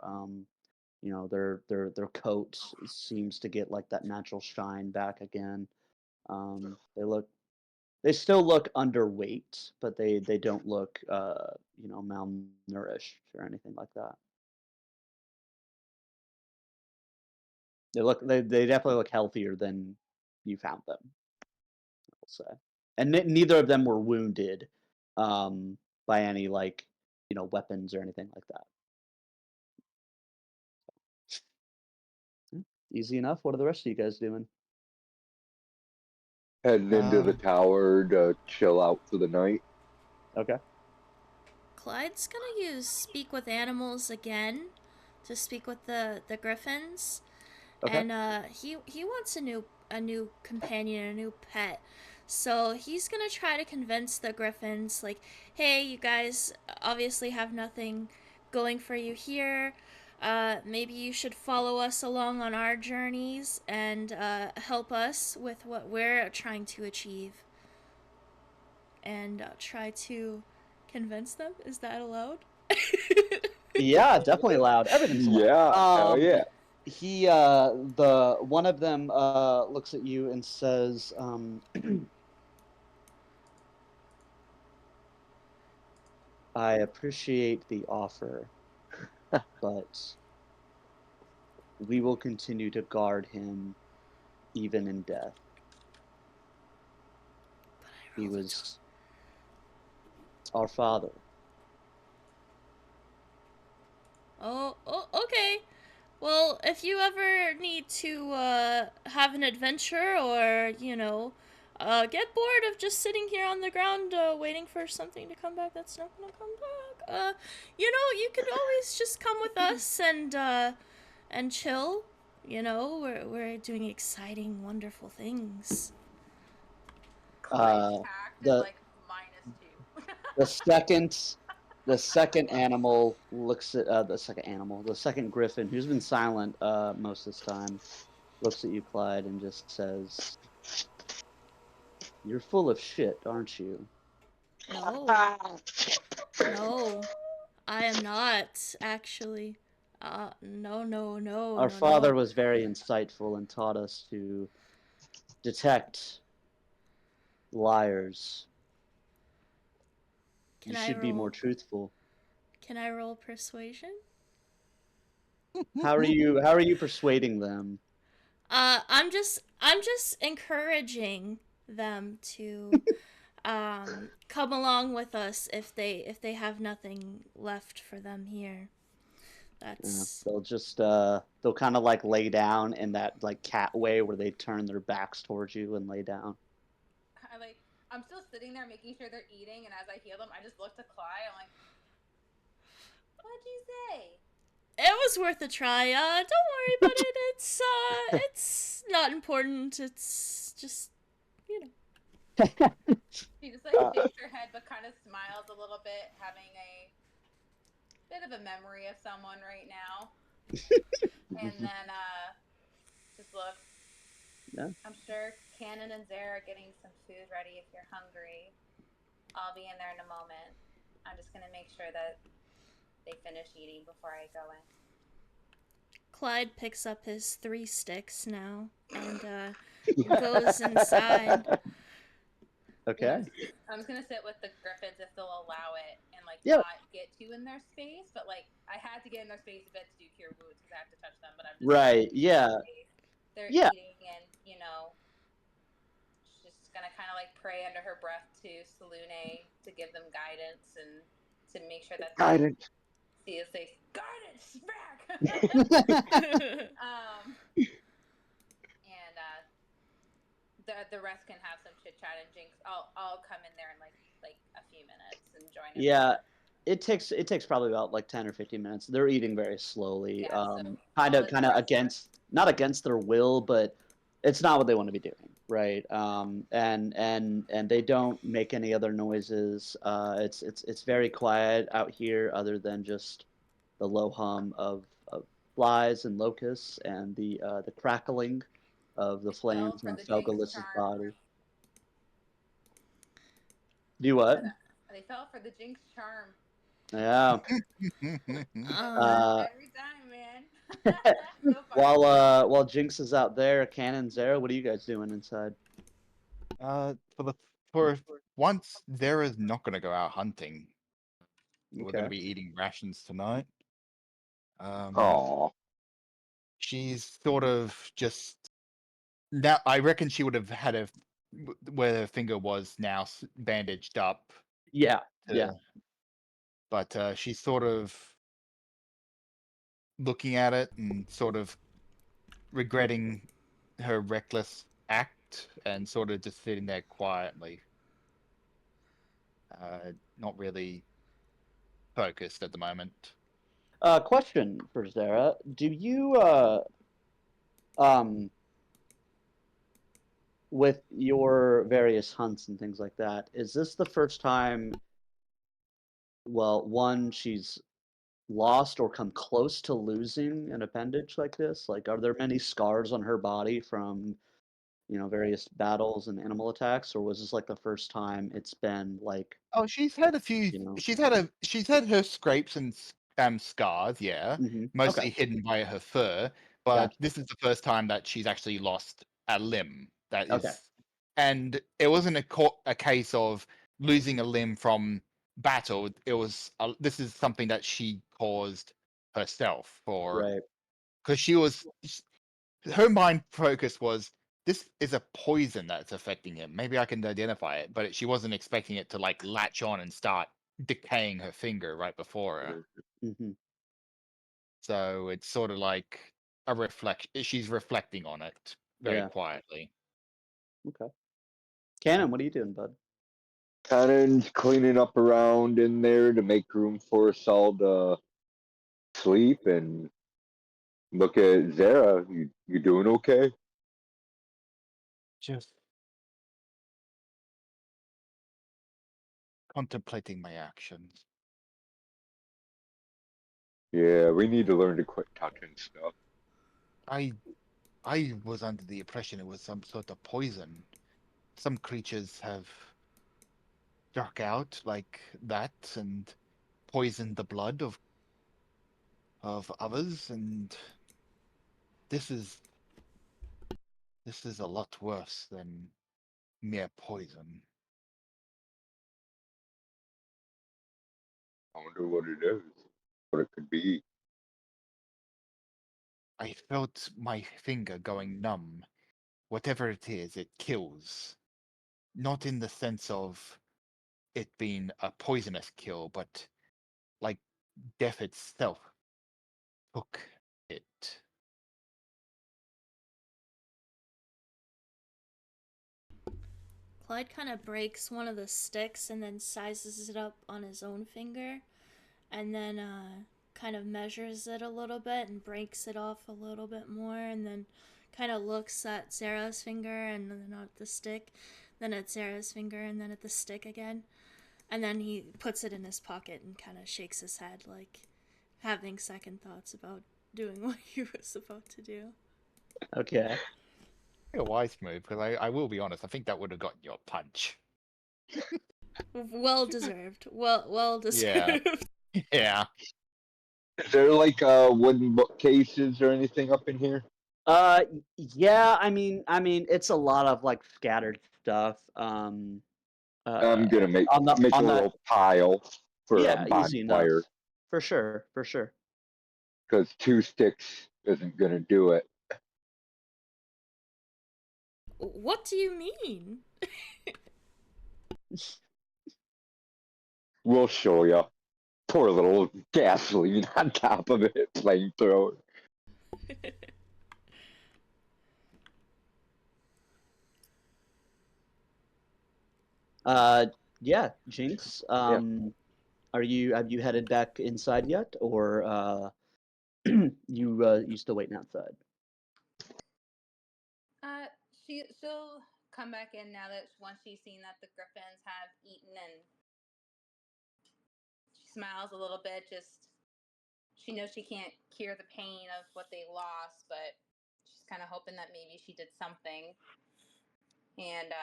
You know, their coat seems to get like that natural shine back again. They still look underweight, but they don't look you know, malnourished or anything like that. They definitely look healthier than you found them, I'll say. And neither of them were wounded by any like, you know, weapons or anything like that. Easy enough. What are the rest of you guys doing? Heading into the tower to chill out for the night. Okay. Clyde's gonna use speak with animals again to speak with the griffins. Okay. And he wants a new companion, a new pet. So he's gonna try to convince the griffins, like, hey, you guys obviously have nothing going for you here. Maybe you should follow us along on our journeys and help us with what we're trying to achieve. And try to convince them. Is that allowed? Yeah, definitely loud. Everything's loud. Yeah, hell yeah. The one of them looks at you and says, I appreciate the offer, but we will continue to guard him even in death. He was our father. Oh, okay. Well, if you ever need to have an adventure or, you know, get bored of just sitting here on the ground waiting for something to come back that's not gonna come back, you know, you could always just come with us and chill. You know, we're doing exciting, wonderful things. Clyde's tact is the- like -2. The second animal looks at the second griffin, who's been silent most of this time, looks at you, Clyde, and just says, "You're full of shit, aren't you?" No. No. I am not, actually. No. Our father was very insightful and taught us to detect liars Can You I should be more roll? truthful. Can I roll persuasion? How are you persuading them? I'm just encouraging them to come along with us if they have nothing left for them here. That's They'll just they'll kind of like lay down in that like cat way where they turn their backs towards you and lay down. I'm still sitting there making sure they're eating, and as I heal them, I just look to Clyde. I'm like, "What'd you say?" it was worth a try. Don't worry about it. It's not important. It's just, you know. She just like shakes her head, but kind of smiles a little bit, having a bit of a memory of someone right now. And then just looks. Yeah. I'm sure Cannon and Zara are getting some food ready if you're hungry. I'll be in there in a moment. I'm just gonna make sure that they finish eating before I go in. Clyde picks up his 3 sticks now and goes inside. Okay. I'm just gonna sit with the griffins if they'll allow it, and like Yeah. not get too in their space. But like I had to get in their space a bit to do cure wounds because I have to touch them. But I'm just Right. Yeah. they're Yeah. eating, and she's just gonna kind of like pray under her breath to Salune to give them guidance and to make sure that they Guidance. see as they guidance back. And the rest can have some chit chat, and Jinx, I'll come in there in like a few minutes and join in. Yeah. It takes probably about like 10 or 15 minutes. They're eating very slowly. Yeah, so kind I'll of let the rest- against, not against their will, but it's not what they want to be doing, right? And they don't make any other noises. It's very quiet out here other than just the low hum of flies and locusts and the crackling of the fell flames for on the Jinx Felgalis's charm. body. Do what? They fell for the Jinx charm. Yeah. Every time, man. So While Jinx is out there, Cannon, Zara, what are you guys doing inside? For once, Zara's not going to go out hunting. We're going to Okay. be eating rations tonight. Oh, She's sort of just now. I reckon she would have had where her finger was now bandaged up. Yeah. Yeah. But she's sort of looking at it and sort of regretting her reckless act and sort of just sitting there quietly. Not really focused at the moment. Question for Zara: do you with your various hunts and things like that, is this the first time? Well, one, she's lost or come close to losing an appendage like this? Like, are there many scars on her body from various battles and animal attacks, or was this like the first time it's been like, Oh, she's had a few. you know? She's had her scrapes and scars, yeah, Okay, mostly hidden by her fur. But gotcha. this is the first time that she's actually lost a limb. That Okay, is, and it wasn't a case of losing a limb from battle. It was this is something that she caused herself for right. because her mind focus was this is a poison that's affecting him. Maybe I can identify it, but she wasn't expecting it to like latch on and start decaying her finger right before her. hmm So it's sort of like a reflect. She's reflecting on it very Yeah. quietly. Okay. Cannon, what are you doing, bud? Cannon's cleaning up around in there to make room for us all to sleep and look at Zara. You doing okay? Just contemplating my actions. Yeah, we need to learn to quit touching stuff. I was under the impression it was some sort of poison. Some creatures have struck out like that and poisoned the blood of others, and this is a lot worse than mere poison. I wonder what it is. What it could be. I felt my finger going numb. Whatever it is, it kills. Not in the sense of it being a poisonous kill, but like death itself took it. Clyde kind of breaks one of the sticks and then sizes it up on his own finger, and then kind of measures it a little bit and breaks it off a little bit more, and then kind of looks at Sarah's finger and then at the stick, then at Sarah's finger and then at the stick again, and then he puts it in his pocket and kind of shakes his head, like having second thoughts about doing what he was about to do. Okay. A wise move, because I will be honest, I think that would have gotten you a punch. Well deserved. Well deserved. Yeah. Is there like wooden bookcases or anything up in here? Yeah. I mean, it's a lot of like scattered stuff. I'm gonna make on the a on the little pile for yeah, a easy enough. bonfire For sure. because 2 sticks isn't gonna do it. What do you mean? We'll show you. Pour a little gasoline on top of it, flamethrower. Yeah, Jinx. Have you headed back inside yet, or you still waiting outside? She'll come back in now that once she's seen that the griffins have eaten, and she smiles a little bit. Just she knows she can't cure the pain of what they lost, but she's kind of hoping that maybe she did something. And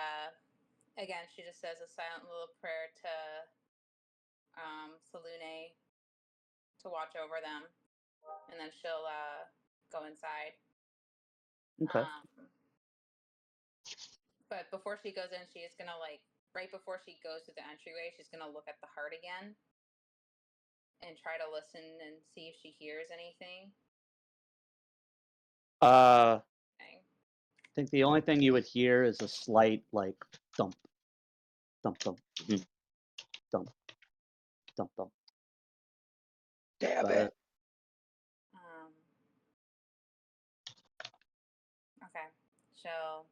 again, she just says a silent little prayer to Salune to watch over them, and then she'll go inside. Okay. But before she goes in, she is gonna right before she goes to the entryway, she's gonna look at the heart again and try to listen and see if she hears anything. I think the only thing you would hear is a slight like thump, thump, thump, thump, thump, thump. Damn it. Okay. She'll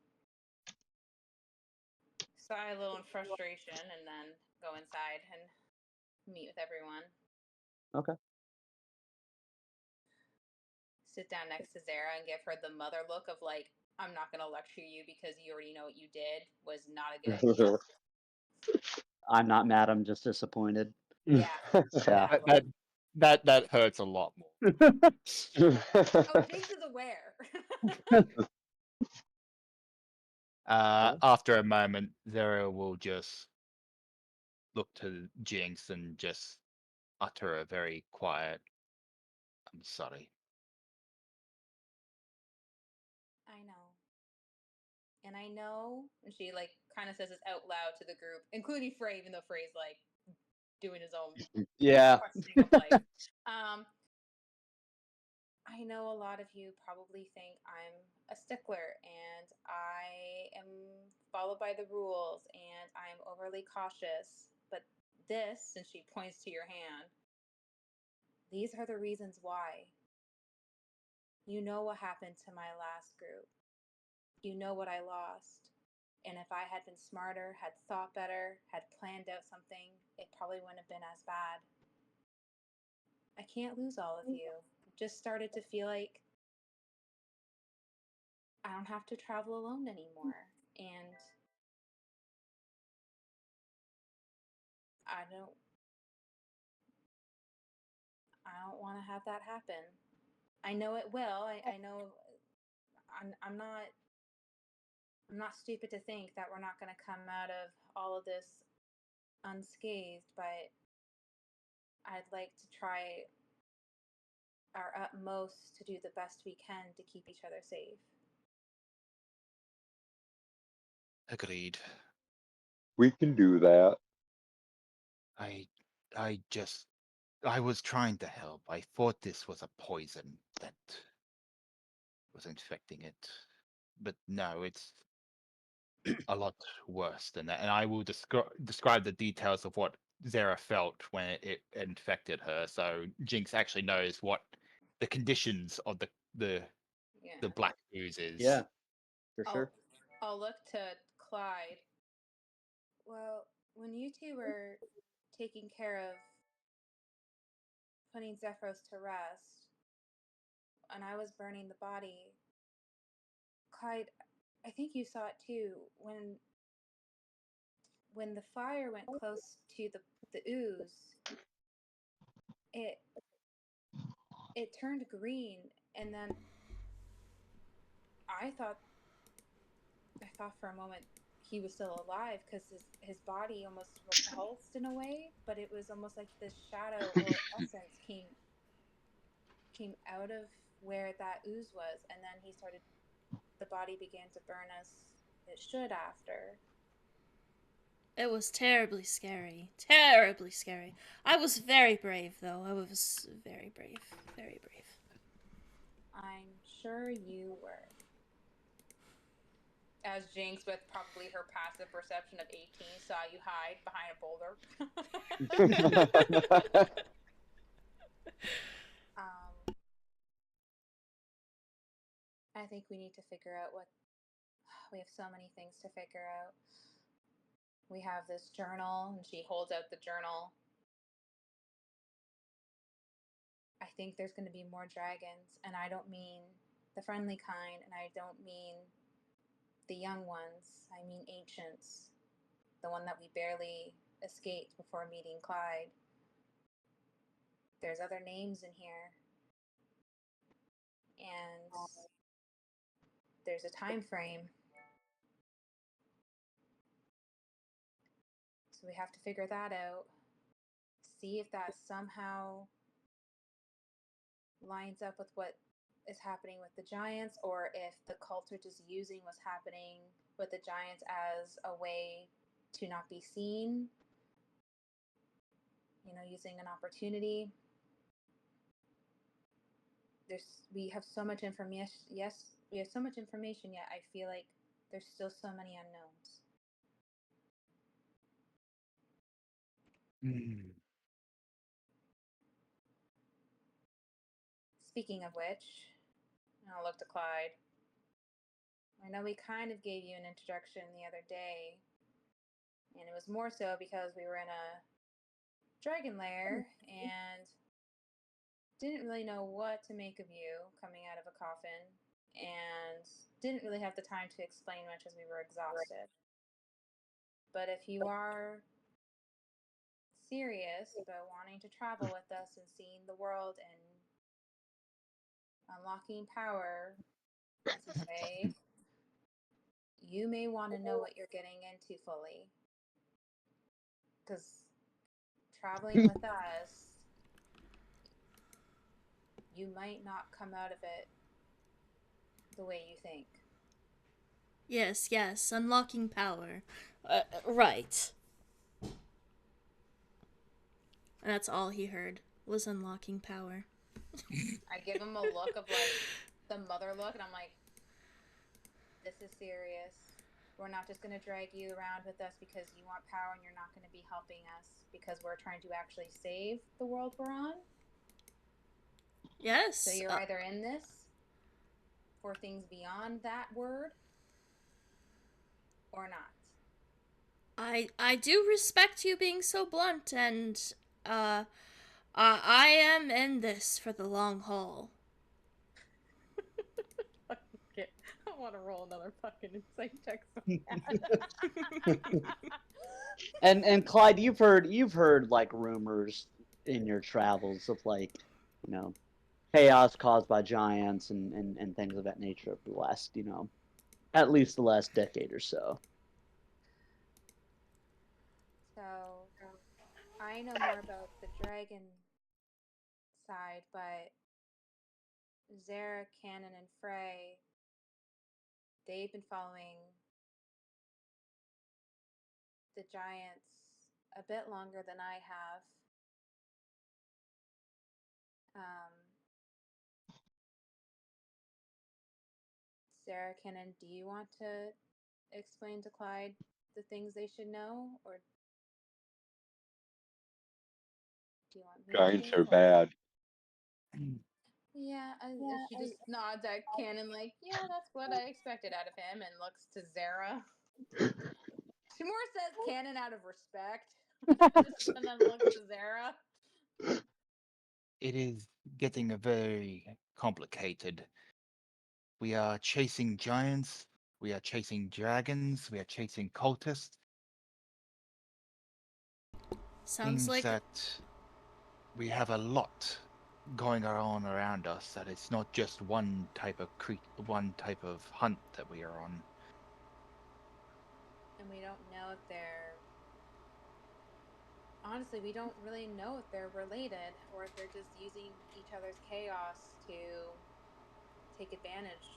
sigh a little in frustration and then go inside and meet with everyone. Okay. Sit down next to Zara and give her the mother look of like, I'm not going to lecture you because you already know what you did was not a good idea. I'm not mad. I'm just disappointed. Yeah. Yeah. That hurts a lot more. Oh, Jinx is aware. After a moment, Zara will just look to Jinx and just utter a very quiet, I'm sorry. I know. And I know, and she like kind of says this out loud to the group, including Frey, even though Frey's like doing his own questioning of life. I know a lot of you probably think I'm a stickler and I am followed by the rules and I'm overly cautious. But this, and she points to your hand, these are the reasons why. You know what happened to my last group. You know what I lost. And if I had been smarter, had thought better, had planned out something, it probably wouldn't have been as bad. I can't lose all of you. I've just started to feel like I don't have to travel alone anymore. And I don't want to have that happen. I know it will. I know I'm not stupid to think that we're not going to come out of all of this unscathed, but I'd like to try our utmost to do the best we can to keep each other safe. Agreed. We can do that. I just I was trying to help. I thought this was a poison that was infecting it. But no, it's a lot worse than that. And I will describe the details of what Zara felt when it infected her. So Jinx actually knows what the conditions of the Yeah. black ooze is. Yeah, for I'll, sure. I'll look to Clyde. Well, when you two were taking care of putting Zephyros to rest, and I was burning the body, Clyde, I think you saw it too. When the fire went close to the ooze, it turned green, and then I thought for a moment he was still alive because his body almost repulsed in a way, but it was almost like this shadow or essence came out of where that ooze was, and then the body began to burn as it should after. It was terribly scary. Terribly scary. I was very brave, though. I was very brave. Very brave. I'm sure you were. As Jinx, with probably her passive perception of 18, saw you hide behind a boulder. I think we need to figure out what. We have so many things to figure out. We have this journal, and she holds out the journal. I think there's going to be more dragons, and I don't mean the friendly kind, and I don't mean the young ones. I mean ancients. The one that we barely escaped before meeting Clyde. There's other names in here. And there's a time frame. So we have to figure that out. See if that somehow lines up with what is happening with the giants, or if the cult are just using what's happening with the giants as a way to not be seen. Using an opportunity. We have so much information. Yes, we have so much information, yet I feel like there's still so many unknowns. Speaking of which, I'll look to Clyde. I know we kind of gave you an introduction the other day, and it was more so because we were in a dragon lair and didn't really know what to make of you coming out of a coffin, and didn't really have the time to explain much as we were exhausted. But if you are serious about wanting to travel with us and seeing the world and unlocking power, as you say, you may want to know what you're getting into fully. Because traveling with us, you might not come out of it the way you think. Yes, yes, unlocking power. Right. And that's all he heard was unlocking power. I give him a look of like the mother look, and I'm like, this is serious. We're not just going to drag you around with us because you want power and you're not going to be helping us because we're trying to actually save the world we're on. Yes. So you're either in this for things beyond that word or not. I do respect you being so blunt, and I am in this for the long haul. Okay, I want to roll another fucking insight check. And Clyde, you've heard like rumors in your travels of like, chaos caused by giants and things of that nature over the last, at least the last decade or so. So I know more about the dragon side, but Zara, Cannon, and Frey, they've been following the giants a bit longer than I have. Sarah, Kenan, do you want to explain to Clyde the things they should know, or do you want me Giants to? are bad. Yeah, she just nods at Cannon like, yeah, that's what I expected out of him, and looks to Zara. She more says Cannon out of respect, and then looks to Zara. It is getting very complicated. We are chasing giants. We are chasing dragons. We are chasing cultists. Sounds Seems like that we have a lot going on around us. That it's not just one type of hunt that we are on. And we don't know if they're... Honestly, we don't really know if they're related, or if they're just using each other's chaos to take advantage.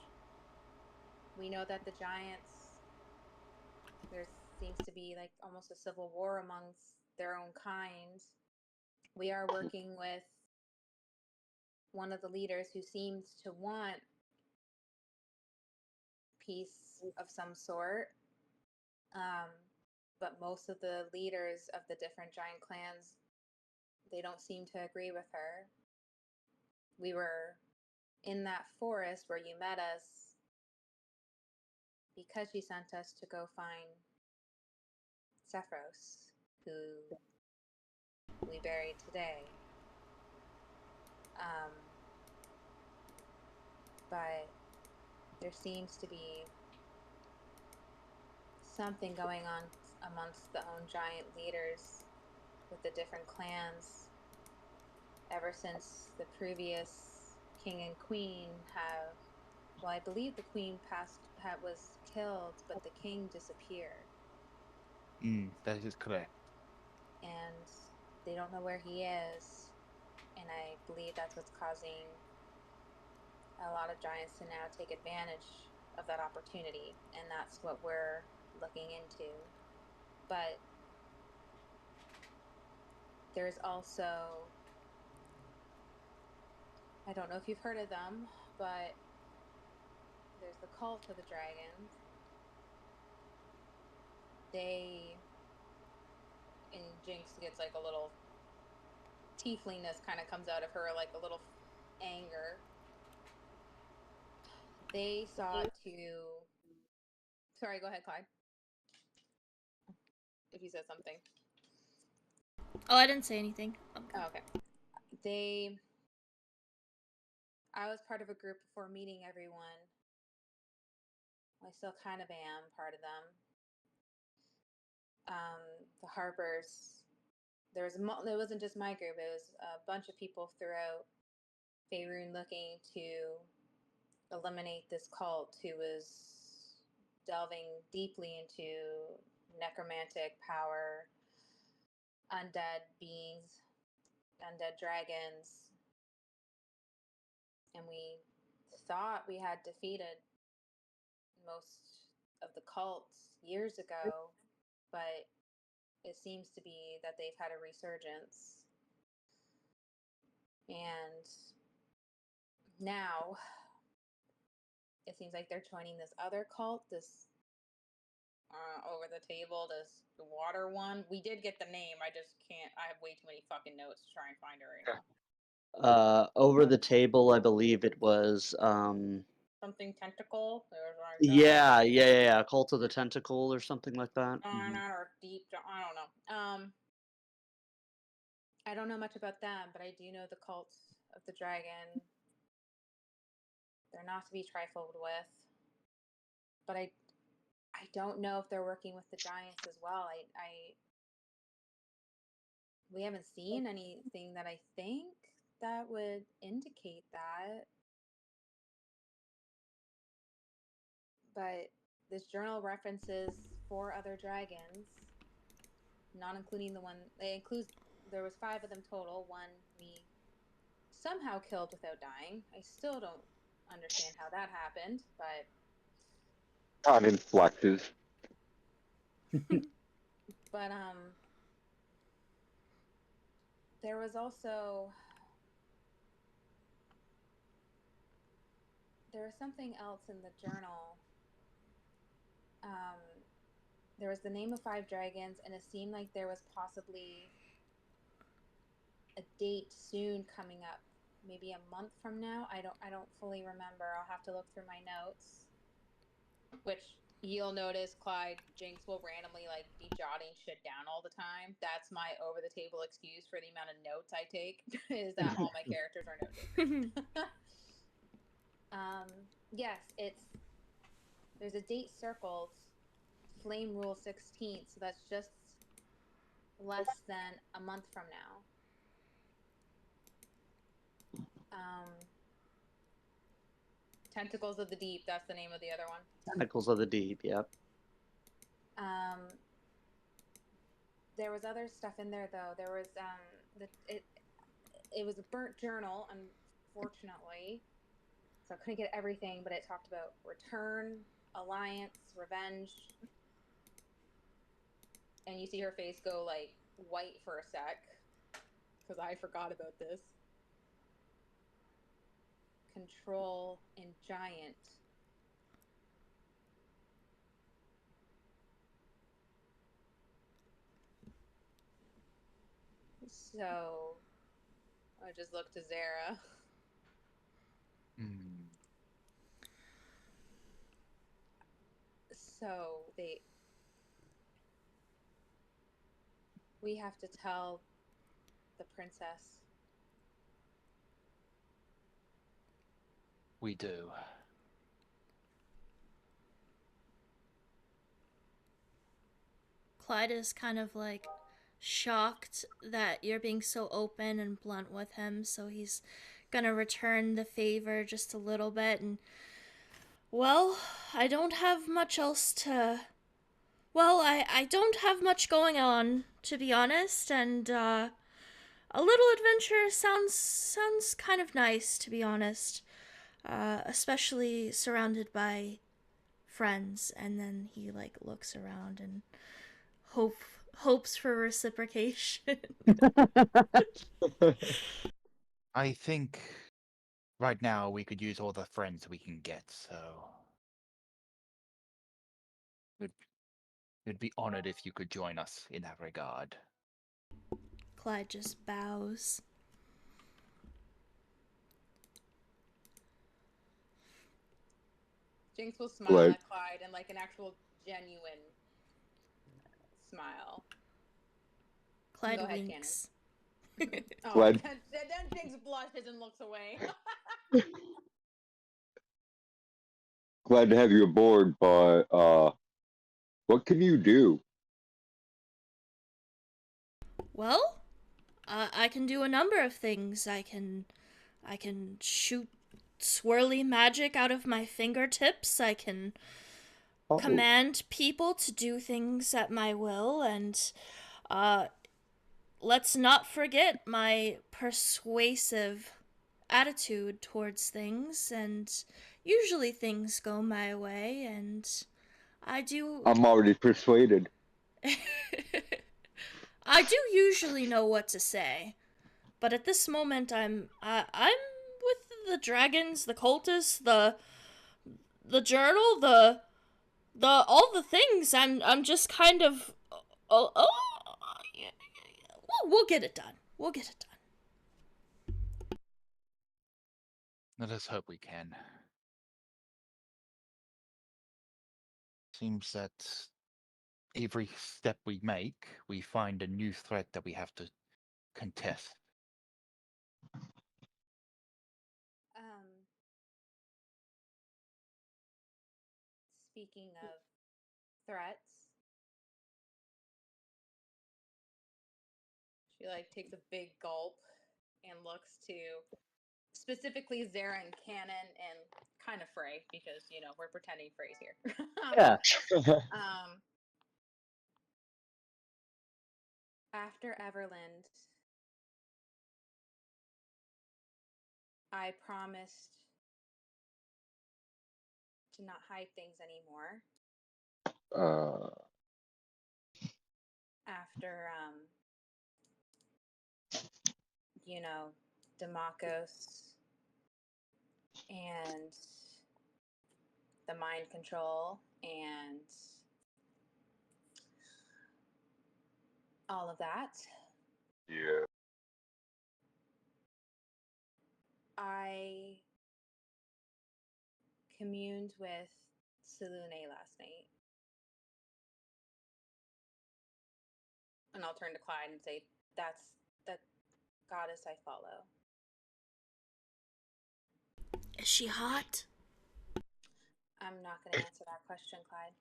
We know that the giants... There seems to be like almost a civil war amongst their own kind. We are working with one of the leaders who seems to want peace of some sort. But most of the leaders of the different giant clans, they don't seem to agree with her. We were in that forest where you met us because she sent us to go find Sephiros, who we buried today. But there seems to be something going on amongst the own giant leaders with the different clans ever since the previous king and queen have... Well, I believe the queen was killed, but the king disappeared. That is correct. And they don't know where he is. And I believe that's what's causing a lot of giants to now take advantage of that opportunity. And that's what we're looking into. But there's also... I don't know if you've heard of them, but there's the cult of the dragons. They... And Jinx gets like a little tieflingness kind of comes out of her, like a little anger. They sought to... Sorry, go ahead, Clyde. If you said something. Oh, I didn't say anything. Oh, okay. I was part of a group before meeting everyone. I still kind of am part of them. The Harpers. It wasn't just my group. It was a bunch of people throughout Faerun looking to eliminate this cult who was delving deeply into necromantic power, undead beings, undead dragons. And we thought we had defeated most of the cults years ago, but it seems to be that they've had a resurgence. And now it seems like they're joining this other cult, this over the table, this water one. We did get the name. I just can't. I have way too many fucking notes to try and find it right now. Over the table, I believe it was. Something tentacle. Yeah. Cult of the Tentacle or something like that. Or deep. I don't know. I don't know much about them, but I do know the cult of the dragon. They're not to be trifled with. But I don't know if they're working with the giants as well. We haven't seen anything that I think that would indicate that. But this journal references 4 other dragons, not including the one... There was 5 of them total. One we somehow killed without dying. I still don't understand how that happened, but... On inflexes. But, there was also there was something else in the journal. There was the name of 5 dragons, and it seemed like there was possibly a date soon coming up, maybe a month from now. I don't fully remember. I'll have to look through my notes. Which you'll notice, Clyde, Jinx will randomly like be jotting shit down all the time. That's my over the table excuse for the amount of notes I take. Is that all my characters are note takers. Yes, there's a date circled, Flame Rule 16, so that's just less than a month from now. Tentacles of the Deep, that's the name of the other one. Tentacles of the Deep, yep. There was other stuff in there though. There was it was a burnt journal, unfortunately. So I couldn't get everything, but it talked about return, alliance, revenge. And you see her face go like white for a sec, because I forgot about this. Control and giant. So I just looked to Zara. So we have to tell the princess. We do. Clyde is kind of like shocked that you're being so open and blunt with him, so he's gonna return the favor just a little bit. And well, I don't have much else to. Well, I don't have much going on, to be honest, and a little adventure sounds kind of nice, to be honest. Especially surrounded by friends. And then he like looks around and hopes for reciprocation. I think right now we could use all the friends we can get, so we'd be honored if you could join us in that regard. Clyde just bows. Jinx will smile Right. at Clyde and like an actual genuine smile. Clyde Go ahead, winks. Oh, Clyde. then Jinx blushes and looks away. Glad to have you aboard, but what can you do? Well, I can do a number of things. I can shoot swirly magic out of my fingertips. I can Oh, command people to do things at my will, and let's not forget my persuasive attitude towards things, and usually things go my way, and I do I'm already persuaded. I do usually know what to say, but at this moment I'm with the dragons, the cultists, the journal, the all the things. I'm just kind of yeah, we'll get it done. We'll get it done. Let us hope we can. Seems that every step we make, we find a new threat that we have to contest. Speaking of threats, she like takes a big gulp and looks to specifically Zara and Cannon and kind of Frey, because you know we're pretending Frey's here. Yeah. After Everland, I promised to not hide things anymore. After you know, Demakos and the mind control and all of that, Yeah. I communed with Salune last night. And I'll turn to Clyde and say, that's the goddess I follow. Is she hot? I'm not going to answer that question, Clyde.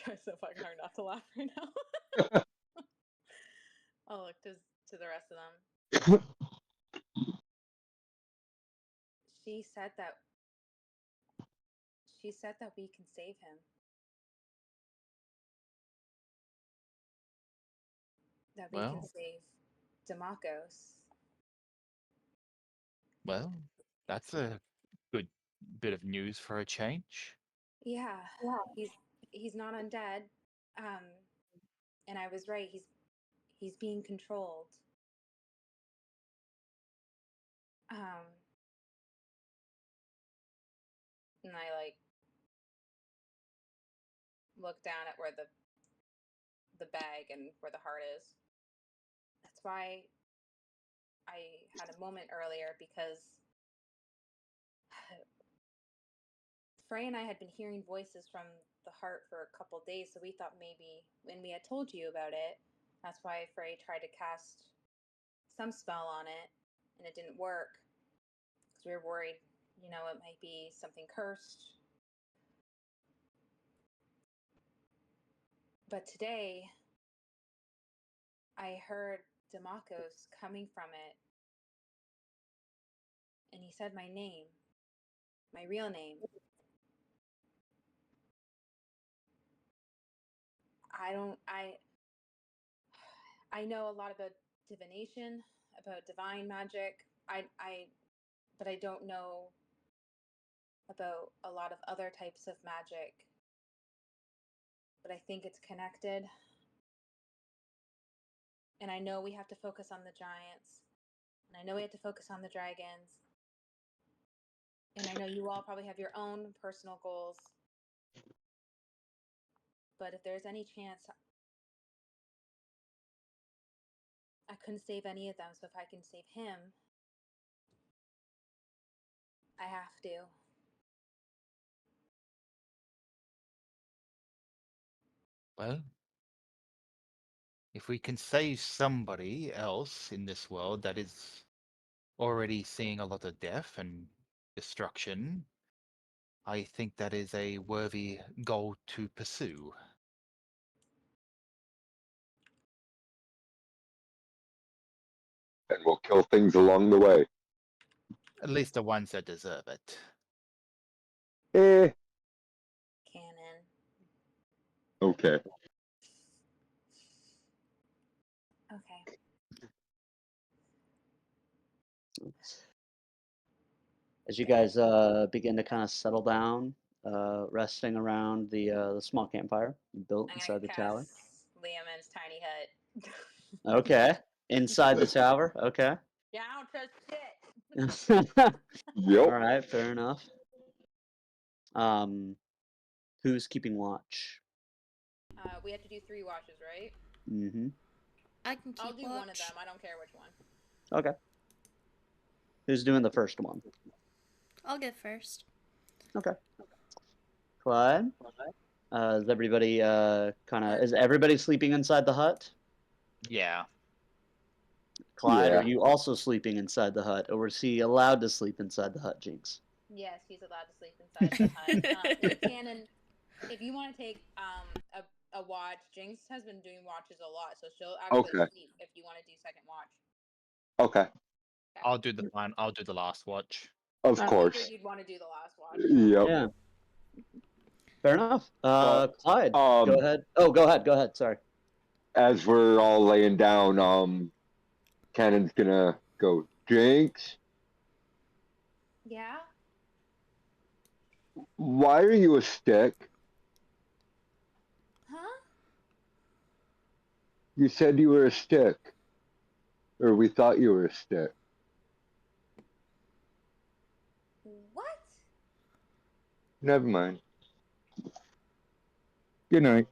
Try so fucking hard not to laugh right now. I'll look to the rest of them. She said that we can save him. That we can save Demacos. Well, that's a good bit of news for a change. Yeah. He's not undead. And I was right. He's being controlled. And I look down at where the bag and where the heart is. That's why I had a moment earlier, because Frey and I had been hearing voices from the heart for a couple days, so we thought maybe when we had told you about it, that's why Frey tried to cast some spell on it, and it didn't work, because we were worried, it might be something cursed. But today, I heard Demacos coming from it, and he said my name, my real name. I know a lot about divination, about divine magic. But I don't know about a lot of other types of magic. But I think it's connected. And I know we have to focus on the giants. And I know we have to focus on the dragons. And I know you all probably have your own personal goals. But if there's any chance, I couldn't save any of them. So if I can save him, I have to. Well, if we can save somebody else in this world that is already seeing a lot of death and destruction, I think that is a worthy goal to pursue. And we'll kill things along the way. At least the ones that deserve it. Canon. Okay. Okay. As you guys begin to kind of settle down, resting around the small campfire built I'm inside gonna the cast tower. Liamon's tiny hut. Okay, inside the tower. Okay. Yeah, I don't trust shit. Yep. All right, fair enough. Who's keeping watch? We have to do 3 watches, right? Mm-hmm. I can keep I'll do watch. one of them. I don't care which one. Okay. Who's doing the first one? I'll get first. Okay. Clyde? Is everybody is everybody sleeping inside the hut? Yeah. Clyde, Yeah. are you also sleeping inside the hut, or is he allowed to sleep inside the hut, Jinx? Yes, he's allowed to sleep inside the hut. Cannon, if you want to take a watch, Jinx has been doing watches a lot, so she'll actually Okay. sleep if you want to do second watch. Okay. I'll do the last watch. Of I course. figured you'd want to do the last watch. Yep. Yeah. Fair enough. But, Clyde, go ahead. Oh, go ahead. Sorry. As we're all laying down, Cannon's gonna go, Jinx, Yeah? why are you a stick? Huh? You said you were a stick. Or we thought you were a stick. What? Never mind. Good night.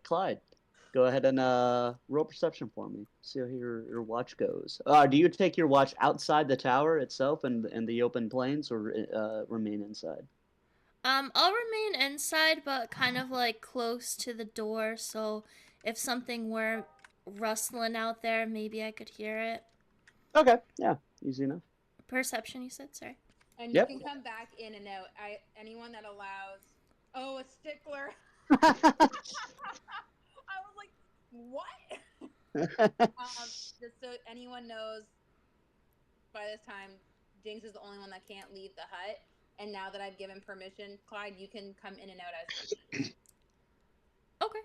Clyde, go ahead and roll perception for me. See how your watch goes. Do you take your watch outside the tower itself and the open plains, or remain inside? I'll remain inside, but kind of like close to the door, so if something were rustling out there, maybe I could hear it. Okay, yeah, easy enough. Perception, you said? Sorry. And Yep. you can come back in and out. Anyone that allows. Oh, a stickler. I was like, what? Just so anyone knows, by this time, Jinx is the only one that can't leave the hut. And now that I've given permission, Clyde, you can come in and out as needed. Okay.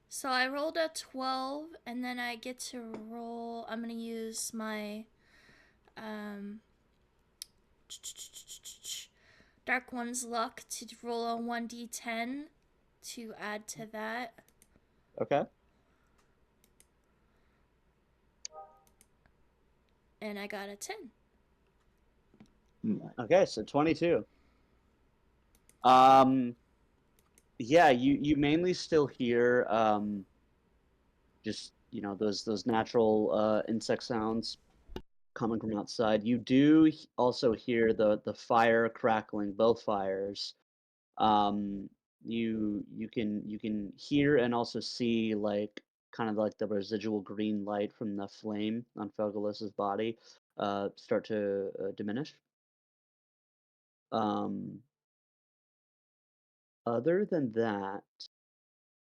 So I rolled a 12, and then I get to roll. I'm gonna use my Dark One's luck to roll a 1d10 to add to that. Okay. And I got a 10. Okay, so 22. Yeah, you mainly still hear just those natural insect sounds coming from outside. You do also hear the fire crackling, both fires. You can hear and also see like kind of like the residual green light from the flame on Felgalis's body start to diminish. Um, Other than that,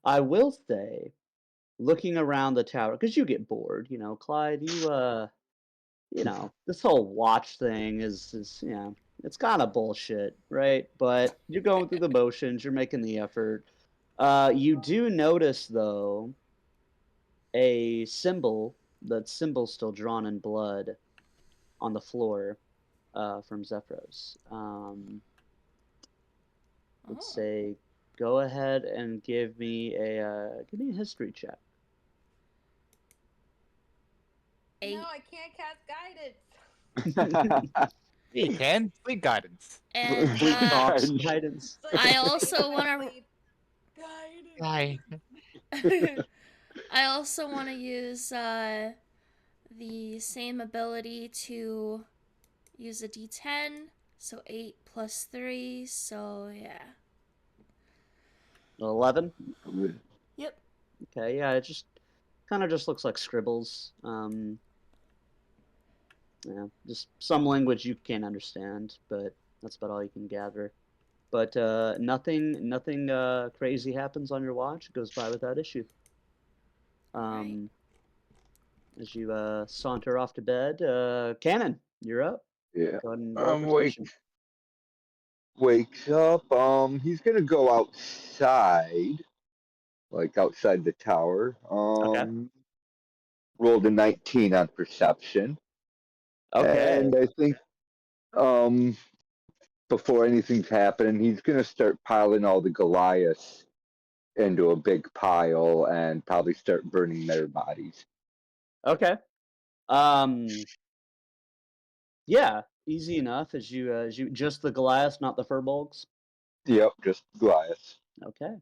I will say, looking around the tower, because you get bored, Clyde, this whole watch thing is it's kind of bullshit, right? But you're going through the motions, you're making the effort. You do notice though a symbol, that symbol still drawn in blood on the floor from Zephyros. Let's Oh. say, go ahead and give me a history check. Eight. No, I can't cast guidance. You can. Sleep guidance. And Sleep guidance. Guidance. It's like I the also same wanna- way guidance. Guy. I also want to use the same ability to use a d10. So 8 plus 3. So yeah. 11. Yep. Okay, yeah, it just kind of just looks like scribbles. Yeah, just some language you can't understand, but that's about all you can gather. But nothing crazy happens on your watch. It goes by without issue. Alright. As you saunter off to bed, Cannon, you're up. Yeah. Go ahead and roll perception. Wakes up. He's gonna go outside, like outside the tower. Okay. Rolled a 19 on perception, Okay. and I think before anything's happening, he's gonna start piling all the Goliaths into a big pile and probably start burning their bodies. Okay. Yeah, easy enough as you just the Goliath, not the Furbolgs. Yep, just Goliaths. Okay.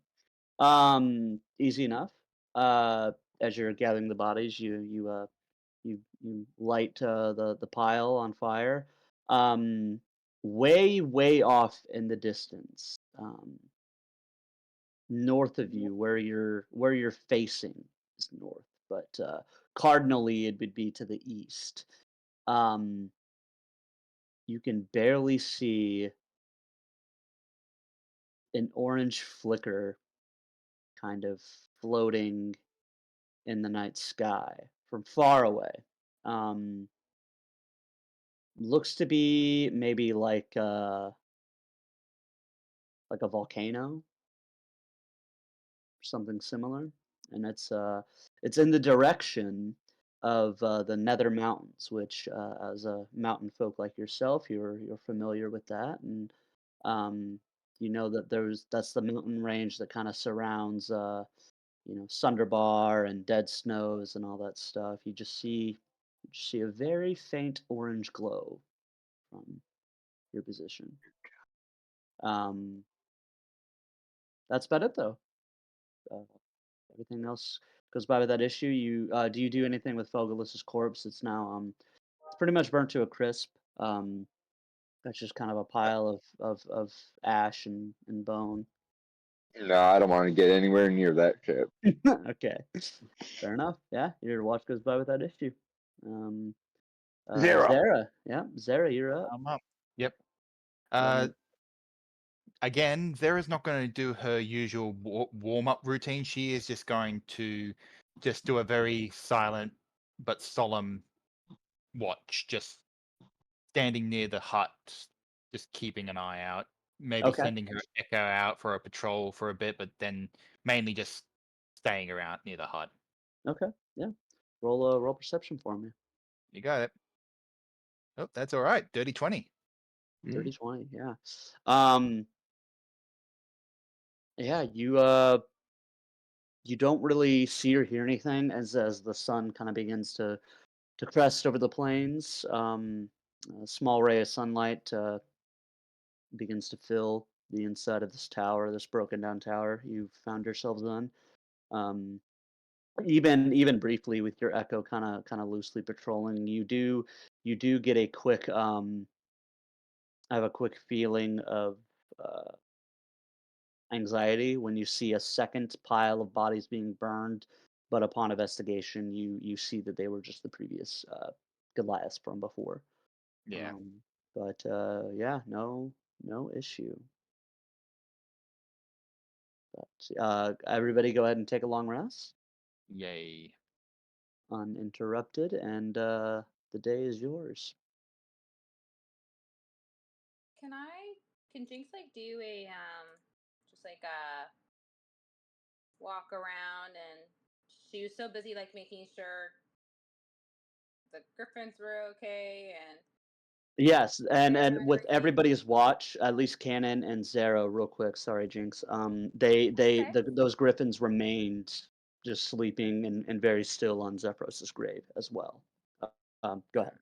Easy enough. As you're gathering the bodies, you light the pile on fire. Way off in the distance, north of you, where you're facing is north, but cardinally it would be to the east. Um, you can barely see an orange flicker kind of floating in the night sky from far away. Um, Looks to be maybe like a volcano or something similar, and it's in the direction of the Nether Mountains, which as a mountain folk like yourself, you're familiar with that, and um, you know that that's the mountain range that kind of surrounds Sunderbar and Dead Snows and all that stuff. You just see a very faint orange glow from your position. Um, that's about it though. Uh, Everything else goes by without issue. Do you do anything with Fogelus's corpse? It's pretty much burnt to a crisp. That's just kind of a pile of ash and bone. No, I don't want to get anywhere near that ship. Okay, fair enough. Yeah, your watch goes by without issue. Um, Zero. Zara, you're up. I'm up. Yep. Um, Again, Zara's not going to do her usual warm-up routine. She is just going to just do a very silent but solemn watch, just standing near the hut, just keeping an eye out. Maybe okay, sending her echo out for a patrol for a bit, but then mainly just staying around near the hut. okay, yeah. Roll perception for me. You got it. Oh, that's all right. Dirty 20. 30-20, yeah. Yeah, you don't really see or hear anything as the sun kind of begins to crest over the plains. A small ray of sunlight begins to fill the inside of this tower, this broken down tower you've found yourselves on. Um, even briefly with your echo kind of loosely patrolling, you do get a quick I have a quick feeling of uh, anxiety when you see a second pile of bodies being burned, but upon investigation, you see that they were just the previous Goliaths from before. Yeah. Um, but yeah, no issue. But everybody, go ahead and take a long rest, Yay. uninterrupted, and the day is yours. Can Jinx like do a just like a walk around, and she was so busy like making sure the griffins were okay and Yes, and Sarah and and with everything? everybody's watch, at least Canon and Zero, real quick. Sorry, Jinx. Okay. Those griffins remained just sleeping and very still on Zephyros's grave as well. Go ahead.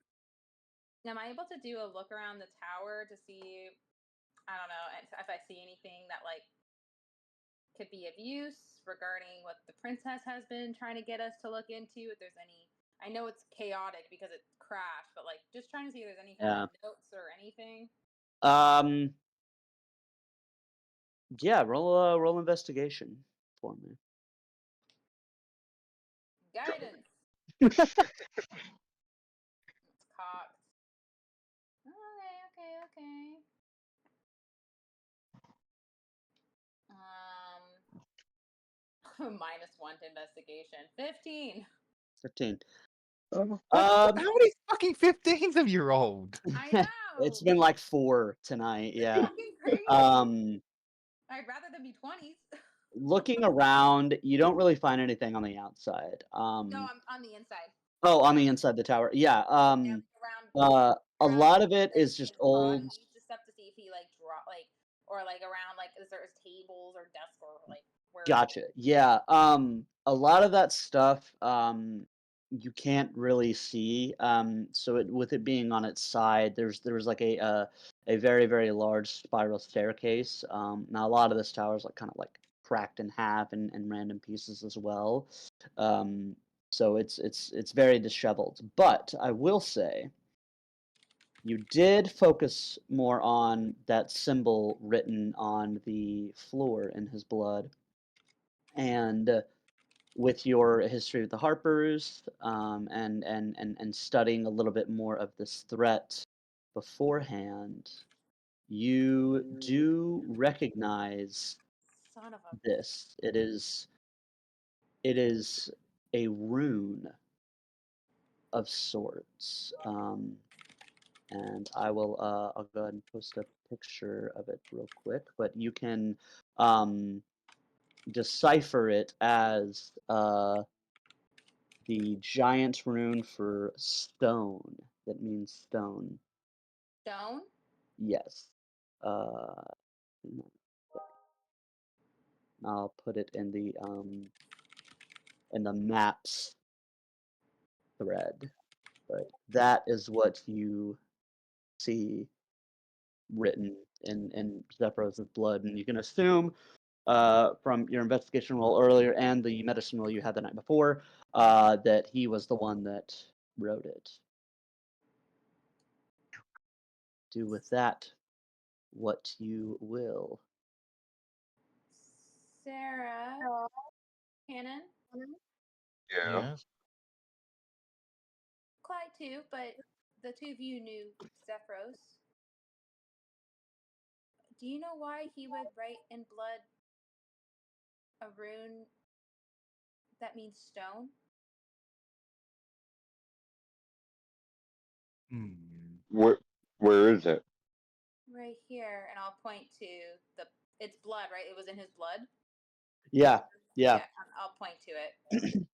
Am I able to do a look around the tower to see, I don't know, if I see anything that like could be of use regarding what the princess has been trying to get us to look into? If there's any, I know it's chaotic because it crashed, but like just trying to see if there's any kind Yeah. of notes or anything. Um. Yeah. Roll investigation for me. Guidance. It's cocked. Okay. -1 to investigation. 15. 15. How Um. many fucking 15s have you rolled? I know. It's been like 4 tonight. It's Yeah. fucking crazy. Um. I'd rather than be 20s. Looking around, you don't really find anything on the outside. No, I'm on the inside. Oh, on the inside the tower. Yeah. Yeah, like A around lot of it like is just his hut. old. He used to stuff to see if he like draw like or like around like is there tables or desk or like where. Gotcha. Yeah. A lot of that stuff, you can't really see. With it being on its side, there was like a very very large spiral staircase. Now a lot of this tower is like kind of like cracked in half and random pieces as well. Um, so it's very disheveled. But I will say, you did focus more on that symbol written on the floor in his blood. And with your history with the Harpers, and studying a little bit more of this threat beforehand, you do recognize Son of a. this. It is a rune of sorts. And I'll go ahead and post a picture of it real quick, but you can um, decipher it as the giant rune for stone. That means stone. Stone? Yes. Uh, I'll put it in the maps thread. But that is what you see written in Zephyros' blood, and you can assume from your investigation roll earlier and the medicine roll you had the night before that he was the one that wrote it. Do with that what you will. Sarah, Cannon, Yeah. Yes. Clyde too, but the two of you knew Zephyros. Do you know why he would write in blood a rune that means stone? Hmm. Where is it? Right here, and I'll point to it's blood, right? It was in his blood. Yeah. I'll point to it.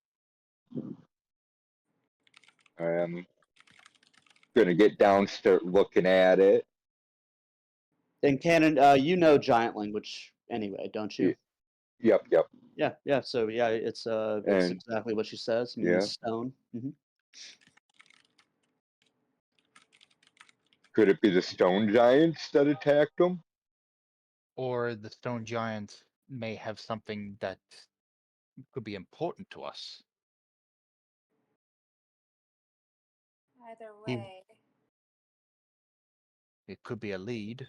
I am gonna get down, start looking at it. And Canon, you know giant language anyway, don't you? Yep. Yeah. So yeah, it's And exactly what she says. Means yeah, stone. could it be the stone giants that attacked them? Or the stone giant may have something that could be important to us. Either He- way, It could be a lead.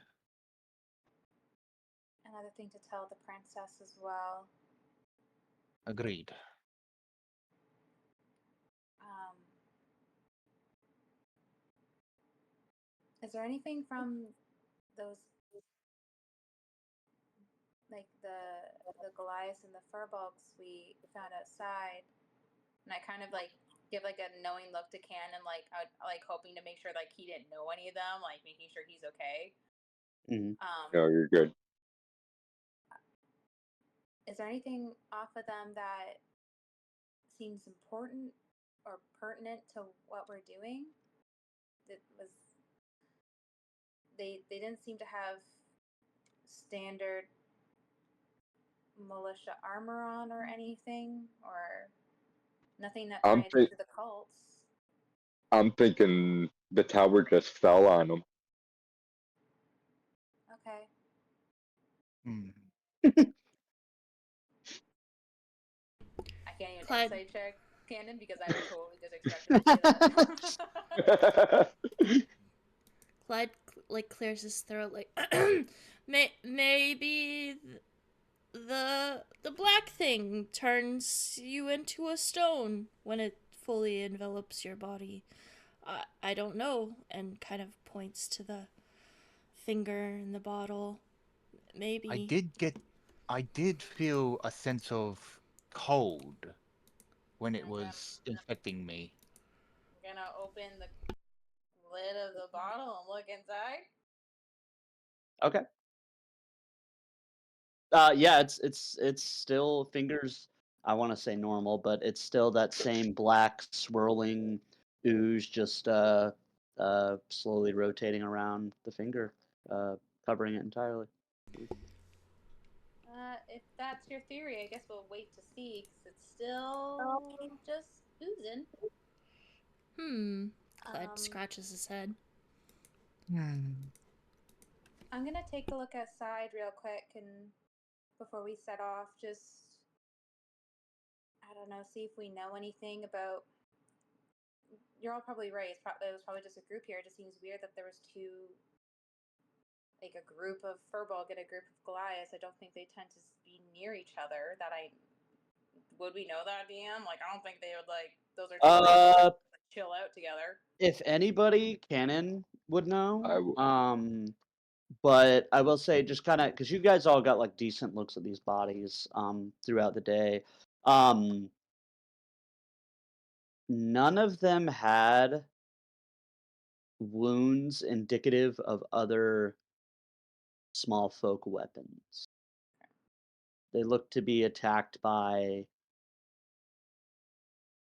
another thing to tell the princess as well. Agreed. Is there anything from those, like the Goliaths and the Furbolgs we found outside? And I kind of like give like a knowing look to Cannon, like I like hoping to make sure like he didn't know any of them, like making sure he's okay. No, you're good. Is there anything off of them that seems important or pertinent to what we're doing? That was they didn't seem to have standard militia armor on or anything, or nothing that I'm ties think into the cults. I'm thinking the tower just fell on them. Okay. Hmm. I can't even Clyde. insight check Cannon because I would totally just expect him to say that. Clyde like clears his throat like maybe the black thing turns you into a stone when it fully envelops your body. I don't know, and kind of points to the finger in the bottle. Maybe. I did feel a sense of cold when it Okay. was infecting me. I'm gonna open the lid of the bottle and look inside. Okay. Yeah, it's still fingers. I want to say normal, but it's still that same black swirling ooze, just slowly rotating around the finger, covering it entirely. If that's your theory, I guess we'll wait to see because it's still just oozing. Clyde scratches his head. I'm gonna take a look outside real quick and before we set off, just I don't know, see if we know anything about. You're all probably right. It was probably just a group here. It just seems weird that there was two, like a group of Furbolg and a group of Goliaths. I don't think they tend to be near each other. Would we know that, DM? Like, I don't think they would like. Those are two like, chill out together. If anybody, Canon would know. I But I will say, just kind of because you guys all got like decent looks at these bodies throughout the day. None of them had wounds indicative of other small folk weapons. They look to be attacked by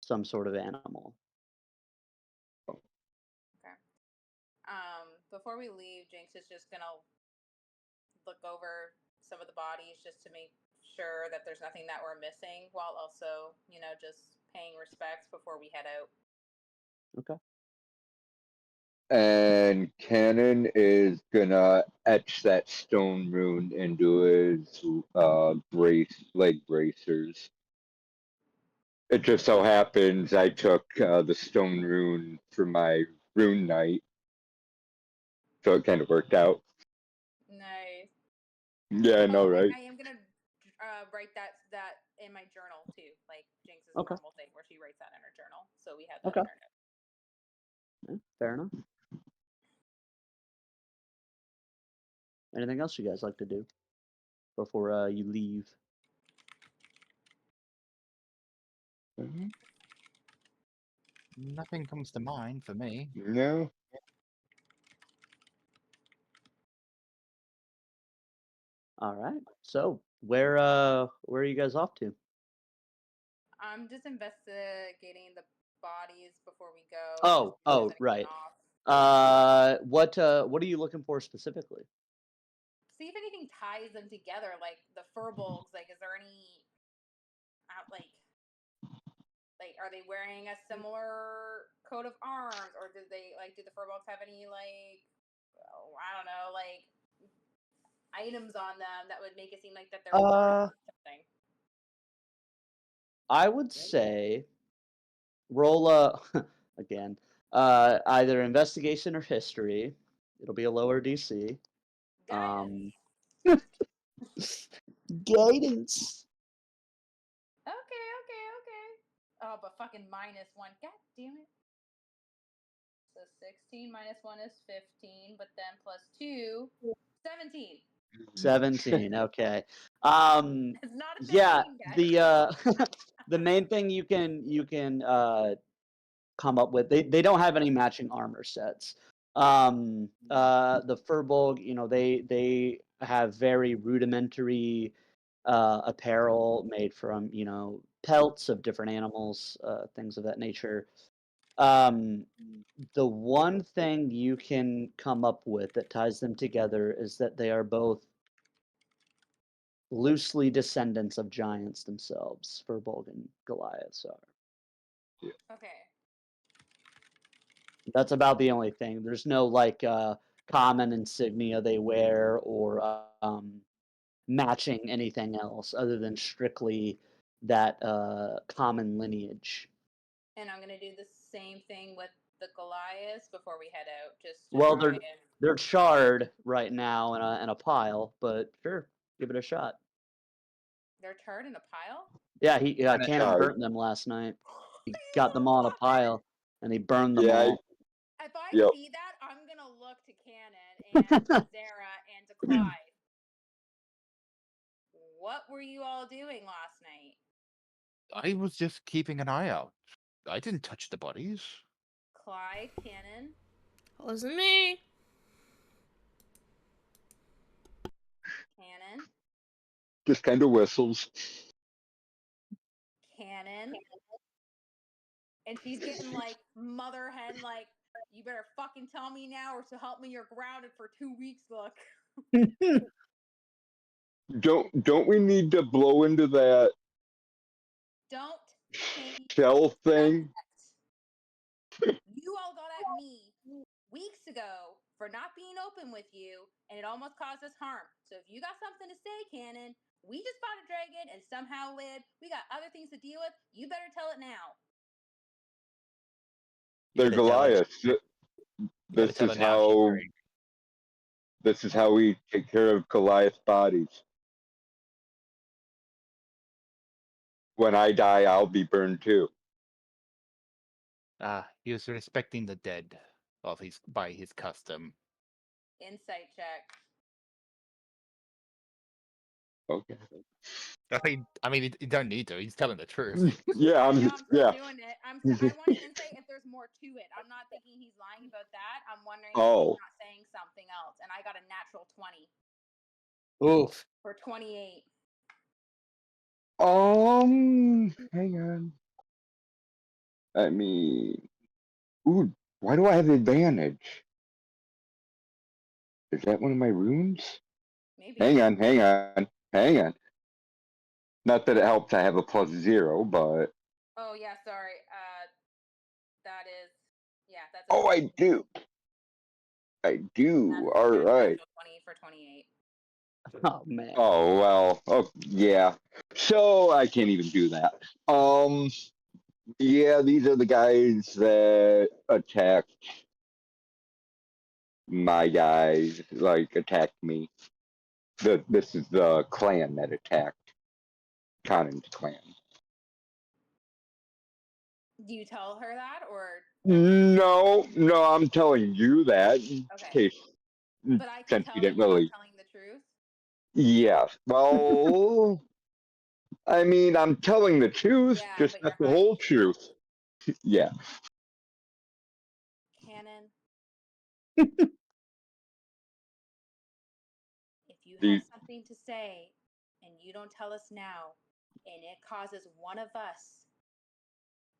some sort of animal. Okay. Before we leave, Jinx is just gonna look over some of the bodies just to make sure that there's nothing that we're missing, while also, just paying respects before we head out. Okay. And Cannon is gonna etch that stone rune into his leg bracers. It just so happens I took the stone rune for my rune night, so it kind of worked out. Nice. Yeah, I know, right? I am gonna write that in my journal too, like Jinx's Okay. normal thing where she writes that in her journal. So we have that Okay. in our notes. Yeah, fair enough. Anything else you guys like to do before you leave? Nothing comes to mind for me. No. All right. So where are you guys off to? I'm just investigating the bodies before we go. Oh, just to see if there's right. anything off. What are you looking for specifically? See if anything ties them together, like the furbolgs. Like, is there any like are they wearing a similar coat of arms, or do the furbolgs have any I don't know, like items on them that would make it seem like that they're something? I would say roll again. Either investigation or history. It'll be a lower DC. Guidance. Guidance. Okay. Oh, but fucking -1. God damn it. So 16 -1 is 15, but then +2, 17. 17. Okay. It's not a 15, Yeah. guys. The main thing you can come up with, they don't have any matching armor sets. The Furbolg, they have very rudimentary apparel made from pelts of different animals, things of that nature. The one thing you can come up with that ties them together is that they are both loosely descendants of giants themselves. Furbolg and Goliath are. Okay. That's about the only thing. There's no common insignia they wear or matching anything else other than strictly that common lineage. And I'm gonna do the same thing with the Goliaths before we head out. Just to Well, try they're charred right now in a pile, but sure, give it a shot. They're charred in a pile? Yeah, Cannon charred. burnt them last night. He got them all in a pile and he burned them Yeah, all. If I Yep. see that, I'm gonna look to Cannon and to Zara and to Clyde. What were you all doing last night? I was just keeping an eye out. I didn't touch the bodies. Clyde, Cannon, Wasn't me. Cannon, just kind of whistles. Cannon. And she's getting like mother hen, like, you better fucking tell me now or so help me you're grounded for 2 weeks, look. Don't we need to blow into that Don't change shell thing? You all got at me weeks ago for not being open with you, and it almost caused us harm. So if you got something to say, Cannon, we just fought a dragon and somehow lived. We got other things to deal with. You better tell it now. They're You gotta tell it. Goliaths. You gotta This tell is it now, she's how worried. this is how we take care of Goliath bodies. When I die, I'll be burned too. He was respecting the dead by his custom. Insight check. Okay. I mean, you don't need to. He's telling the truth. Yeah, I'm still yeah. doing it. I want an insight if there's more to it. I'm not thinking he's lying about that. I'm wondering if Oh. he's not saying something else. And I got a natural 20 Oof. for 28. Hang on. Ooh, why do I have advantage? Is that one of my runes? Maybe. Hang on. Not that it helps I have a +0, but Oh yeah, sorry. That is, yeah, that's. oh, I do. I do. All right. 20 for 28. Oh man. Oh well. Oh yeah. So I can't even do that. Yeah, these are the guys that attacked my guys. Like attacked me. This is the clan that attacked Conan's clan. Do you tell her that, or No, I'm telling you that in okay? case But I can since tell you that didn't you're not really. telling the truth. Yeah. Well, I mean, I'm telling the truth, Yeah, just but not you're the hiding whole it. truth. Yeah. Canon, if you have The, something to say and you don't tell us now, and it causes one of us,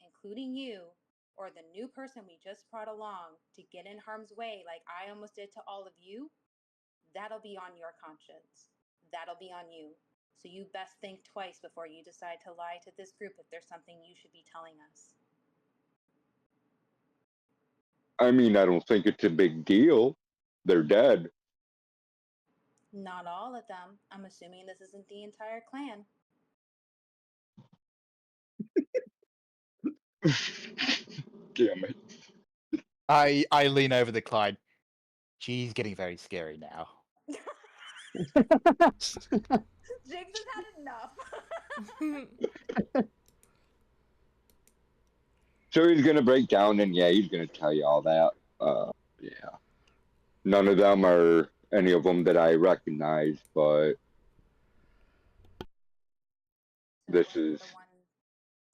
including you, or the new person we just brought along, to get in harm's way like I almost did to all of you, that'll be on your conscience. That'll be on you. So you best think twice before you decide to lie to this group if there's something you should be telling us. I mean, I don't think it's a big deal. They're dead. Not all of them. I'm assuming this isn't the entire clan. Damn it. I lean over the Clyde. She's getting very scary now. Jinx has had enough. So he's gonna break down, and yeah, he's gonna tell you all that. Yeah. None of them are any of them that I recognize, but this is the one.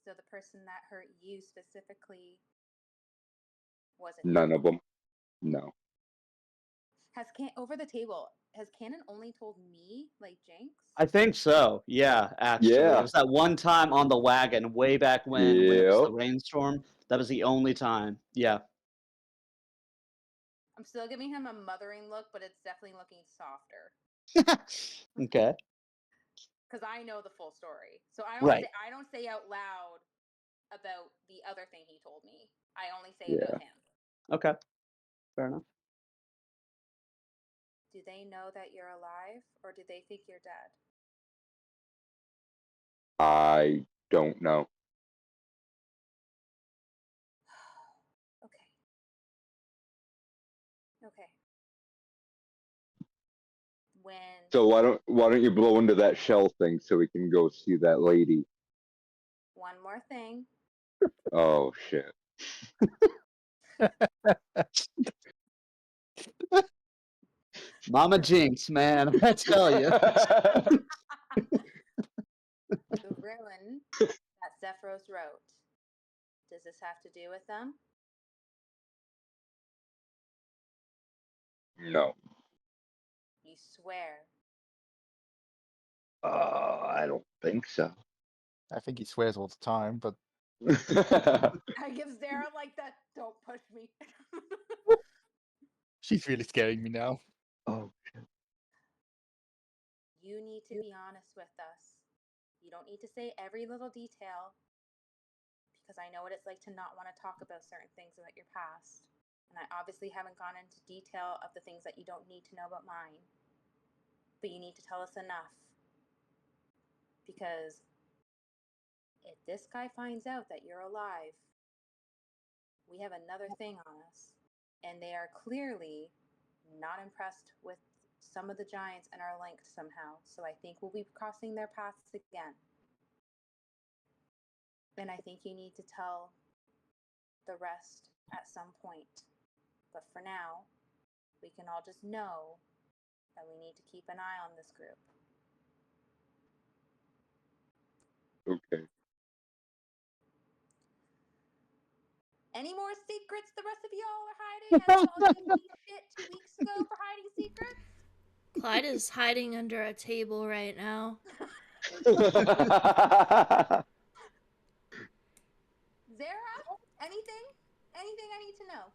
So the person that hurt you specifically wasn't none of them. No. Has over the table? Has Canon only told me, like Jinx? I think so. Yeah, actually. It Yeah. was that one time on the wagon way back when it was the Yep. rainstorm. That was the only time. Yeah. I'm still giving him a mothering look, but it's definitely looking softer Okay. because I know the full story. So Right. I don't say out loud about the other thing he told me. I only say Yeah. about him. Okay. Fair enough. Do they know that you're alive, or do they think you're dead? I don't know. Okay. Okay. When So why don't you blow into that shell thing so we can go see that lady? one more thing. Oh shit. Mama Jinx, man. I tell you. The ruin that Zephyros wrote. Does this have to do with them? No. You swear. I don't think so. I think he swears all the time, but I give Zara like that. Don't push me. she's really scaring me now. Oh. You need to be honest with us. You don't need to say every little detail because I know what it's like to not want to talk about certain things about your past. And I obviously haven't gone into detail of the things that you don't need to know about mine. But you need to tell us enough. Because if this guy finds out that you're alive, we have another thing on us. And they are clearly not impressed with some of the giants and are linked somehow. So I think we'll be crossing their paths again. And I think you need to tell the rest at some point. But for now, we can all just know that we need to keep an eye on this group. Okay. Any more secrets the rest of y'all are hiding? As y'all gave me shit 2 weeks ago for hiding secrets? Clyde is hiding under a table right now. Zara, anything? Anything I need to know?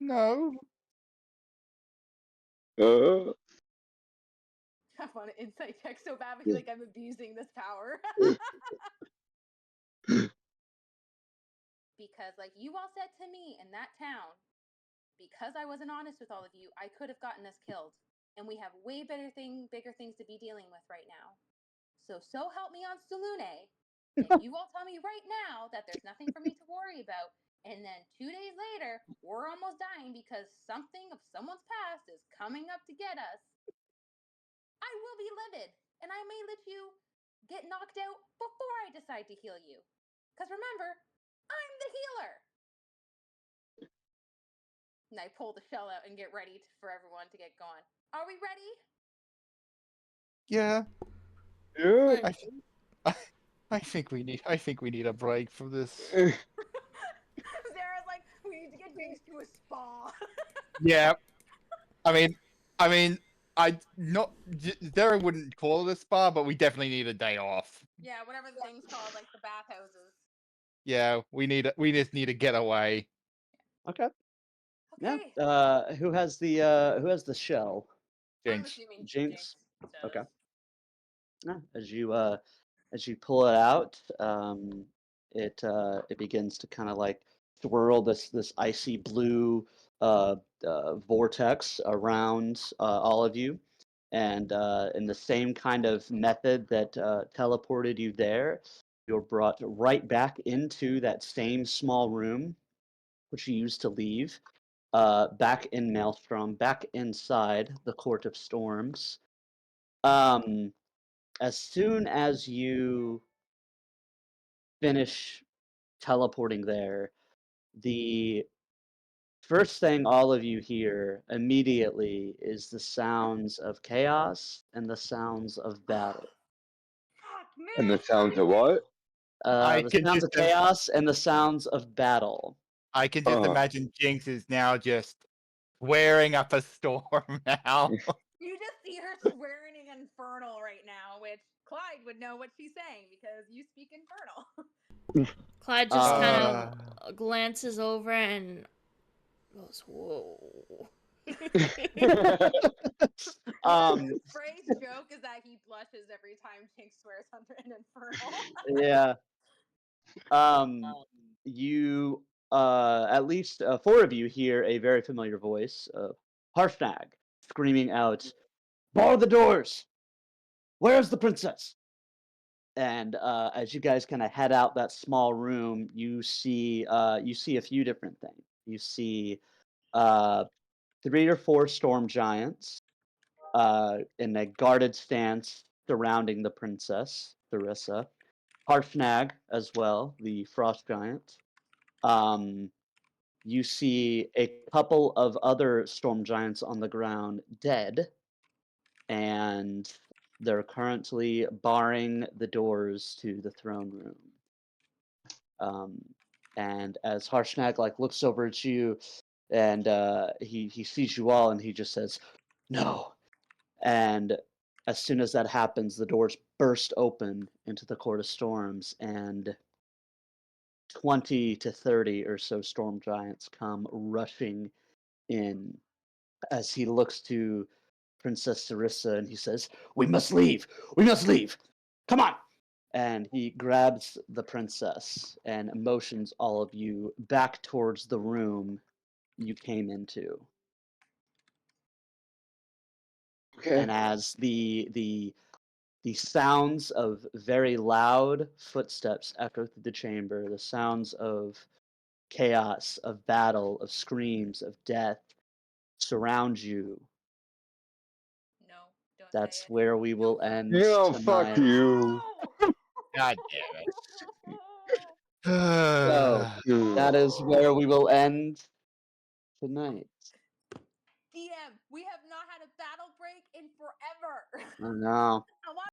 No. have on an insight check so bad, I feel like I'm abusing this power. Because, like you all said to me in that town, because I wasn't honest with all of you, I could have gotten us killed. And we have way bigger things to be dealing with right now. So help me on Salune. If you all tell me right now that there's nothing for me to worry about, and then 2 days later, we're almost dying because something of someone's past is coming up to get us, I will be livid, and I may let you get knocked out before I decide to heal you. Because remember, I'm the healer. And I pull the shell out and get ready for everyone to get going. Are we ready? Yeah, Yeah. I think we need a break from this. Sarah's like, we need to get Jinx to a spa. Yeah, I mean, Zara wouldn't call it a spa, but we definitely need a day off. Yeah, whatever the thing's called, like the bathhouses. Yeah, we just need to get away. Okay. Okay. Yeah. Who has the shell? I'm Jinx. assuming Jinx. does. Okay. Yeah, as you pull it out, it begins to kind of like swirl this icy blue vortex around all of you, and in the same kind of method that teleported you there, you're brought right back into that same small room which you used to leave, back in Maelstrom, back inside the Court of Storms. As soon as you finish teleporting there, the first thing all of you hear immediately is the sounds of chaos and the sounds of battle. Fuck, And man. the sounds of what? I The can sounds just of chaos and the sounds of battle. imagine Jinx is now just swearing up a storm now. You just see her swearing in Infernal right now, which Clyde would know what she's saying because you speak Infernal. Clyde just kind Uh. of glances over and goes, "Whoa." Frey's joke is that he blushes every time Jinx swears under an Infernal. Yeah. You at least four of you hear a very familiar voice of Harshnag screaming out, "Bar the doors! Where's the princess?" And as you guys kind of head out that small room, you see a few different things. You see uh, 3 or 4 storm giants in a guarded stance surrounding the princess Theresa. Harshnag as well, the frost giant. Um, you see a couple of other storm giants on the ground dead, and they're currently barring the doors to the throne room. And as Harshnag like looks over at you, and he sees you all, and he just says, "No." And as soon as that happens, the doors burst open into the Court of Storms, and 20 to 30 or so storm giants come rushing in as he looks to Princess Sarissa and he says, "We must leave! We must leave! Come on!" And he grabs the princess and motions all of you back towards the room you came into. Okay. And as the sounds of very loud footsteps echo through the chamber, the sounds of chaos, of battle, of screams, of death surround you. No, don't That's say it. where we will end Yeah, fuck tonight. you. God damn it. So that is where we will end tonight. DM, we have not had a battle break in forever. I know. I want